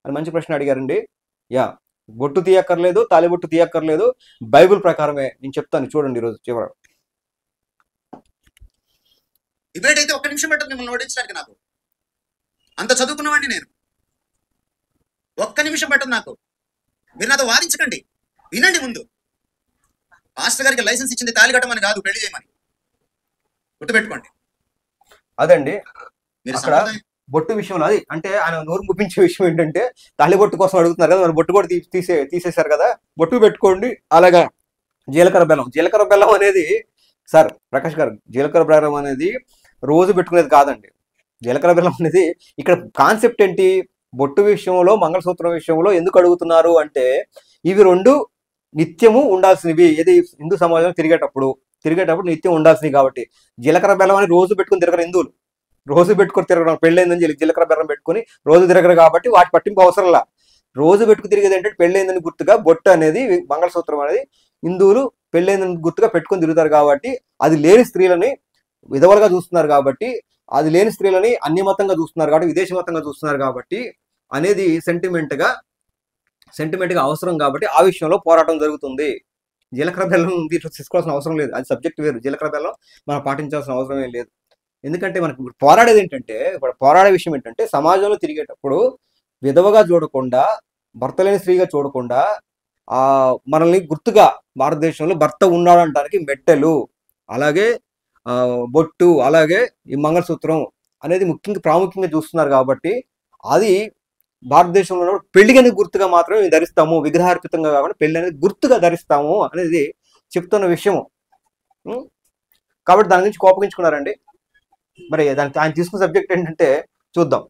అని మంచి ప్రశ్న అడిగారండి. బొట్టు తీయక్కర్లేదు, తాళిబొట్టు తీయక్కర్లేదు, బైబిల్ ప్రకారమే నేను చెప్తాను. చూడండి ఈరోజు చివరి డిబేట్ అయితే ఒక్క నిమిషం పెట్టదు మిమ్మల్ని ఓడించడానికి. నాకు అంత చదువుకున్నవాడిని నేను, ఒక్క నిమిషం పెట్టదు నాకు. మీరు నాతో వాదించకండి, వినండి. ముందు పాస్టర్ గారికి లైసెన్స్ ఇచ్చింది తాళి కట్టమని కాదు, పెళ్లి చేయమని. గుర్తుపెట్టుకోండి. అదండి మీరు అక్కడ బొట్టు విషయంలో అది అంటే ఆయన నోరు ముప్పించే విషయం ఏంటంటే తాళిబొట్టు కోసం అడుగుతున్నారు కదా, మరి బొట్టు కూడా తీసేశారు కదా, బొట్టు పెట్టుకోండి. అలాగా జీలకర్ర బెల్లం అనేది సార్ ప్రకాష్ గారు, జీలకర్ర బెల్లం అనేది రోజు పెట్టుకునేది కాదండి. జీలకర్ర బెల్లం అనేది ఇక్కడ కాన్సెప్ట్ ఏంటి, బొట్టు విషయంలో మంగళసూత్రం విషయంలో ఎందుకు అడుగుతున్నారు అంటే ఇవి రెండు నిత్యము ఉండాల్సినవి. ఏది హిందూ సమాజంలో తిరిగేటప్పుడు నిత్యం ఉండాల్సినవి కాబట్టి. జీలకర్ర బెల్లం అని రోజు పెట్టుకుని తిరగరు హిందువులు, రోజు పెట్టుకుని తిరగడం. పెళ్ళైందని జీలకర్ర బెల్లం పెట్టుకుని రోజు తిరగరు కాబట్టి వాటి పట్టింపు అవసరంలా. రోజు పెట్టుకు తిరిగేది ఏంటంటే పెళ్ళైందని గుర్తుగా బొట్టు అనేది, మంగళసూత్రం అనేది హిందువులు పెళ్ళైందని గుర్తుగా పెట్టుకుని తిరుగుతారు కాబట్టి. అది లేని స్త్రీలని విధవలుగా చూస్తున్నారు కాబట్టి, అది లేని స్త్రీలని అన్యమతంగా చూస్తున్నారు కాబట్టి, విదేశీ మతంగా చూస్తున్నారు కాబట్టి అనేది సెంటిమెంట్గా అవసరం కాబట్టి ఆ విషయంలో పోరాటం జరుగుతుంది. జీలకర్ర బెల్లం దీంట్లో తీసుకోవాల్సిన అవసరం లేదు, అది సబ్జెక్ట్ వేరు. జీలకర్ర బెల్లం మనం పాటించాల్సిన అవసరం ఏం లేదు. ఎందుకంటే మనకు పోరాడేది ఏంటంటే, పోరాడే విషయం ఏంటంటే సమాజంలో తిరిగేటప్పుడు విధవగా చూడకుండా, భర్త లేని స్త్రీగా చూడకుండా మనల్ని గుర్తుగా భారతదేశంలో భర్త ఉన్నాడు అనడానికి మెట్టెలు, అలాగే బొట్టు, అలాగే ఈ మంగళసూత్రం అనేది ప్రాముఖ్యంగా చూస్తున్నారు కాబట్టి అది భారతదేశంలో పెళ్లి అనేది గుర్తుగా మాత్రమే ధరిస్తాము, విగ్రహార్పితంగా కాకుండా పెళ్లి అనేది గుర్తుగా ధరిస్తాము అనేది చెప్తున్న విషయము. కాబట్టి దాని గురించి కోపగించుకున్నారండి. మరి దానికి ఆయన తీసుకున్న సబ్జెక్ట్ ఏంటంటే చూద్దాం.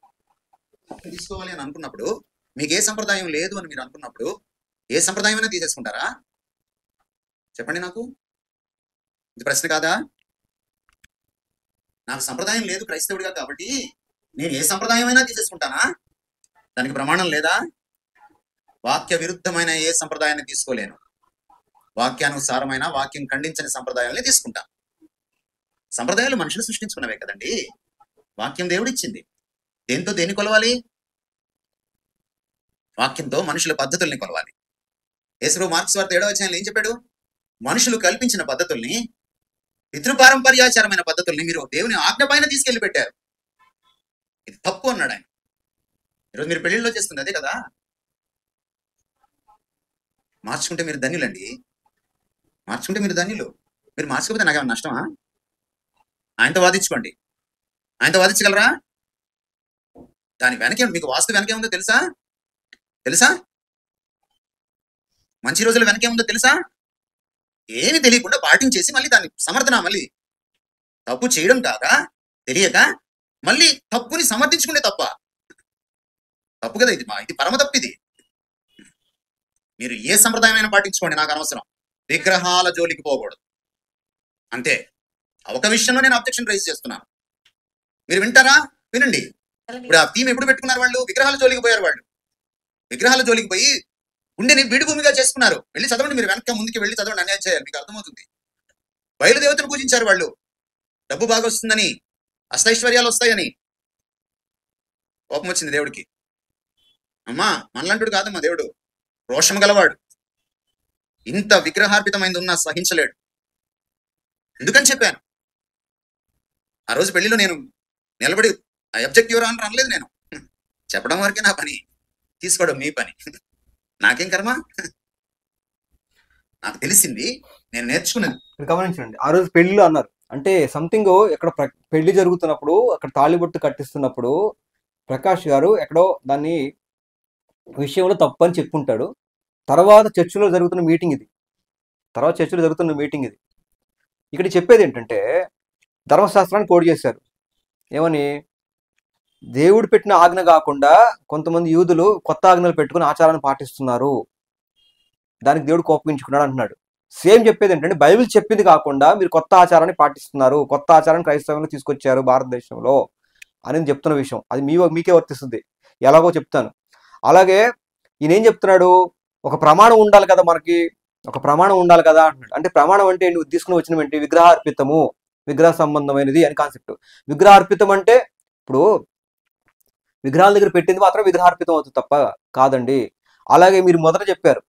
తీసుకోవాలి అని అనుకున్నప్పుడు మీకు ఏ సంప్రదాయం లేదు అని మీరు అనుకున్నప్పుడు ఏ సంప్రదాయం అయినా తీసేసుకుంటారా? చెప్పండి నాకు, ఇది ప్రశ్న కాదా? నాకు సంప్రదాయం లేదు క్రైస్తవుడిగా కాబట్టి నేను ఏ సంప్రదాయం అయినా తీసేసుకుంటానా? దానికి ప్రమాణం లేదా? వాక్య విరుద్ధమైన ఏ సంప్రదాయాన్ని తీసుకోలేను. వాక్యానుసారమైన, వాక్యం ఖండించని సంప్రదాయాల్ని తీసుకుంటా. సంప్రదాయాలు మనుషులు సృష్టించుకున్నవే కదండి. వాక్యం దేవుడిచ్చింది. దేన్ని కొలవాలి? వాక్యంతో మనుషుల పద్ధతుల్ని కొలవాలి. యేసు మార్క్స్ వార్త 7వ అధ్యాయంలో ఏం చెప్పాడు? మనుషులు కల్పించిన పద్ధతుల్ని, పితృపారంపర్యాచారమైన పద్ధతుల్ని మీరు దేవుని ఆజ్ఞ పైన తీసుకెళ్లి పెట్టారు. ఇది తప్పు అన్నాడు ఆయన. ఈరోజు మీరు పెళ్లిళ్ళలో చేస్తుంది అదే కదా. మార్చుకుంటే మీరు ధన్యులండి. మార్చుకుంటే మీరు ధన్యులు. మీరు మార్చుకోకపోతే నాకేమన్నా నష్టమా? ఆయనతో వాదించుకోండి. ఆయనతో వాదించగలరా? దాని వెనకే మీకు వాస్తు వెనకే ఉందో తెలుసా? మంచి రోజుల వెనకే ఉందో తెలుసా? ఏమి తెలియకుండా పాటించేసి మళ్ళీ దాన్ని సమర్థన, మళ్ళీ తప్పు చేయడం కాదా తెలియక మళ్ళీ తప్పుని సమర్థించుకుంటే తప్పు కదా. ఇది పరమ తప్పు. ఇది మీరు ఏ సంప్రదాయమైనా పాటించుకోండి, నాకు అనవసరం. విగ్రహాల జోలికి పోకూడదు అంతే. ఒక విషయంలో నేను అబ్జెక్షన్ రైజ్ చేస్తున్నాను. మీరు వింటారా? వినండి. ఇప్పుడు ఆ థీమ్ ఎప్పుడు పెట్టుకున్నారు వాళ్ళు? విగ్రహాల జోలికి పోయారు. వాళ్ళు విగ్రహాల జోలికి పోయి గుండెని విడిభూమిగా చేసుకున్నారు. వెళ్ళి చదవండి, మీరు వెనక ముందుకి వెళ్ళి చదవండి, అన్యాయం చేయాలి, మీకు అర్థమవుతుంది. బయలుదేవతను పూజించారు వాళ్ళు. డబ్బు బాగా వస్తుందని, అష్టైశ్వర్యాలు వస్తాయని. కోపం వచ్చింది దేవుడికి. అమ్మా, మనలాంటుడు కాదమ్మా దేవుడు, రోషం గలవాడు. ఇంత విగ్రహార్పితమైంది ఉన్నా సహించలేడు. ఎందుకని చెప్పాను. ఆ రోజు పెళ్లిలో నేను నిలబడి అబ్జెక్ట్ యువర్ ఆనర్ అనలేదు. నేను చెప్పడం వరకే నా పని, తీసుకోవడం మీ పని. నాకేం కర్మ? నాకు తెలిసింది, నేను నేర్చుకున్నది. గమనించండి, ఆ రోజు పెళ్లిలో అన్నారు అంటే సంథింగ్ ఎక్కడ పెళ్లి జరుగుతున్నప్పుడు అక్కడ తాళిబొట్టు కట్టిస్తున్నప్పుడు ప్రకాష్ గారు ఎక్కడో దాన్ని విషయంలో తప్పు అని చెప్పుకుంటాడు. తర్వాత చర్చిలో జరుగుతున్న మీటింగ్ ఇది. ఇక్కడ చెప్పేది ఏంటంటే, ధర్మశాస్త్రాన్ని కోడ్ చేశారు. ఏమని? దేవుడు పెట్టిన ఆజ్ఞ కాకుండా కొంతమంది యూదులు కొత్త ఆజ్ఞలు పెట్టుకుని ఆచారాన్ని పాటిస్తున్నారు, దానికి దేవుడు కోపగించుకున్నాడు అంటున్నాడు. సేమ్ చెప్పేది ఏంటంటే, బైబిల్ చెప్పింది కాకుండా మీరు కొత్త ఆచారాన్ని పాటిస్తున్నారు, కొత్త ఆచారాన్ని క్రైస్తవంలో తీసుకొచ్చారు భారతదేశంలో అని చెప్తున్న విషయం. అది మీకే వర్తిస్తుంది. ఎలాగో చెప్తాను. అలాగే ఈయన ఏం చెప్తున్నాడు? ఒక ప్రమాణం ఉండాలి కదా, మనకి ఒక ప్రమాణం ఉండాలి కదా అంటున్నాడు. అంటే ప్రమాణం అంటే నువ్వు తీసుకుని వచ్చిన ఏంటి? విగ్రహార్పితము, విగ్రహ సంబంధమైనది అని కాన్సెప్ట్. విగ్రహార్పితం అంటే ఇప్పుడు విగ్రహాల దగ్గర పెట్టింది మాత్రం విగ్రహార్పితం అవుతుంది తప్ప కాదండి. అలాగే మీరు మొదట చెప్పారు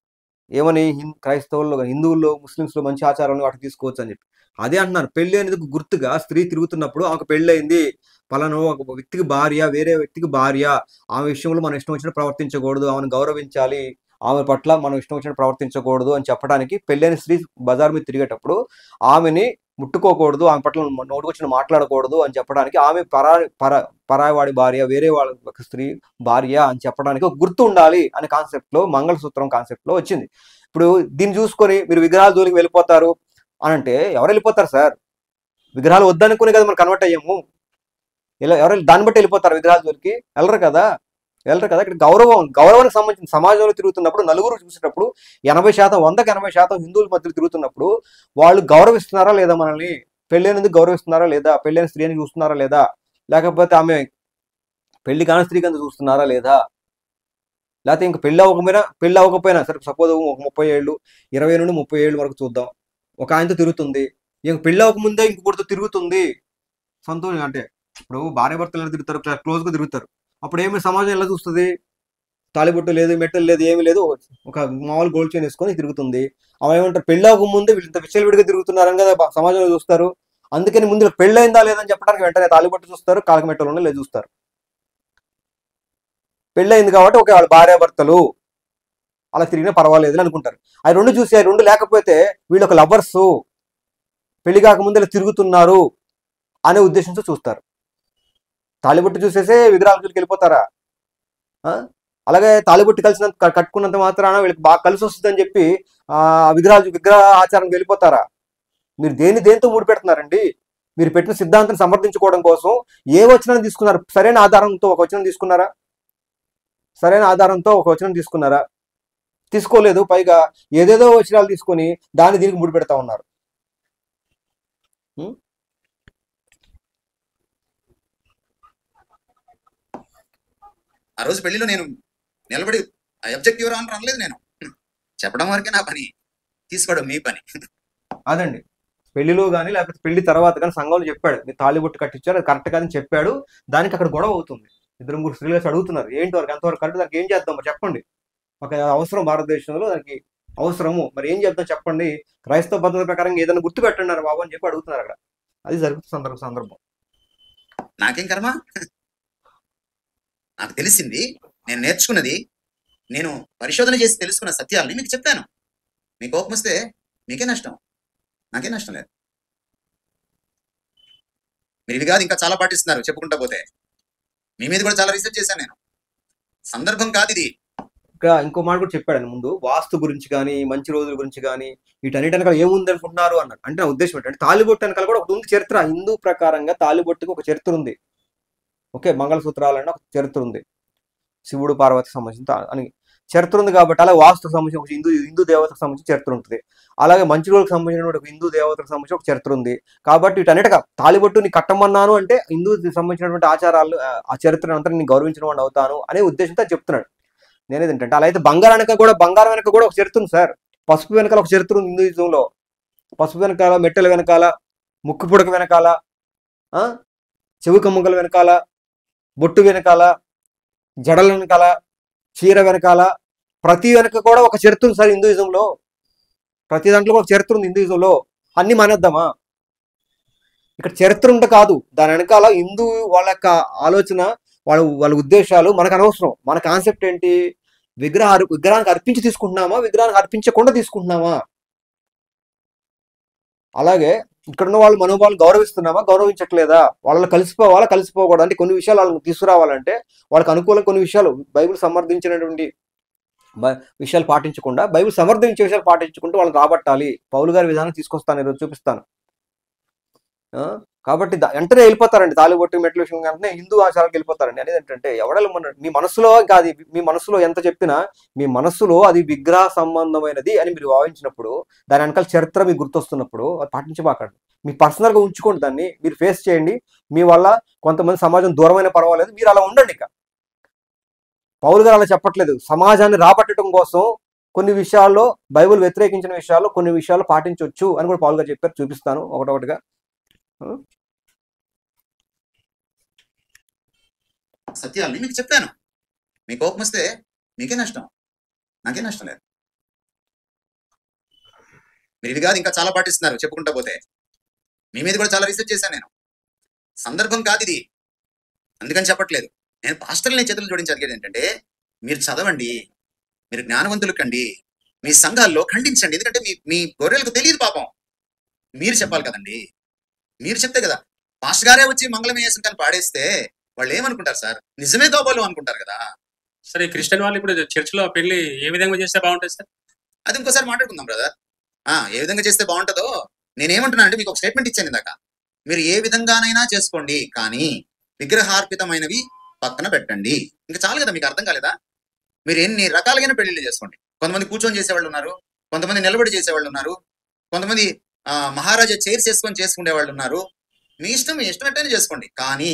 ఏమని? క్రైస్తవుల్లో, హిందువుల్లో, ముస్లింస్లో మంచి ఆచారాలను వాటికి తీసుకోవచ్చు అని చెప్పి. అదే అంటున్నారు. పెళ్లి అనేది గుర్తుగా స్త్రీ తిరుగుతున్నప్పుడు ఆమెకు పెళ్లి అయింది, పలానా ఒక వ్యక్తికి భార్య, వేరే వ్యక్తికి భార్య, ఆమె విషయంలో మనం ఇష్టం వచ్చినట్టు ప్రవర్తించకూడదు, ఆమెను గౌరవించాలి, ఆమె పట్ల మనం ఇష్టం వచ్చినట్టు ప్రవర్తించకూడదు అని చెప్పడానికి, పెళ్ళైన స్త్రీ బజార్ మీద తిరిగేటప్పుడు ఆమెని ముట్టుకోకూడదు, ఆమె పట్ల నోటుకొచ్చిన మాట్లాడకూడదు అని చెప్పడానికి, ఆమె పరాయవాడి భార్య, వేరే వాళ్ళ స్త్రీ భార్య అని చెప్పడానికి ఒక గుర్తు ఉండాలి అనే కాన్సెప్ట్లో, మంగళసూత్రం కాన్సెప్ట్లో వచ్చింది. ఇప్పుడు దీన్ని చూసుకొని మీరు విగ్రహాల జోలికి వెళ్ళిపోతారు అని అంటే ఎవరు వెళ్ళిపోతారు సార్? విగ్రహాలు వద్దనుకునే కదా మనం కన్వర్ట్ అయ్యాము. ఇలా ఎవరు దాన్ని బట్టి వెళ్ళిపోతారు? విగ్రహాల జోలికి వెళ్ళరు కదా. ఇక్కడ గౌరవానికి సంబంధించిన సమాజంలో తిరుగుతున్నప్పుడు, నలుగురు చూసేటప్పుడు 80%, 100కి 80% హిందువుల మధ్యలో తిరుగుతున్నప్పుడు వాళ్ళు గౌరవిస్తున్నారా లేదా? మనల్ని పెళ్ళైనందుకు గౌరవిస్తున్నారా లేదా? పెళ్ళైన స్త్రీని చూస్తున్నారా లేదా? లేకపోతే ఆమె పెళ్లి కాని స్త్రీ కింద చూస్తున్నారా లేదా? లేకపోతే ఇంక పెళ్ళి అవ్వకపోయినా సరే, సపోజ్ 30 ఏళ్ళు, 20 నుండి 30 ఏళ్ళు వరకు చూద్దాం, ఒక ఆయనతో తిరుగుతుంది, ఇంక పెళ్ళి అవ్వకముందే ఇంకొకటితో తిరుగుతుంది, సంతోషం. అంటే ఇప్పుడు భార్య భర్తలు ఎలా తిరుగుతారు? క్లోజ్గా తిరుగుతారు. అప్పుడు ఏమి సమాజం ఎలా చూస్తుంది? తాళిబొట్టు లేదు, మెట్టలు లేదు, ఏమి లేదు, ఒక మామూలు గోల్డ్ చైన్ వేసుకొని తిరుగుతుంది. అవి ఏమంటారు? పెళ్ళి అవ్వకముందే వీళ్ళు ఇంత విచ్చలవిడిగా తిరుగుతున్నారని కదా సమాజంలో చూస్తారు. అందుకని ముందు పెళ్ళయిందా లేదని చెప్పడానికి వెంటనే తాళిబొట్టు చూస్తారు, కాళ్ళకి మెట్టలు లేదు చూస్తారు. పెళ్ళయింది కాబట్టి ఒక వాళ్ళ భార్యాభర్తలు అలా తిరిగినా పర్వాలేదు అని అనుకుంటారు. అవి రెండు చూసి, అవి రెండు లేకపోతే వీళ్ళు ఒక లవర్స్, పెళ్లి కాకముందు ఇలా తిరుగుతున్నారు అనే ఉద్దేశంతో చూస్తారు. తాళిబొట్టు చూసేసే విగ్రహాలకు వెళ్ళిపోతారా? అలాగే తాళిబొట్టు కట్టుకున్నంత మాత్రాన వీళ్ళకి బాగా కలిసి వస్తుందని చెప్పి విగ్రహ ఆచారానికి వెళ్ళిపోతారా? మీరు దేంతో ముడి పెడుతున్నారండి? మీరు పెట్టిన సిద్ధాంతం సమర్థించుకోవడం కోసం ఏ వచనం తీసుకున్నారు? సరైన ఆధారంతో ఒక వచనం తీసుకున్నారా? తీసుకోలేదు. పైగా ఏదేదో వచనాలు తీసుకొని దీనికి ముడి పెడతా ఉన్నారు. ఆ రోజు పెళ్లిలో నేను నిలబడి అబ్జెక్ట్ యువర్ ఆనర్ అనలేదు నేను. చెప్పడం వరకే నా పని, తీసుకోవడం మీ పని. అదండి పెళ్లిలో కానీ లేకపోతే పెళ్లి తర్వాత కానీ సంఘంలో చెప్పాడు మీరు తాళిబొట్టు కట్టించారు, అది కరెక్ట్ కాదని చెప్పాడు. దానికి అక్కడ గొడవ అవుతుంది. ఇద్దరు ముగ్గురు స్త్రీలు కలిసి అడుగుతున్నారు ఏంటి వరకు ఎంతవరకు కరెక్ట్, దానికి ఏం చేద్దాం మరి చెప్పండి, ఒక అవసరం భారతదేశంలో దానికి అవసరము, మరి ఏం చేద్దాం చెప్పండి, క్రైస్తవ పద్ధతి ప్రకారం ఏదైనా గుర్తు పెట్టండి బాబు అని చెప్పి అడుగుతున్నారు అక్కడ. అది జరుగుతుంది సందర్భం. నాకేం కర్మ, నాకు తెలిసింది, నేను నేర్చుకున్నది, నేను పరిశోధన చేసి తెలుసుకున్న సత్యాలని మీకు చెప్పాను. మీ కోపం వస్తే మీకే నష్టం, నాకే నష్టం లేదు. మీరు ఇది కాదు ఇంకా చాలా పాటిస్తున్నారు చెప్పుకుంటా పోతే. మీ మీద కూడా చాలా రీసెర్చ్ చేశాను నేను. సందర్భం కాదు ఇది. ఇంకా ఇంకో మాట కూడా చెప్పాడు ముందు, వాస్తు గురించి కానీ మంచి రోజుల గురించి కానీ వీటన్నిటి వెనకాల ఏముంది అనుకుంటున్నారు అన్నాడు. అంటే నా ఉద్దేశం ఏంటంటే తాళిబొట్టు వెనకాల కూడా ఒక ఉంది చరిత్ర. హిందూ ప్రకారంగా తాళిబొట్టుకి ఒక చరిత్ర ఉంది. ఓకే, మంగళసూత్రాలన్న ఒక చరిత్ర ఉంది, శివుడు పార్వతికి సంబంధించిన అని చరిత్ర ఉంది. కాబట్టి అలా వాస్తుకు సంబంధించి ఒక హిందూ దేవతకు సంబంధించి చరిత్ర ఉంటుంది. అలాగే మంచి రోజులకు సంబంధించిన ఒక హిందూ దేవతకు సంబంధించి ఒక చరిత్ర ఉంది. కాబట్టి వీటన్నిటిగా తాళిబొట్టు నీ కట్టమన్నాను అంటే హిందూ సంబంధించినటువంటి ఆచారాలు ఆ చరిత్ర అంతా నేను గౌరవించిన వాడిని అవుతాను అనే ఉద్దేశంతో చెప్తున్నాడు. నేనేదంటే అలా అయితే బంగారం వెనక కూడా ఒక చరిత్ర ఉంది సార్. పసుపు వెనకాల ఒక చరిత్ర ఉంది హిందూయిజంలో. పసుపు వెనకాల, మెట్టెల వెనకాల, ముక్కు పుడక వెనకాల, చెవి కమ్ముకల వెనకాల, బొట్టు వెనకాల, జడల వెనకాల, చీర వెనకాల, ప్రతి వెనక కూడా ఒక చరిత్ర ఉంది సార్ హిందూయిజంలో. ప్రతి దాంట్లో ఒక చరిత్ర ఉంది హిందూయిజంలో. అన్ని మానేద్దామా? ఇక్కడ చరిత్ర ఉంటే కాదు, దాని వెనకాల హిందూ వాళ్ళ యొక్క ఆలోచన, వాళ్ళ ఉద్దేశాలు మనకు అనవసరం. మన కాన్సెప్ట్ ఏంటి? విగ్రహానికి అర్పించి తీసుకుంటున్నామా, విగ్రహానికి అర్పించకుండా తీసుకుంటున్నామా? అలాగే ఇక్కడున్న వాళ్ళు మనోభావాలు గౌరవిస్తున్నామా, గౌరవించట్లేదా? వాళ్ళని కలిసిపోకూడదు. అంటే కొన్ని విషయాలు వాళ్ళని తీసుకురావాలంటే వాళ్ళకి అనుకూలంగా కొన్ని విషయాలు బైబిల్ సమర్థించినటువంటి విషయాలు పాటించకుండా, బైబిల్ సమర్థించే విషయాలు పాటించుకుంటూ వాళ్ళని రాబట్టాలి. పౌలు గారి విధానం తీసుకొస్తాను, ఈరోజు చూపిస్తాను. కాబట్టి వెంటనే వెళ్ళిపోతారండి తాళిబొట్టు మెట్ల విషయం వెంటనే హిందూ ఆచారాలకు వెళ్ళిపోతారండి. అనేది ఏంటంటే మీ మనసులో కాదు, మీ మనసులో ఎంత చెప్పినా మీ మనసులో అది విగ్రహ సంబంధమైనది అని మీరు భావించినప్పుడు, దాని వెనకాల చరిత్ర మీకు గుర్తొస్తున్నప్పుడు అది పాటించబాకండి. మీ పర్సనల్గా ఉంచుకోండి, దాన్ని మీరు ఫేస్ చేయండి. మీ వల్ల కొంతమంది సమాజం దూరమైన పర్వాలేదు, మీరు అలా ఉండండి. ఇక పౌలు గారు అలా చెప్పట్లేదు. సమాజాన్ని రాబట్టడం కోసం కొన్ని విషయాల్లో బైబిల్ వ్యతిరేకించిన విషయాల్లో కొన్ని విషయాలు పాటించవచ్చు అని కూడా పౌలు గారు చెప్పారు. చూపిస్తాను ఒకటొకటిగా. సత్యాలని మీకు చెప్పాను. మీ కోపం వస్తే మీకే నష్టం, నాకే నష్టం లేదు. మీరు ఇది కాదు ఇంకా చాలా పాటిస్తున్నారు చెప్పుకుంటా పోతే. మీ మీద కూడా చాలా రీసెర్చ్ చేశాను నేను. సందర్భం కాదు ఇది, అందుకని చెప్పట్లేదు. నేను పాస్టర్ని చేతులు జోడించి అడిగేది ఏంటంటే, మీరు చదవండి, మీరు జ్ఞానవంతులు కండి, మీ సంఘాల్లో ఖండించండి. ఎందుకంటే మీ గొర్రెలకు తెలియదు పాపం. మీరు చెప్పాలి కదండి. మీరు చెప్తే కదా. పాస్టర్ గారే వచ్చి మంగళమేసం కానీ పాడేస్తే వాళ్ళు ఏమనుకుంటారు సార్? నిజమే దోబలు అనుకుంటారు కదా. సరే, క్రిస్టియన్ వాళ్ళు ఇప్పుడు చర్చిలో పెళ్లి ఏ విధంగా చేస్తే బాగుంటుంది సార్? అది ఇంకోసారి మాట్లాడుకుందాం బ్రదర్. ఏ విధంగా చేస్తే బాగుంటుందో నేనేమంటున్నా అంటే, మీకు ఒక స్టేట్మెంట్ ఇచ్చాను ఇందాక. మీరు ఏ విధంగానైనా చేసుకోండి, కానీ విగ్రహార్పితమైనవి పక్కన పెట్టండి. ఇంకా చాలు కదా, మీకు అర్థం కాలేదా? మీరు ఎన్ని రకాలుగానే పెళ్లిళ్ళు చేసుకోండి. కొంతమంది కూర్చొని చేసేవాళ్ళు ఉన్నారు, కొంతమంది నిలబడి చేసేవాళ్ళు ఉన్నారు, కొంతమంది మహారాజా చైర్స్ చేసుకొని చేసుకునే వాళ్ళు ఉన్నారు. మీ ఇష్టం, మీ ఇష్టమైతేనే చేసుకోండి, కానీ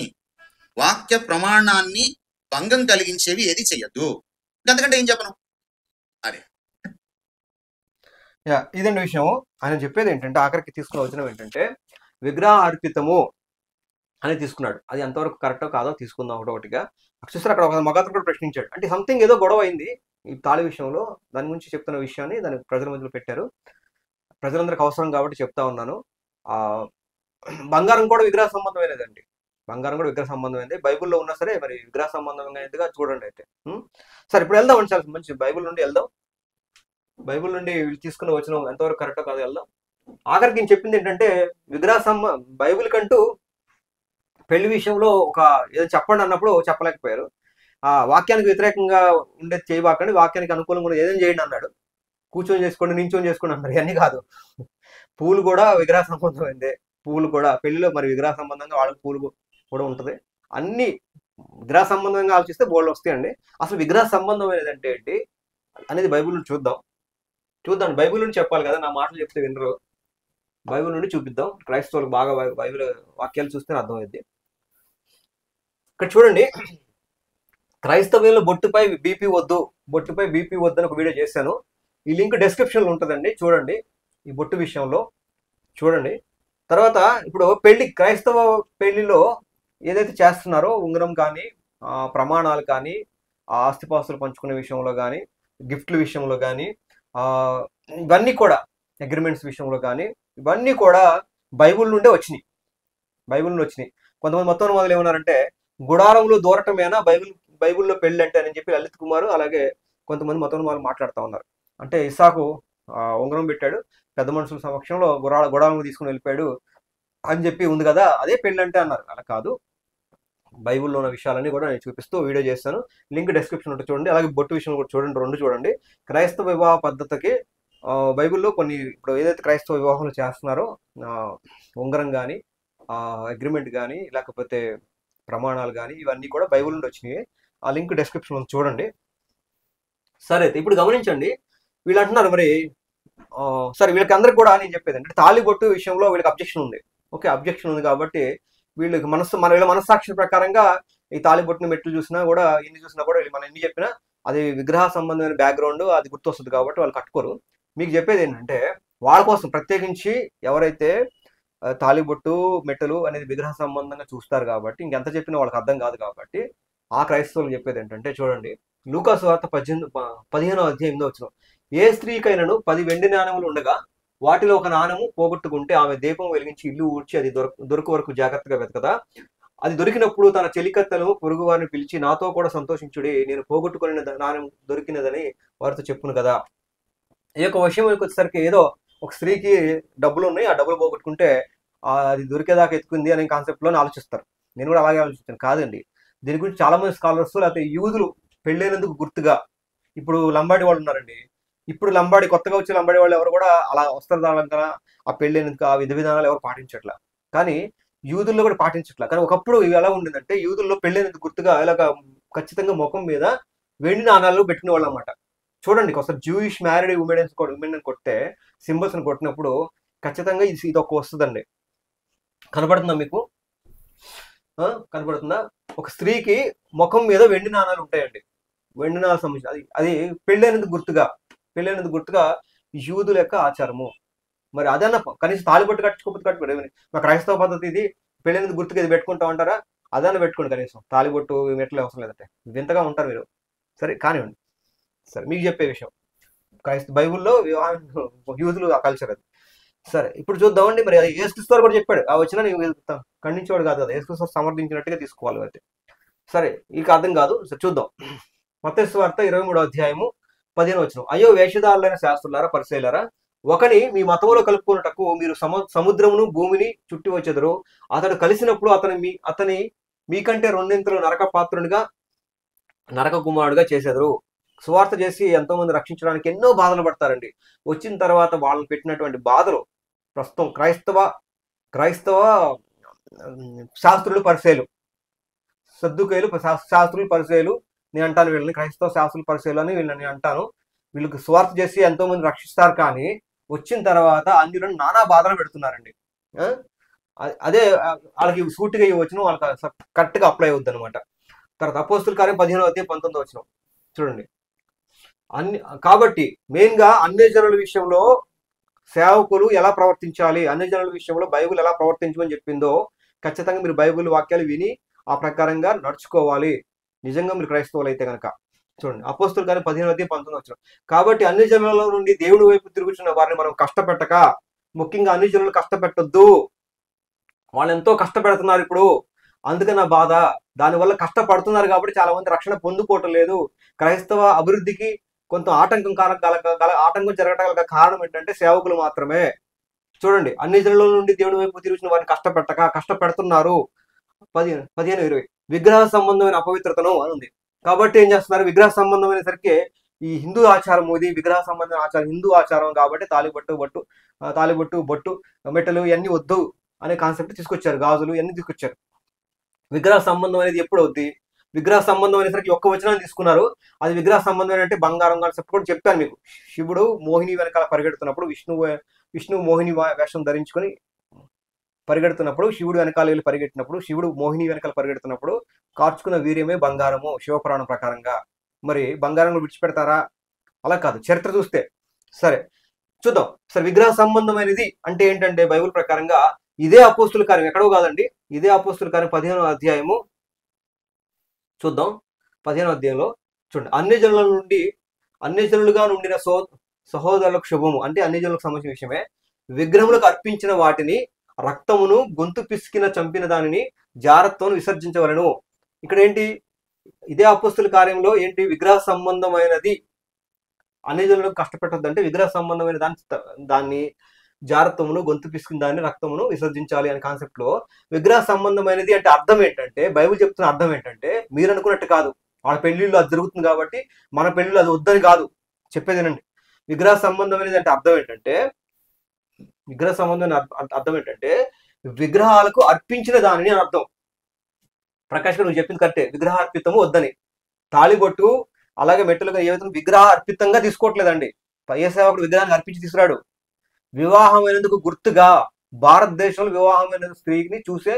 వాక్య ప్రమాణాన్ని భంగం కలిగించేవి ఏది చెయ్యొద్దు. అంతకంటే ఏం చెప్పను. అదే ఇదండి విషయం. ఆయన చెప్పేది ఏంటంటే, ఆఖరికి తీసుకున్న వచనం ఏంటంటే, విగ్రహ అర్పితము అని తీసుకున్నాడు. అది ఎంతవరకు కరెక్టో కాదో తీసుకుందాం ఒకటిగా. చూసారు, అక్కడ ఒక మగతను కూడా ప్రశ్నించాడు. అంటే సంథింగ్ ఏదో గొడవ అయింది ఈ తాళి విషయంలో. దాని గురించి చెప్తున్న విషయాన్ని దాన్ని ప్రజల మధ్యలో పెట్టారు. ప్రజలందరికి అవసరం కాబట్టి చెప్తా ఉన్నాను. బంగారం కూడా విగ్రహ సంబంధమైనదండి. బంగారం కూడా విగ్రహ సంబంధమైనది. బైబుల్లో ఉన్నా సరే మరి విగ్రహ సంబంధమైనదిగా చూడండి. అయితే సరే, ఇప్పుడు వెళ్దాం అండి. చాలా మంచి బైబుల్ నుండి వెళ్దాం. బైబుల్ నుండి వీళ్ళు తీసుకుని వచ్చిన ఎంతవరకు కరెక్టో కాదో వెళ్దాం. ఆఖరికి నేను చెప్పింది ఏంటంటే, బైబిల్ కంటూ పెళ్లి విషయంలో ఒక ఏదో చెప్పండి అన్నప్పుడు చెప్పలేకపోయారు. ఆ వాక్యానికి వ్యతిరేకంగా ఉండేది చేయబాకండి, వాక్యానికి అనుకూలంగా కూడా ఏదైనా చేయండి అన్నాడు. కూర్చొని చేసుకోండి, నించొని చేసుకోండి అన్నారు. ఇవన్నీ కాదు. పూలు కూడా విగ్రహ సంబంధమైందే. పూలు కూడా పెళ్లిలో మరి విగ్రహ సంబంధంగా వాళ్ళకి పూలు కూడా ఉంటుంది. అన్ని విగ్రహ సంబంధంగా ఆలోచిస్తే బోల్డ్ వస్తాయండి. అసలు విగ్రహ సంబంధమైనది అంటే ఏంటి అనేది బైబిల్ నుండి చూద్దాం. బైబిల్ నుండి చెప్పాలి కదా, నా మాటలు చెప్తే వినరు. బైబిల్ నుండి చూపిద్దాం. క్రైస్తవులకు బాగా బైబిల్ వాక్యాలు చూస్తే అర్థమైంది. ఇక్కడ చూడండి, క్రైస్తవ్యంలో బొట్టుపై బీపీ వద్దు అని ఒక వీడియో చేశాను. ఈ లింక్ డిస్క్రిప్షన్లో ఉంటుందండి, చూడండి. ఈ బొట్టు విషయంలో చూడండి. తర్వాత ఇప్పుడు క్రైస్తవ పెళ్లిలో ఏదైతే చేస్తున్నారో ఉంగరం కానీ, ప్రమాణాలు కానీ, ఆస్తిపాస్తులు పంచుకునే విషయంలో కానీ, గిఫ్ట్ల విషయంలో కానీ, ఇవన్నీ కూడా అగ్రిమెంట్స్ విషయంలో కానీ, ఇవన్నీ కూడా బైబిల్ నుండే వచ్చినాయి. కొంతమంది మొత్తం మొదలు ఏమన్నారంటే గుడారంలో దూరటమేనా బైబిల్లో పెళ్ళి అంటే అని చెప్పి లలిత్ కుమార్, అలాగే కొంతమంది మొత్తం వాళ్ళు మాట్లాడుతూ ఉన్నారు. అంటే ఇస్సాకు ఉంగరం పెట్టాడు, పెద్ద మనుషుల సమక్షంలో గుడారంలో తీసుకుని వెళ్ళిపోయాడు అని చెప్పి ఉంది కదా, అదే పెళ్ళి అంటే అన్నారు. అలా కాదు, బైబిల్లో ఉన్న విషయాలన్నీ కూడా నేను చూపిస్తూ వీడియో చేస్తాను. లింక్ డిస్క్రిప్షన్ ఉంటుంది, చూడండి. అలాగే బొట్టు విషయం కూడా చూడండి, రెండు చూడండి. క్రైస్తవ వివాహ పద్ధతికి బైబిల్లో కొన్ని ఇప్పుడు ఏదైతే క్రైస్తవ వివాహంలో చేస్తున్నారో ఉంగరం కానీ, అగ్రిమెంట్ కానీ, లేకపోతే ప్రమాణాలు కానీ, ఇవన్నీ కూడా బైబిల్ నుండి వచ్చినాయి. ఆ లింక్ డిస్క్రిప్షన్లో చూడండి. సరే, ఇప్పుడు గమనించండి. వీళ్ళు అంటున్నారు మరి సరే, వీళ్ళకి అందరికి కూడా నేను చెప్పేది అంటే తాళిబొట్టు విషయంలో వీళ్ళకి అబ్జెక్షన్ ఉంది. ఓకే, అబ్జెక్షన్ ఉంది కాబట్టి వీళ్ళకి వీళ్ళ మనస్సాక్షి ప్రకారంగా ఈ తాళిబొట్టుని మెట్లు చూసినా కూడా, ఎన్ని చూసినా కూడా, మనం ఎన్ని చెప్పినా అది విగ్రహ సంబంధమైన బ్యాక్గ్రౌండ్ అది గుర్తొస్తుంది కాబట్టి వాళ్ళు కట్టుకోరు. మీకు చెప్పేది ఏంటంటే వాళ్ళ కోసం ప్రత్యేకించి ఎవరైతే తాళిబొట్టు మెట్టలు అనేది విగ్రహ సంబంధంగా చూస్తారు కాబట్టి ఇంకెంత చెప్పినా వాళ్ళకి అర్థం కాదు కాబట్టి ఆ క్రైస్తవులు చెప్పేది ఏంటంటే చూడండి, లూకా సువార్త 15వ అధ్యాయం 8వ వచనం, ఏ స్త్రీకైనను 10 వెండి నాణెములు ఉండగా వాటిలో ఒక నాణెము పోగొట్టుకుంటే ఆమె దీపం వెలిగించి ఇల్లు ఊడ్చి అది దొరకు వరకు జాగ్రత్తగా వెతకదా, అది దొరికినప్పుడు తన చెలికత్తెలు పొరుగు వారిని పిలిచి నాతో కూడా సంతోషించుడి, నేను పోగొట్టుకుని నాణెం దొరికినదని వారితో చెప్పును కదా. ఈ యొక్క విషయం వచ్చేసరికి ఏదో ఒక స్త్రీకి డబ్బులు ఉన్నాయి, ఆ డబ్బులు పోగొట్టుకుంటే అది దొరికేదాకా ఎత్తుకుంది అనే కాన్సెప్ట్లోనే ఆలోచిస్తారు. నేను కూడా అలాగే ఆలోచించాను. కాదండి, దీని గురించి చాలా మంది స్కాలర్స్ లేకపోతే యూదులు పెళ్ళైనందుకు గుర్తుగా ఇప్పుడు లంబాడి వాళ్ళు ఉన్నారండి. ఇప్పుడు కొత్తగా వచ్చే లంబాడి వాళ్ళు ఎవరు కూడా అలా వస్త్రధారణ ఆ పెళ్ళైనందుకు ఆ విధి విధానాలు ఎవరు పాటించట్లా, కానీ యూదుల్లో కూడా పాటించట్లా. కానీ ఒకప్పుడు ఇవి ఎలా ఉండిందంటే యూదుల్లో పెళ్ళైనందుకు గుర్తుగా ఇలాగ ఖచ్చితంగా ముఖం మీద వెండి నాణాలు పెట్టుకునే వాళ్ళు అన్నమాట. చూడండి, ఒకసారి జూయిష్ మ్యారీడ్ ఉమెన్ కొట్టే సింబల్స్ అని కొట్టినప్పుడు ఖచ్చితంగా ఇది ఒక వస్తుందండి. కనపడుతుందా మీకు? కనపడుతుందా? ఒక స్త్రీకి ముఖం మీద వెండి నాణాలు ఉంటాయండి. వెండి నాణాలు సంబంధించి అది పెళ్ళైనందుకు గుర్తుగా యూదుల యొక్క ఆచారము. మరి అదన్నా కనీసం తాళిబొట్టు కట్టుకోకపోతే మా క్రైస్తవ పద్ధతి ఇది, పెళ్ళైనందుకు గుర్తుగా ఇది పెట్టుకుంటా ఉంటారా? అదన్నా పెట్టుకోండి, కనీసం తాళిబొట్టు మెట్లు అవసరం లేదంటే. వింతగా ఉంటారు మీరు. సరే కానివ్వండి. సరే, మీకు చెప్పే విషయం బైబుల్లో వివాహం యూదులు ఆ కల్చర్ అది. సరే, ఇప్పుడు చూద్దామండి. మరి అది యేసుక్రీస్తు కూడా చెప్పాడు, ఆ వచ్చినా నీవు ఖండించేవాడు కాదు కదా, యేసుక్రీస్తు సమర్థించినట్టుగా తీసుకోవాలి అయితే. సరే, ఇక అర్థం కాదు. సరే చూద్దాం. మత్తయి సువార్త 23వ అధ్యాయము 15వ వచనం, అయ్యో వేషధారులైన శాస్త్రులారా పరిసయ్యులారా, ఒకని మీ మతములో కలుపుకున్నటకు మీరు సముద్రమును భూమిని చుట్టి వచ్చెదరు, అతడు కలిసినప్పుడు అతని మీకంటే రెండింతలు నరక పాత్రునిగా నరక కుమారుడుగా చేసేదరు. సువార్త చేసి ఎంతో మంది రక్షించడానికి ఎన్నో బాధలు పడతారండి. వచ్చిన తర్వాత వాళ్ళని పెట్టినటువంటి బాధలు ప్రస్తుతం క్రైస్తవ శాస్త్రులు పరిచయలు, సద్దుకైలు శాస్త్రులు పరిచయలు నేను అంటాను, వీళ్ళని క్రైస్తవ శాస్త్రులు పరిచయలు అని వీళ్ళని అంటాను. వీళ్ళకి సువార్త చేసి ఎంతో మంది రక్షిస్తారు, కానీ వచ్చిన తర్వాత అందులో నానా బాధలు పెడుతున్నారండి. అదే వాళ్ళకి సూటిగా వచ్చిన వాళ్ళకి కరెక్ట్గా అప్లై అవుద్ది అనమాట. తర్వాత అపోస్తుల కార్యం 15వ అధ్యాయం 19వ వచనం చూడండి. కాబట్టి మెయిన్ గా అన్ని జనుల విషయంలో సేవకులు ఎలా ప్రవర్తించాలి, అన్ని జనుల విషయంలో బైబిల్ ఎలా ప్రవర్తించమని చెప్పిందో ఖచ్చితంగా మీరు బైబిల్ వాక్యాలు విని ఆ ప్రకారంగా నడుచుకోవాలి, నిజంగా మీరు క్రైస్తవులు అయితే కనుక. చూడండి, అపోస్తుల కార్యం 15వ అధ్యాయం 19వ వచనం, కాబట్టి అన్ని జనుల నుండి దేవుడి వైపు తిరుగుతున్న వారిని మనం కష్టపెట్టక, ముఖ్యంగా అన్ని జనులు కష్టపెట్టొద్దు, వాళ్ళు ఎంతో కష్టపెడుతున్నారు ఇప్పుడు, అందుకని నా బాధ. దానివల్ల కష్టపడుతున్నారు కాబట్టి చాలా మంది రక్షణ పొందుకోవటం లేదు. క్రైస్తవ అభివృద్ధికి కొంత ఆటంకం జరగటం కారణం ఏంటంటే సేవకులు మాత్రమే. చూడండి, అన్ని జనుల నుండి దేవుడి వైపు తిరుగుతున్న వారిని కష్టపెడుతున్నారు. 15-20 విగ్రహ సంబంధమైన అపవిత్రతను అని ఉంది. కాబట్టి ఏం చేస్తున్నారు, విగ్రహ సంబంధమైన సరికి ఈ హిందూ ఆచారం, ఇది విగ్రహ సంబంధమైన ఆచారం, హిందూ ఆచారం కాబట్టి తాళిబొట్టు బొట్టు మెట్టలు ఇవన్నీ వద్దు అనే కాన్సెప్ట్ తీసుకొచ్చారు. గాజులు ఇవన్నీ తీసుకొచ్చారు. విగ్రహ సంబంధం అనేది ఎప్పుడు అవుద్ది? విగ్రహ సంబంధం అనేసరికి ఒక్క వచనాన్ని తీసుకున్నారు. అది విగ్రహ సంబంధం అంటే బంగారం కాన్సెప్ట్ కూడా చెప్పాను మీకు. శివుడు మోహిని వెనకాల పరిగెడుతున్నప్పుడు విష్ణువు మోహిని వేషం ధరించుకొని పరిగెడుతున్నప్పుడు, శివుడు వెనకాల వెళ్ళి పరిగెట్టినప్పుడు, శివుడు మోహిని వెనకాల పరిగెడుతున్నప్పుడు కార్చుకున్న వీర్యమే బంగారము శివపురాణం ప్రకారంగా. మరి బంగారంలో విడిచిపెడతారా? అలా కాదు, చరిత్ర చూస్తే. సరే చూద్దాం. సరే విగ్రహ సంబంధమైనది అంటే ఏంటంటే బైబిల్ ప్రకారంగా ఇదే అపోస్తుల కార్యం, ఎక్కడో కాదండి, ఇదే అపోస్తుల కార్యం 15వ అధ్యాయము చూద్దాం. 15వ అధ్యాయంలో చూడండి, అన్ని జనులుగా నుండిన సహోదరులకు శుభము అంటే అన్ని జనులకు సంబంధించిన విషయమే. విగ్రహములకు అర్పించిన వాటిని రక్తమును గొంతు పిసికిన చంపిన దానిని జాగ్రత్తను విసర్జించవలను. ఇక్కడ ఏంటి, ఇదే అపోస్తుల కార్యంలో ఏంటి, విగ్రహ సంబంధమైనది అన్ని జనులకు కష్టపెట్టద్దు అంటే విగ్రహ సంబంధమైన దాన్ని జాగ్రత్తమును గొంతు పిసికిన దాన్ని రక్తమును విసర్జించాలి అనే కాన్సెప్ట్ లో విగ్రహ సంబంధమైనది అంటే అర్థం ఏంటంటే, బైబిల్ చెప్తున్న అర్థం ఏంటంటే, మీరు అనుకున్నట్టు కాదు, వాళ్ళ పెళ్లిళ్ళు అది జరుగుతుంది కాబట్టి మన పెళ్లిళ్ళు అది వద్దని కాదు చెప్పేదేనండి. విగ్రహ సంబంధమైనది అంటే అర్థం ఏంటంటే, విగ్రహ సంబంధమైన అర్థం ఏంటంటే విగ్రహాలకు అర్పించిన దానిని అని అర్థం. ప్రకాష్ గారు నువ్వు చెప్పింది కరెక్టే, విగ్రహార్పితము వద్దని. తాళిబొట్టు అలాగే మెట్టులుగా ఏ విధంగా విగ్రహ అర్పితంగా తీసుకోవట్లేదండి. ఏ సేవకుడు విగ్రహాన్ని అర్పించి తీసుకురాడు. వివాహమైనందుకు గుర్తుగా భారతదేశంలో వివాహమైన స్త్రీని చూసే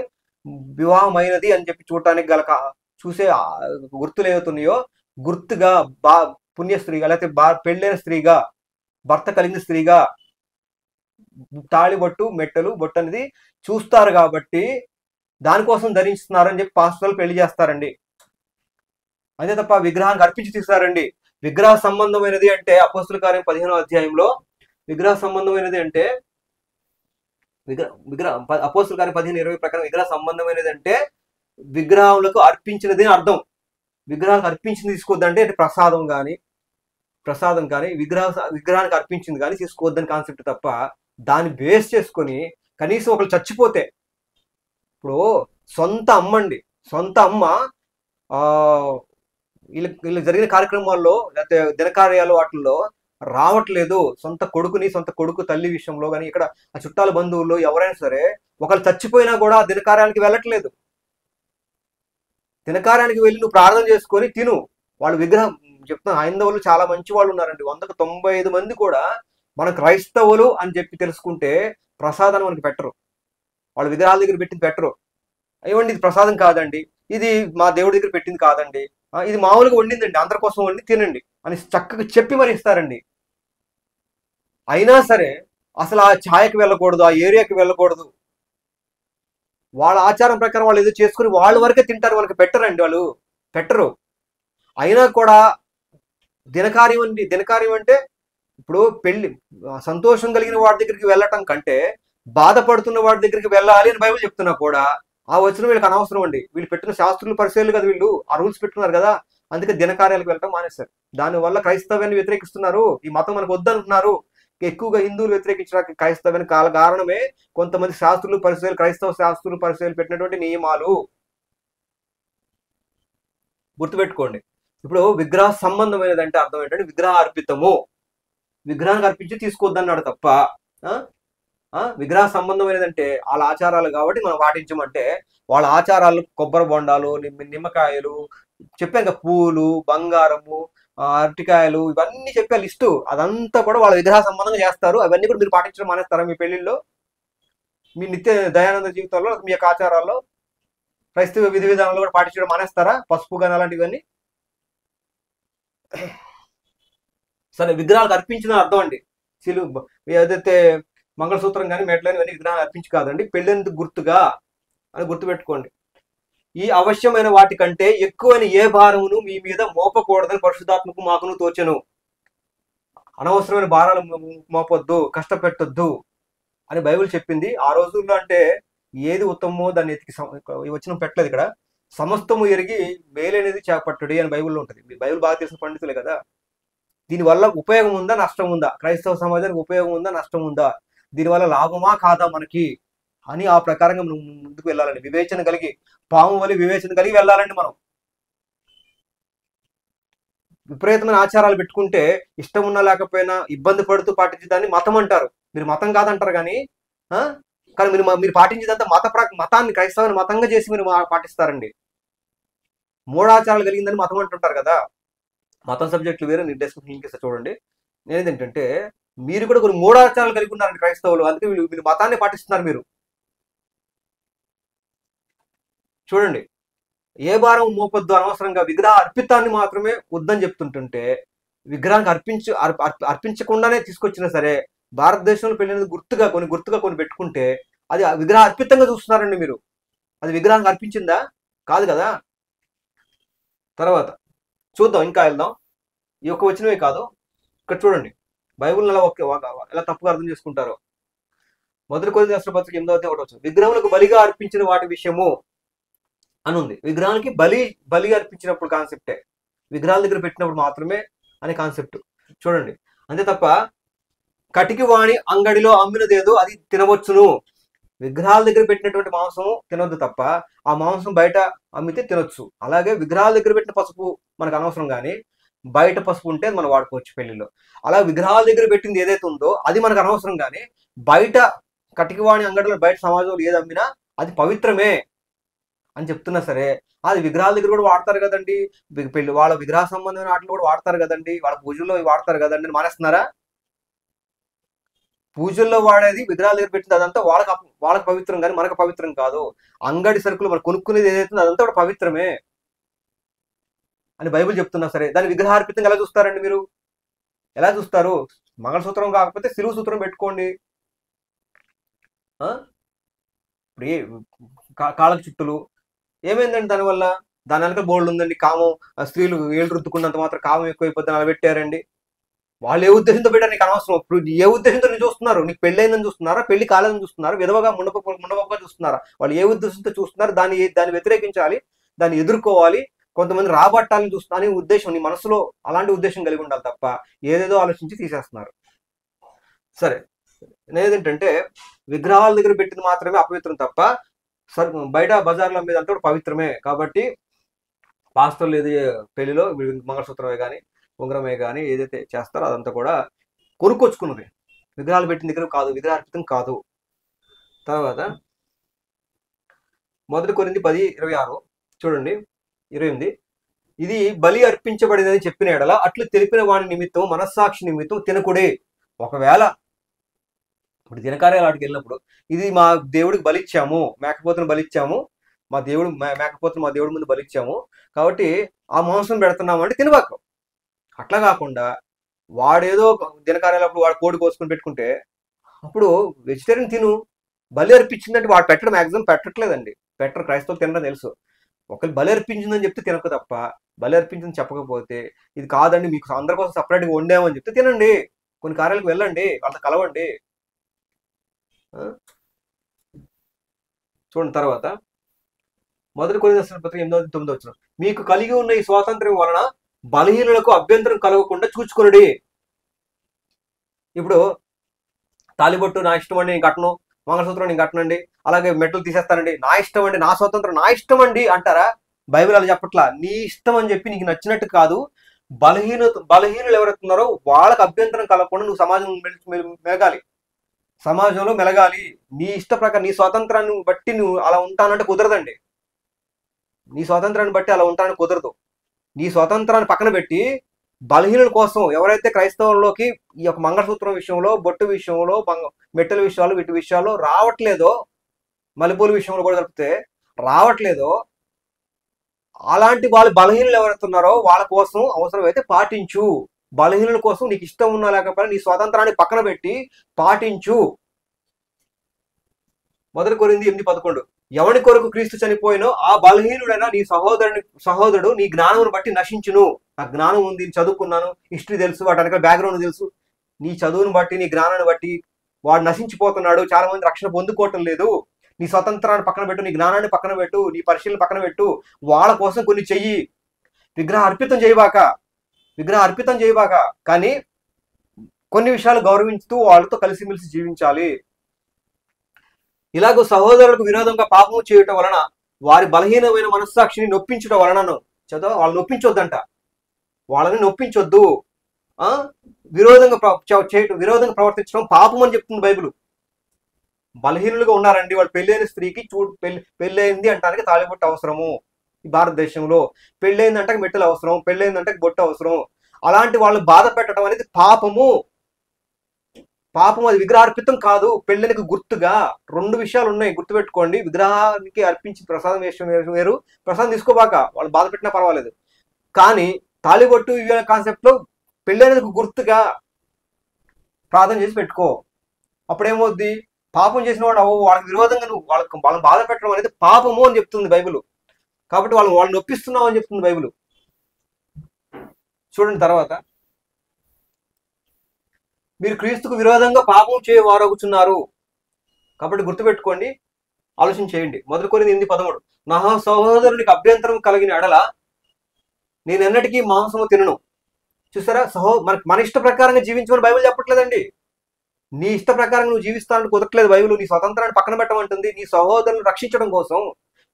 వివాహమైనది అని చెప్పి చూడటానికి గల చూసే గుర్తులు ఏవైతున్నాయో గుర్తుగా పుణ్య స్త్రీగా లేకపోతే పెళ్ళైన స్త్రీగా భర్త కలిగిన స్త్రీగా తాళిబొట్టు మెట్టలు బొట్టు అనేది చూస్తారు కాబట్టి దానికోసం ధరిస్తున్నారు అని చెప్పి పాస్టర్లు పెళ్లి చేస్తారండి. అంతే తప్ప విగ్రహానికి అర్పించి తీస్తారండి. విగ్రహ సంబంధమైనది అంటే అపోస్తుల కార్యం 15వ అధ్యాయంలో విగ్రహ సంబంధమైనది అంటే అపోస్తుల కార్యం 15:20 ప్రకారం విగ్రహ సంబంధమైనది అంటే విగ్రహాలకు అర్పించినది అని అర్థం. విగ్రహాలకు అర్పించింది తీసుకోవద్దంటే ప్రసాదం కానీ విగ్రహానికి అర్పించింది కానీ తీసుకోవద్దని కాన్సెప్ట్ తప్ప, దాన్ని బేస్ చేసుకొని కనీసం ఒకరు చచ్చిపోతే, ఇప్పుడు సొంత అమ్మ వీళ్ళు జరిగిన కార్యక్రమాల్లో లేకపోతే దినకార్యాలు వాటిల్లో రావట్లేదు, సొంత కొడుకు తల్లి విషయంలో కానీ ఇక్కడ ఆ చుట్టాల బంధువుల్లో ఎవరైనా సరే ఒకళ్ళు చచ్చిపోయినా కూడా దినకార్యానికి వెళ్ళట్లేదు. దినకార్యానికి వెళ్ళి నువ్వు ప్రార్థన చేసుకొని తిను. వాళ్ళు విగ్రహం చెప్తున్నా, హైందవులు చాలా మంచి వాళ్ళు ఉన్నారండి. 195 మంది కూడా మన క్రైస్తవులు అని చెప్పి తెలుసుకుంటే ప్రసాదాన్ని మనకి పెట్టరు, వాళ్ళు విగ్రహాల దగ్గర పెట్టింది పెట్టరు. ఏమండి ఇది ప్రసాదం కాదండి, ఇది మా దేవుడి దగ్గర పెట్టింది కాదండి, ఇది మామూలుగా వండిందండి, అందరి కోసం వండి తినండి అని చక్కగా చెప్పి మరి ఇస్తారండి. అయినా సరే అసలు ఆ ఛాయకి వెళ్ళకూడదు, ఆ ఏరియాకి వెళ్ళకూడదు. వాళ్ళ ఆచారం ప్రకారం వాళ్ళు ఏదో చేసుకుని వాళ్ళ వరకే తింటారు, వాళ్ళకి పెట్టరు. అయినా కూడా దినకార్యం అంటే ఇప్పుడు పెళ్లి సంతోషం కలిగిన వాడి దగ్గరికి వెళ్ళటం కంటే బాధపడుతున్న వాడి దగ్గరికి వెళ్ళాలి అని బైబిల్ చెప్తున్నా కూడా ఆ వచనం వీళ్ళకి అనవసరం అండి. వీళ్ళు పెట్టిన శాస్త్రులు పరిశీలన కదా, వీళ్ళు ఆ రూల్స్ పెట్టుకున్నారు కదా, అందుకే దినకార్యాలకు వెళ్ళటం మానేస్తారు. దానివల్ల క్రైస్తవ్యాన్ని వ్యతిరేకిస్తున్నారు, ఈ మతం మనకు వద్దనుకుంటున్నారు. ఎక్కువగా హిందువులు వ్యతిరేకించడానికి క్రైస్తవ్యానికి కారణమే కొంతమంది క్రైస్తవ శాస్త్రులు పరిశీలన పెట్టినటువంటి నియమాలు. గుర్తుపెట్టుకోండి. ఇప్పుడు విగ్రహ సంబంధమైనది అంటే అర్థం ఏంటంటే విగ్రహ అర్పితము, విగ్రహానికి అర్పించి తీసుకోవద్దన్నాడు తప్ప విగ్రహ సంబంధమైనది అంటే వాళ్ళ ఆచారాలు కాబట్టి మనం పాటించమంటే వాళ్ళ ఆచారాలు కొబ్బరి బొండాలు, నిమ్మకాయలు చెప్పాను కదా, పూలు, బంగారము, అరటికాయలు, ఇవన్నీ చెప్పే లిస్టు అదంతా కూడా వాళ్ళ విగ్రహ సంబంధంగా చేస్తారు. అవన్నీ కూడా మీరు పాటించడం మానేస్తారా మీ పెళ్లిల్లో, మీ నిత్య దయానంద జీవితంలో, మీ యొక్క ఆచారాల్లో, క్రైస్తవ విధి విధానాల్లో కూడా పాటించడం మానేస్తారా? పసుపు కానీ అలాంటివన్నీ. సరే విగ్రహాలకు అర్పించిన అర్థం అండి, ఏదైతే మంగళసూత్రం కానీ మెట్లని ఇవన్నీ విగ్రహాలు అర్పించి కాదండి, పెళ్ళెందుకు గుర్తుగా అని గుర్తుపెట్టుకోండి. ఈ అవశ్యమైన వాటికంటే ఎక్కువైన ఏ భారమును మీ మీద మోపకూడదని పరిశుద్ధాత్మకు మాకును తోచెను. అనవసరమైన భారాలు మోపొద్దు, కష్టపెట్టొద్దు అని బైబిల్ చెప్పింది. ఆ రోజుల్లో అంటే ఏది ఉత్తమమో దాన్ని ఎతికి వచ్చిన పెట్టలేదు. ఇక్కడ సమస్తము ఎరిగి మేలనేది చేపట్టుడి అని బైబిల్లో ఉంటుంది. బైబిల్ బాగా తెలిసిన పండితులే కదా. దీనివల్ల ఉపయోగం ఉందా, నష్టం ఉందా, క్రైస్తవ సమాజానికి ఉపయోగం ఉందా, నష్టం ఉందా, దీనివల్ల లాభమా కాదా మనకి అని ఆ ప్రకారంగా మనం ముందుకు వెళ్ళాలండి. వివేచన కలిగి, పాము వల్ల వివేచన కలిగి వెళ్ళాలండి. మనం విపరీతమైన ఆచారాలు పెట్టుకుంటే ఇష్టం ఉన్నా లేకపోయినా ఇబ్బంది పడుతూ పాటించేదాన్ని మతం అంటారు. మీరు మతం కాదంటారు కానీ మీరు పాటించేదంతా మతాన్ని క్రైస్తవాన్ని మతంగా చేసి మీరు పాటిస్తారండి. మూఢాచారాలు కలిగిందని మతం అంటుంటారు కదా. మతం సబ్జెక్టులు వేరే, మీరు డిస్కషన్ చూడండి. నేనేంటంటే మీరు కూడా కొన్ని మూఢాచారాలు కలిగి ఉన్నారండి క్రైస్తవులు, అందుకే వీళ్ళు మతాన్ని పాటిస్తున్నారు. మీరు చూడండి, ఏ భారం మోపొద్దు అనవసరంగా విగ్రహ అర్పితాన్ని మాత్రమే వద్దని చెప్తుంటుంటే, విగ్రహానికి అర్పించకుండానే తీసుకొచ్చినా సరే భారతదేశంలో పెళ్ళిన గుర్తుగా కొన్ని పెట్టుకుంటే అది విగ్రహ అర్పితంగా చూస్తున్నారండి మీరు. అది విగ్రహానికి అర్పించిందా? కాదు కదా. తర్వాత చూద్దాం, ఇంకా వెళ్దాం. ఈ ఒక్క వచనమే కాదు, ఇక్కడ చూడండి బైబిల్ ఎలా తప్పుగా అర్థం చేసుకుంటారో. మొదటి కొరింథీ రాసిన పత్రిక 8వ అధ్యాయం 1వ వచనం, విగ్రహములకు బలిగా అర్పించిన వాటి విషయము అని ఉంది. విగ్రహానికి బలి అర్పించినప్పుడు కాన్సెప్టే, విగ్రహాల దగ్గర పెట్టినప్పుడు మాత్రమే అనే కాన్సెప్ట్ చూడండి. అంతే తప్ప కటికి వాణి అంగడిలో అమ్మినదేదో అది తినవచ్చును. విగ్రహాల దగ్గర పెట్టినటువంటి మాంసం తినొద్దు తప్ప ఆ మాంసం బయట అమ్మితే తినొచ్చు. అలాగే విగ్రహాల దగ్గర పెట్టిన పసుపు మనకు అనవసరం, కానీ బయట పసుపు ఉంటే మనం వాడుకోవచ్చు పెళ్లిలో. అలా విగ్రహాల దగ్గర పెట్టింది ఏదైతే ఉందో అది మనకు అనవసరం, కానీ బయట కటికివాణి అంగడిలో బయట సమాజంలో ఏది అమ్మినా అది పవిత్రమే అని చెప్తున్నా సరే, అది విగ్రహాల దగ్గర కూడా వాడతారు కదండి, పెళ్లి వాళ్ళ విగ్రహ సంబంధమైన వాటిలో కూడా వాడతారు కదండి, వాళ్ళ పూజల్లో వాడతారు కదండి అని మానేస్తున్నారా? పూజల్లో వాడేది విగ్రహాల దగ్గర పెట్టింది అదంతా వాళ్ళకి పవిత్రం, కానీ మనకు పవిత్రం కాదు. అంగడి సరుకులు మనం కొనుక్కునేది ఏదైతుందో అదంతా కూడా పవిత్రమే అని బైబిల్ చెప్తున్నా సరే దాన్ని విగ్రహార్పితంగా ఎలా చూస్తారండి మీరు? ఎలా చూస్తారు? మంగళసూత్రం కాకపోతే సిలువ సూత్రం పెట్టుకోండి. ఇప్పుడు కాళ్ళకు చుట్టులు ఏమైందండి దానివల్ల? దాని వెనక బోల్డ్ ఉందండి. కామం, స్త్రీలు ఏళ్ళు రుద్దుకున్నంత మాత్రం కామం ఎక్కువైపోద్దని అలా పెట్టారండి. వాళ్ళు ఏ ఉద్దేశంతో పెట్టారు నీకు అనవసరం. ఇప్పుడు ఏ ఉద్దేశంతో నేను చూస్తున్నారు? నీకు పెళ్ళైందని చూస్తున్నారా, పెళ్లి కాలేదని చూస్తున్నారా, విధవగా ముండపగా చూస్తున్నారా? వాళ్ళు ఏ ఉద్దేశంతో చూస్తున్నారు? దాన్ని వ్యతిరేకించాలి, దాన్ని ఎదుర్కోవాలి, కొంతమంది రాబట్టాలని చూస్తున్నా అనే ఉద్దేశం నీ మనసులో అలాంటి ఉద్దేశం కలిగి ఉండాలి తప్ప ఏదేదో ఆలోచించి తీసేస్తున్నారు. సరే, నేనేంటంటే విగ్రహాల దగ్గర పెట్టింది మాత్రమే అపవిత్రం తప్ప బయట బజార్ల మీద అంతా కూడా పవిత్రమే. కాబట్టి పాస్టర్లు ఏది పెళ్లిలో మంగళసూత్రమే కానీ ఉంగరమే కానీ ఏదైతే చేస్తారో అదంతా కూడా కొనుక్కొచ్చుకున్నది, విగ్రహాలు పెట్టిన దగ్గర కాదు, విగ్రహార్పితం కాదు. తర్వాత మొదటి కొరింథీ 10:26 చూడండి, 28, ఇది బలి అర్పించబడిందని చెప్పిన ఎడల అట్లు తెలిపిన వాని నిమిత్తం మనస్సాక్షి నిమిత్తం తినకుడే. ఒకవేళ ఇప్పుడు దినకార్యాలు వాటికి వెళ్ళినప్పుడు ఇది మా దేవుడికి బలిచ్చాము, మేకపోతును బలిచ్చాము, మా దేవుడి ముందు బలిచ్చాము కాబట్టి ఆ మాంసం పెడుతున్నాము అంటే తినబాకు. అట్లా కాకుండా వాడేదో దినకార్యాలప్పుడు వాడు కోడి కోసుకొని పెట్టుకుంటే అప్పుడు వెజిటేరియన్ తిను. బలి అర్పించిందంటే వాడు పెట్టడం మ్యాక్సిమం పెట్టట్లేదండి, పెట్టరు, క్రైస్తవులు తినడం తెలుసు. ఒకళ్ళు బలి అర్పించిందని చెప్తే తినకు తప్ప బలి అర్పించిందని చెప్పకపోతే ఇది కాదండి మీకు అందరి కోసం సపరేట్గా వండామని చెప్తే తినండి. కొన్ని కార్యాలకు వెళ్ళండి, వాళ్ళతో కలవండి. చూడండి తర్వాత మొదటి కొరింథీ రాసిన పత్రిక 8:9 వచనం, మీకు కలిగి ఉన్న ఈ స్వాతంత్ర్యం వలన బలహీనులకు అభ్యంతరం కలగకుండా చూచుకొనుడి. ఇప్పుడు తాలిబొట్టు నా ఇష్టం అండి నేను కట్టను, మంగళసూత్రం నేను కట్టనండి, అలాగే మెట్టలు తీసేస్తానండి, నా ఇష్టం అండి, నా స్వాతంత్రం నా ఇష్టం అండి అంటారా? బైబిల్ అలా చెప్పట్లా. నీ ఇష్టం అని చెప్పి నీకు నచ్చినట్టు కాదు, బలహీనులు ఎవరెత్తున్నారో వాళ్ళకి అభ్యంతరం కలగకుండా నువ్వు మెలగాలి, సమాజంలో మెలగాలి. నీ ఇష్ట ప్రకారం నీ స్వాతంత్రాన్ని బట్టి నువ్వు అలా ఉంటానంటే కుదరదండి. నీ స్వాతంత్రాన్ని బట్టి అలా ఉంటానని కుదరదు. నీ స్వాతంత్రాన్ని పక్కన పెట్టి బలహీనుల కోసం ఎవరైతే క్రైస్తవంలోకి ఈ యొక్క మంగళసూత్రం విషయంలో, బొట్టు విషయంలో, మెట్టల విషయాలు, వీటి విషయాల్లో రావట్లేదో, మల్లెపూల విషయంలో కూడా తప్పితే రావట్లేదో అలాంటి వాళ్ళు బలహీనులు ఎవరైతున్నారో వాళ్ళ కోసం అవసరమైతే పాటించు. బలహీనుల కోసం నీకు ఇష్టం ఉన్నా లేకపోయినా నీ స్వాతంత్రాన్ని పక్కన పెట్టి పాటించు. మొదటి కొరింథీ 8:11, ఎవని కొరకు క్రీస్తు చనిపోయినో ఆ బలహీనుడైనా నీ సహోదరుడు నీ జ్ఞానమును బట్టి నశించును. నాకు జ్ఞానం ఉంది, చదువుకున్నాను, హిస్టరీ తెలుసు, వాటి వెనక బ్యాక్గ్రౌండ్ తెలుసు, నీ చదువును బట్టి నీ జ్ఞానాన్ని బట్టి వాడు నశించిపోతున్నాడు, చాలా మంది రక్షణ పొందుకోవటం లేదు. నీ స్వతంత్రాన్ని పక్కన పెట్టు, నీ జ్ఞానాన్ని పక్కన పెట్టు, నీ పరిశీలన పక్కన పెట్టు, వాళ్ళ కోసం కొన్ని చెయ్యి. విగ్రహ అర్పితం చేయబాక, కానీ కొన్ని విషయాలు గౌరవించుతూ వాళ్ళతో కలిసిమెలిసి జీవించాలి. ఇలాగో సహోదరులకు విరోధంగా పాపము చేయటం వలన వారి బలహీనమైన మనస్సాక్షిని నొప్పించడం వలనను వాళ్ళు నొప్పించొద్దంట, వాళ్ళని నొప్పించొద్దు. విరోధంగా ప్రవర్తించడం పాపం అని చెప్తుంది బైబిల్. బలహీనులుగా ఉన్నారండి వాళ్ళు. పెళ్ళైన స్త్రీకి పెళ్ళైంది అంటానికి తాళిబొట్టు అవసరము. ఈ భారతదేశంలో పెళ్ళైందంటే మెట్టలు అవసరం, పెళ్ళైందంటే బొట్టు అవసరం. అలాంటి వాళ్ళు బాధ పెట్టడం అనేది పాపము. పాపం అది విగ్రహార్పితం కాదు, పెళ్ళికి గుర్తుగా. 2 విషయాలు ఉన్నాయి, గుర్తుపెట్టుకోండి. విగ్రహానికి అర్పించి ప్రసాదం వేయడం వేరు, ప్రసాదం తీసుకోబాక, వాళ్ళు బాధ పెట్టినా పర్వాలేదు. కానీ తాళిబొట్టు ఇవి కాన్సెప్ట్ లో పెళ్ళైనందుకు గుర్తుగా ప్రార్థన చేసి పెట్టుకో. అప్పుడేమవుద్ది, పాపం చేసిన వాడు వాళ్ళకి విరోధంగా నువ్వు వాళ్ళని బాధ పెట్టడం అనేది పాపము అని చెప్తుంది బైబిల్. కాబట్టి వాళ్ళని నొప్పిస్తున్నావు అని చెప్తుంది బైబిల్. చూడండి తర్వాత, మీరు క్రీస్తుకు విరోధంగా పాపం చేయవారగుచున్నారు. కాబట్టి గుర్తుపెట్టుకోండి, ఆలోచన చేయండి. 1 కొరింథీ 8:13, నా సహోదరునికి అభ్యంతరం కలిగిన ఎడల నేను ఎన్నటికీ మాంసము తినను. చూసారా, మన ఇష్ట ప్రకారంగా జీవించమని బైబిల్ చెప్పట్లేదండి. నీ ఇష్ట ప్రకారం నువ్వు జీవిస్తానని కుదరట్లేదు బైబిల్. నీ స్వతంత్రాన్ని పక్కన పెట్టమంటుంది. నీ సహోదరులను రక్షించడం కోసం,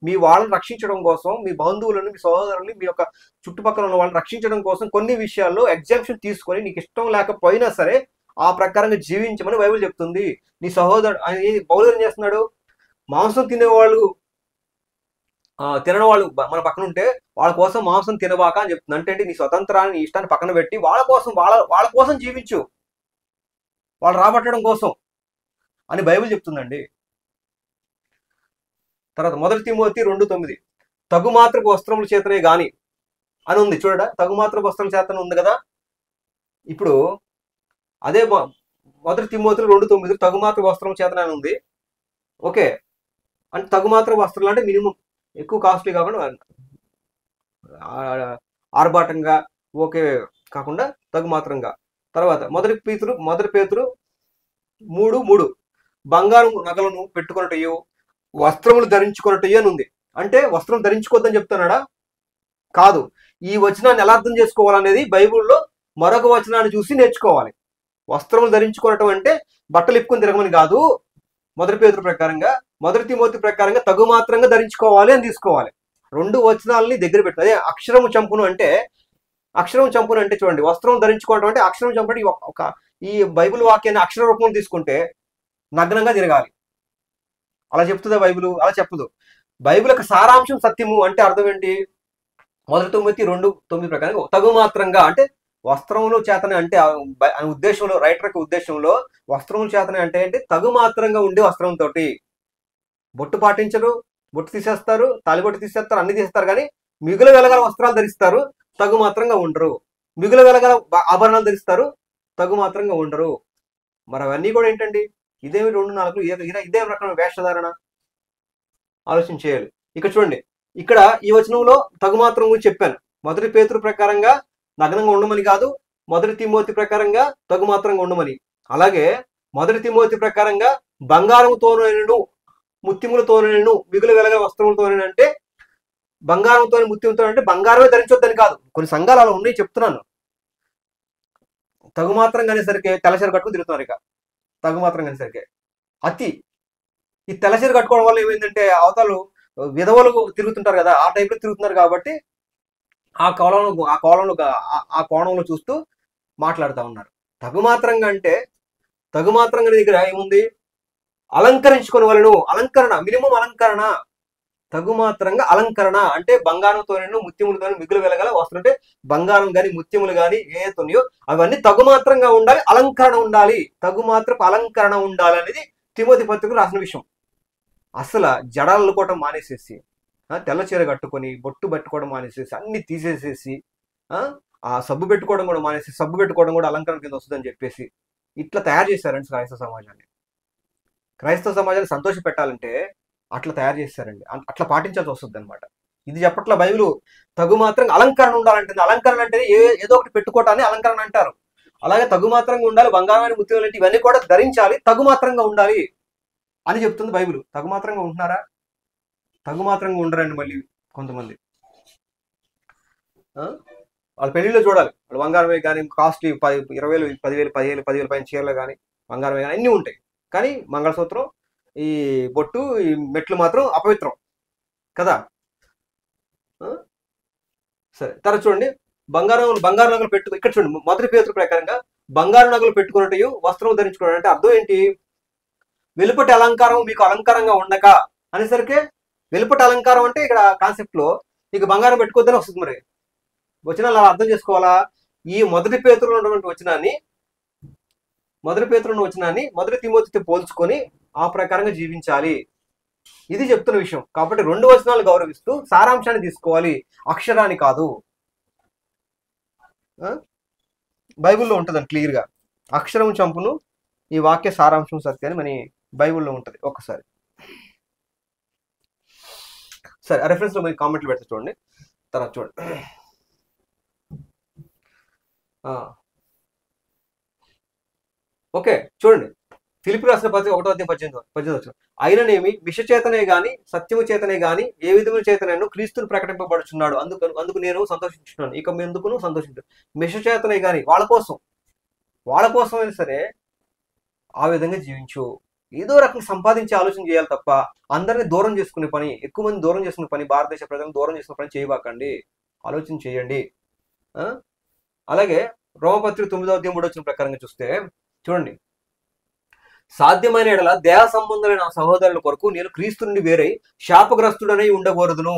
మీ వాళ్ళని రక్షించడం కోసం, మీ బంధువులను, మీ సహోదరుని, మీ యొక్క చుట్టుపక్కల ఉన్న వాళ్ళని రక్షించడం కోసం కొన్ని విషయాల్లో ఎగ్జామ్షన్ తీసుకొని నీకు ఇష్టం లేకపోయినా సరే ఆ ప్రకారంగా జీవించమని బైబిల్ చెప్తుంది. నీ సహోదరుడు పౌలు ఏం చేస్తున్నాడు, మాంసం తినేవాళ్ళు తినని వాళ్ళు మన పక్కన ఉంటే వాళ్ళ కోసం మాంసం తినబాక అని చెప్తుంది. అంటే నీ స్వతంత్రాన్ని, నీ ఇష్టాన్ని పక్కన పెట్టి వాళ్ళ కోసం జీవించు, వాళ్ళు రాబట్టడం కోసం అని బైబిల్ చెప్తుందండి. తర్వాత 1 తిమోతి 2:9, తగుమాత్రపు వస్త్రముల చేతనే గాని అని ఉంది. చూడడా, తగుమాత్రపు వస్త్రం చేతనే ఉంది కదా. ఇప్పుడు అదే 1 తిమోతి 2:9 తగుమాత్రపు వస్త్రం చేతనే అని ఉంది. ఓకే, అంటే తగుమాత్రపు వస్త్రాలు అంటే మినిమం, ఎక్కువ కాస్ట్లీ కాకుండా, ఆర్భాటంగా ఓకే కాకుండా తగుమాత్రంగా. తర్వాత 1 పేతురు 3:3, బంగారం నగలను పెట్టుకున్నట్టయో వస్త్రములు ధరించుకున్నట్టయో అని ఉంది. అంటే వస్త్రం ధరించుకోవద్దని చెప్తున్నాడా? కాదు. ఈ వచనాన్ని ఎలా అర్థం చేసుకోవాలనేది బైబిల్లో మరొక వచనాన్ని చూసి నేర్చుకోవాలి. వస్త్రములు ధరించుకోవటం అంటే బట్టలు ఇప్పుకొని తిరగమని కాదు. 1 పేతురు ప్రకారంగా, 1 తిమోతి ప్రకారంగా తగుమాత్రంగా ధరించుకోవాలి అని తీసుకోవాలి. 2 వచనాలని దగ్గర పెట్టు. అదే అక్షరము చంపును అంటే చూడండి, వస్త్రం ధరించుకోవటం అంటే అక్షరం చంపడం. ఈ బైబిల్ వాక్యాన్ని అక్షర రూపంలో తీసుకుంటే నగ్నంగా తిరగాలి, అలా చెప్తుందా బైబిల్? అలా చెప్పదు. బైబిల్ యొక్క సారాంశం సత్యము అంటే అర్థం ఏంటి? 1 తిమోతి 2:9 ప్రకారం తగుమాత్రంగా అంటే వస్త్రములు చేతనే, అంటే ఉద్దేశంలో, రైటర్ యొక్క ఉద్దేశంలో వస్త్రములు చేతనే అంటే ఏంటి? తగుమాత్రంగా ఉండే వస్త్రంతో. బొట్టు పాటించరు, బొట్టు తీసేస్తారు, తాలిబొట్టు తీసేస్తారు, అన్ని తీసేస్తారు, కానీ మిగులు వెలగల వస్త్రాలు ధరిస్తారు, తగుమాత్రంగా ఉండరు. మిగులు వెలగల ఆభరణాలు ధరిస్తారు, తగుమాత్రంగా ఉండరు. మరి అవన్నీ కూడా ఏంటండి? ఇదేమి 2:4 ఇదే రకమైన వేషధారణ. ఆలోచన చేయాలి. ఇక చూడండి, ఇక్కడ ఈ వచనంలో తగుమాత్రం గురించి చెప్పాను. 1 పేతురు ప్రకారంగా నగ్నంగా ఉండమని కాదు, 1 తిమోతి ప్రకారంగా తగుమాత్రంగా ఉండమని. అలాగే 1 తిమోతి ప్రకారంగా బంగారంతోనూ ముత్యములతోనూ మిగులు వెలగ వస్త్రములతోనే అంటే బంగారంతో ముత్యంతో అంటే బంగారమే ధరించొద్దని కాదు. కొన్ని సంఘాలు అలా ఉన్నాయి, చెప్తున్నాను. తగుమాత్రం అనేసరికి తెల్లచీర కట్టుకుని తిరుగుతున్నారు. ఇక తగుమాత్రం అనేసరికి ఈ తెల్లచీర కట్టుకోవడం వల్ల ఏమైందంటే అవతలు విధవలు తిరుగుతుంటారు కదా, ఆ టైప్లో తిరుగుతున్నారు. కాబట్టి ఆ కోణంలో చూస్తూ మాట్లాడుతూ ఉన్నారు. తగుమాత్రంగా అంటే తగుమాత్రంగా దగ్గర ఏముంది? అలంకరించుకునే వాళ్ళను, అలంకరణ, మినిమం అలంకరణ. తగుమాత్రంగా అలంకరణ అంటే బంగారంతోనూ ముత్యములతోనూ మిగులు వెలగల వస్త్రం, అంటే బంగారం కానీ ముత్యములు కానీ ఏతున్నాయో అవన్నీ తగుమాత్రంగా ఉండాలి, అలంకరణ ఉండాలి. తగుమాత్రపు అలంకరణ ఉండాలి అనేది తిమోతి పత్రికలో రాసిన విషయం. అసలు జడాలు అల్లుకోవటం మానేసేసి, తెల్ల చీర కట్టుకొని బొట్టు పెట్టుకోవడం మానేసేసి, అన్ని తీసేసేసి, ఆ సబ్బు పెట్టుకోవడం కూడా మానేసి, సబ్బు పెట్టుకోవడం కూడా అలంకరణ కింద వస్తుందని చెప్పేసి ఇట్లా తయారు చేశారండి క్రైస్తవ సమాజాన్ని. క్రైస్తవ సమాజాన్ని సంతోష పెట్టాలంటే అట్లా తయారు చేశారండి, అట్లా పాటించాల్సి వస్తుంది అనమాట. ఇది చెప్పట్ల బైబిల్. తగుమాత్రంగా అలంకరణ ఉండాలంటే, అలంకరణ అంటే ఏదో ఒకటి పెట్టుకోవటాన్ని అలంకరణ అంటారు. అలాగే తగుమాత్రంగా ఉండాలి, బంగారమైన ముత్యాలు అంటే ఇవన్నీ కూడా ధరించాలి, తగుమాత్రంగా ఉండాలి అని చెప్తుంది బైబిల్. తగుమాత్రంగా ఉంటున్నారా? తగుమాత్రంగా ఉండరండి. మళ్ళీ కొంతమంది వాళ్ళ పెళ్లిలో చూడాలి, వాళ్ళు బంగారమే కానీ కాస్ట్లీ 20,000, 10,000, 10,000 పైన చీరలు కానీ బంగారమే కానీ అన్నీ ఉంటాయి. కానీ మంగళసూత్రం, ఈ బొట్టు, ఈ మెట్లు మాత్రం అపవిత్రం కదా. సరే, తర్వాత చూడండి, బంగారు నగలు పెట్టుకో. ఇక్కడ చూడండి, 1 పేతురు ప్రకారంగా బంగారు నగలు పెట్టుకున్నట్టు వస్త్రం ధరించుకోవడం అంటే అర్థం ఏంటి? వెలుపటి అలంకారం మీకు అలంకారంగా ఉండక అనేసరికి, వెలుపటి అలంకారం అంటే ఇక్కడ కాన్సెప్ట్ లో నీకు బంగారం పెట్టుకోవద్దని వస్తుంది. మరి వచనాలు అలా అర్థం చేసుకోవాలా? ఈ 1 పేతురులో ఉన్నటువంటి వచనాన్ని మొదటి పేతురును వచనాన్ని మొదటి తిమోతితో పోల్చుకొని ఆ ప్రకారంగా జీవించాలి. ఇది చెప్తున్న విషయం. కాబట్టి 2 వచనాలు గౌరవిస్తూ సారాంశాన్ని తీసుకోవాలి, అక్షరాన్ని కాదు. బైబిల్లో ఉంటుందండి క్లియర్గా, అక్షరం చంపును ఈ వాక్య సారాంశం సత్యాన్ని మన బైబిల్లో ఉంటుంది. ఒక్కసారి సరే ఆ రెఫరెన్స్లో మీరు కామెంట్లు పెడితే చూడండి. తర్వాత చూడండి, ఓకే చూడండి, ఫిలిప్పీ రాసిన పత్రిక 1:18 అయిననేమి విషచేతనే గాని సత్యము చేతనే గాని ఏ విధముల చేతనైనా క్రీస్తును ప్రకటింపబడుచున్నాడు, అందుకు నేను సంతోషించున్నాను, ఇక ఎందుకును సంతోషించాను. విషచేతనే గాని వాళ్ళ కోసమైనా సరే ఆ విధంగా జీవించు. ఏదో రకం సంపాదించే ఆలోచన చేయాలి తప్ప అందరినీ దూరం చేసుకునే పని, ఎక్కువ మంది దూరం చేసుకునే పని, భారతదేశ ప్రజలను దూరం చేసుకునే పని చేయబాకండి. ఆలోచన చేయండి. అలాగే రోమపత్రిక 9:3 ప్రకారంగా చూస్తే చూడండి, సాధ్యమైన ఎడల దేహ సంబంధులైన సహోదరుల కొరకు నేను క్రీస్తు నుండి వేరై శాపగ్రస్తుడనై ఉండకూడదును.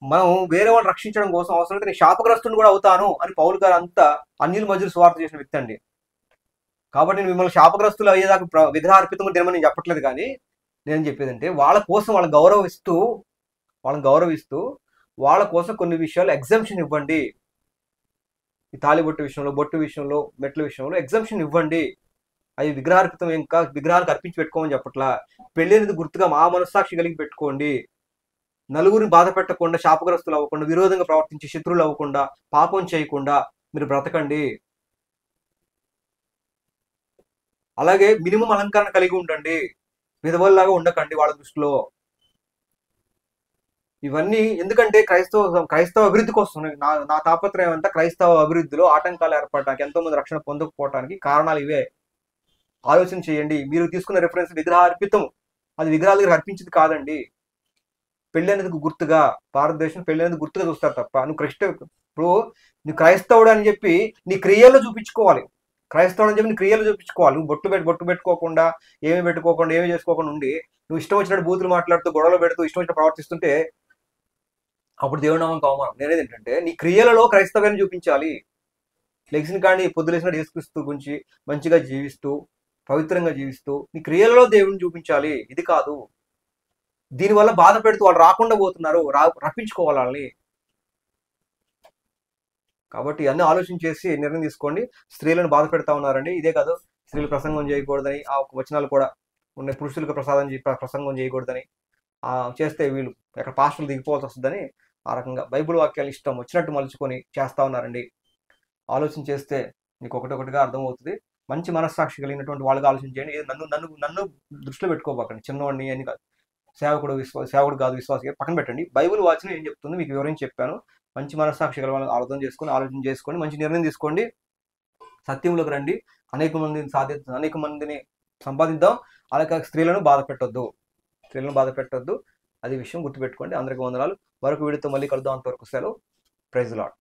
మనం వేరే వాళ్ళని రక్షించడం కోసం అవసరమైతే నేను శాపగ్రస్తుని కూడా అవుతాను అని పౌలు గారు అంతా అన్యుల మధ్యలో సువార్త చేసిన వ్యక్తి అండి. కాబట్టి నేను మిమ్మల్ని శాపగ్రస్తులు అయ్యేదాకా విగ్రహార్పితము తినమని నేను చెప్పట్లేదు. కానీ నేను చెప్పేది అంటే వాళ్ళ కోసం వాళ్ళని గౌరవిస్తూ వాళ్ళ కోసం కొన్ని విషయాలు ఎగ్జంప్షన్ ఇవ్వండి. ఈ తాళిబొట్టు విషయంలో, బొట్టు విషయంలో, మెట్ల విషయంలో ఎగ్జంప్షన్ ఇవ్వండి. అవి విగ్రహార్పితం ఇంకా విగ్రహాలకు అర్పించి పెట్టుకోమని చెప్పట్లా. పెళ్ళైనది గుర్తుగా మా మనస్సాక్షి కలిగి పెట్టుకోండి. నలుగురిని బాధ పెట్టకుండా, శాపగ్రస్తులు అవ్వకుండా, విరోధంగా ప్రవర్తించి శత్రువులు అవ్వకుండా, పాపం చేయకుండా మీరు బ్రతకండి. అలాగే మినిమం అలంకరణ కలిగి ఉండండి. విధవల్లాగా ఉండకండి వాళ్ళ దృష్టిలో. ఇవన్నీ ఎందుకంటే క్రైస్తవ అభివృద్ధి కోసం నా తాపత్రయం అంతా క్రైస్తవ అభివృద్ధిలో ఆటంకాలు ఏర్పడటానికి, ఎంతో మంది రక్షణ పొందకపోవడానికి కారణాలు ఇవే. ఆలోచన చేయండి. మీరు తీసుకున్న రెఫరెన్స్ విగ్రహార్పితం, అది విగ్రహాల దగ్గర అర్పించింది కాదండి. పెళ్లి అనేది గుర్తుగా, భారతదేశం పెళ్లి అనేది గుర్తుగా చూస్తారు తప్ప నువ్వు క్రైస్తవుడు అని చెప్పి నీ క్రియల్లో చూపించుకోవాలి. క్రైస్తవుడు అని చెప్పి నీ క్రియలు చూపించుకోవాలి. నువ్వు బొట్టు పెట్టుకోకుండా, ఏమి చేసుకోకుండా ఉండి నువ్వు ఇష్టం వచ్చినట్టు బూతులు మాట్లాడుతూ, గొడవలు పెడుతూ, ఇష్టం వచ్చినట్టు ప్రవర్తిస్తుంటే అప్పుడు దేవుడి నామం అవమానం. నేనేది ఏంటంటే నీ క్రియలలో క్రైస్తవ్యాన్ని చూపించాలి. లెగిసిన కానీ పొద్దులేసినట్టు యేసుక్రీస్తు గురించి మంచిగా జీవిస్తూ, పవిత్రంగా జీవిస్తూ నీ క్రియలలో దేవుడిని చూపించాలి. ఇది కాదు. దీనివల్ల బాధ పెడుతూ వాళ్ళు రాకుండా పోతున్నారు, రప్పించుకోవాలి వాళ్ళని. కాబట్టి అన్నీ ఆలోచన చేసి నిర్ణయం తీసుకోండి. స్త్రీలను బాధ పెడతా ఉన్నారండి. ఇదే కాదు, స్త్రీలు ప్రసంగం చేయకూడదని ఆ వచనాలు కూడా ఉన్నాయి. పురుషులకు ప్రసంగం చేయకూడదని చేస్తే వీళ్ళు ఎక్కడ పాస్టర్లు దిగిపోవాల్సి వస్తుందని ఆ రకంగా బైబిల్ వాక్యాలు ఇష్టం వచ్చినట్టు మలుచుకొని చేస్తా ఉన్నారండి. ఆలోచన చేస్తే నీకు ఒకటిగా అర్థమవుతుంది. మంచి మనస్సాక్షి కలిగినటువంటి వాళ్ళకి ఆలోచన చేయండి. నన్ను దృష్టిలో పెట్టుకోబాకండి. చిన్నవాడిని అని కాదు, సేవకుడు కాదు, విశ్వాసం పక్కన పెట్టండి. బైబిల్ వాచనం ఏం చెప్తుంది మీకు వివరించి చెప్పాను. మంచి మనస్సాక్షి గల వాళ్ళని ఆలోచన చేసుకొని మంచి నిర్ణయం తీసుకోండి. సత్యంలోకి రండి. అనేక మందిని సంపాదిద్దాం. అలాగే స్త్రీలను బాధ పెట్టొద్దు. అది విషయం గుర్తుపెట్టుకోండి. అందరికీ వందనాలు. మరొక వీడియోతో మళ్ళీ కలుద్దాం. అంతవరకు సెలవు. Praise lord.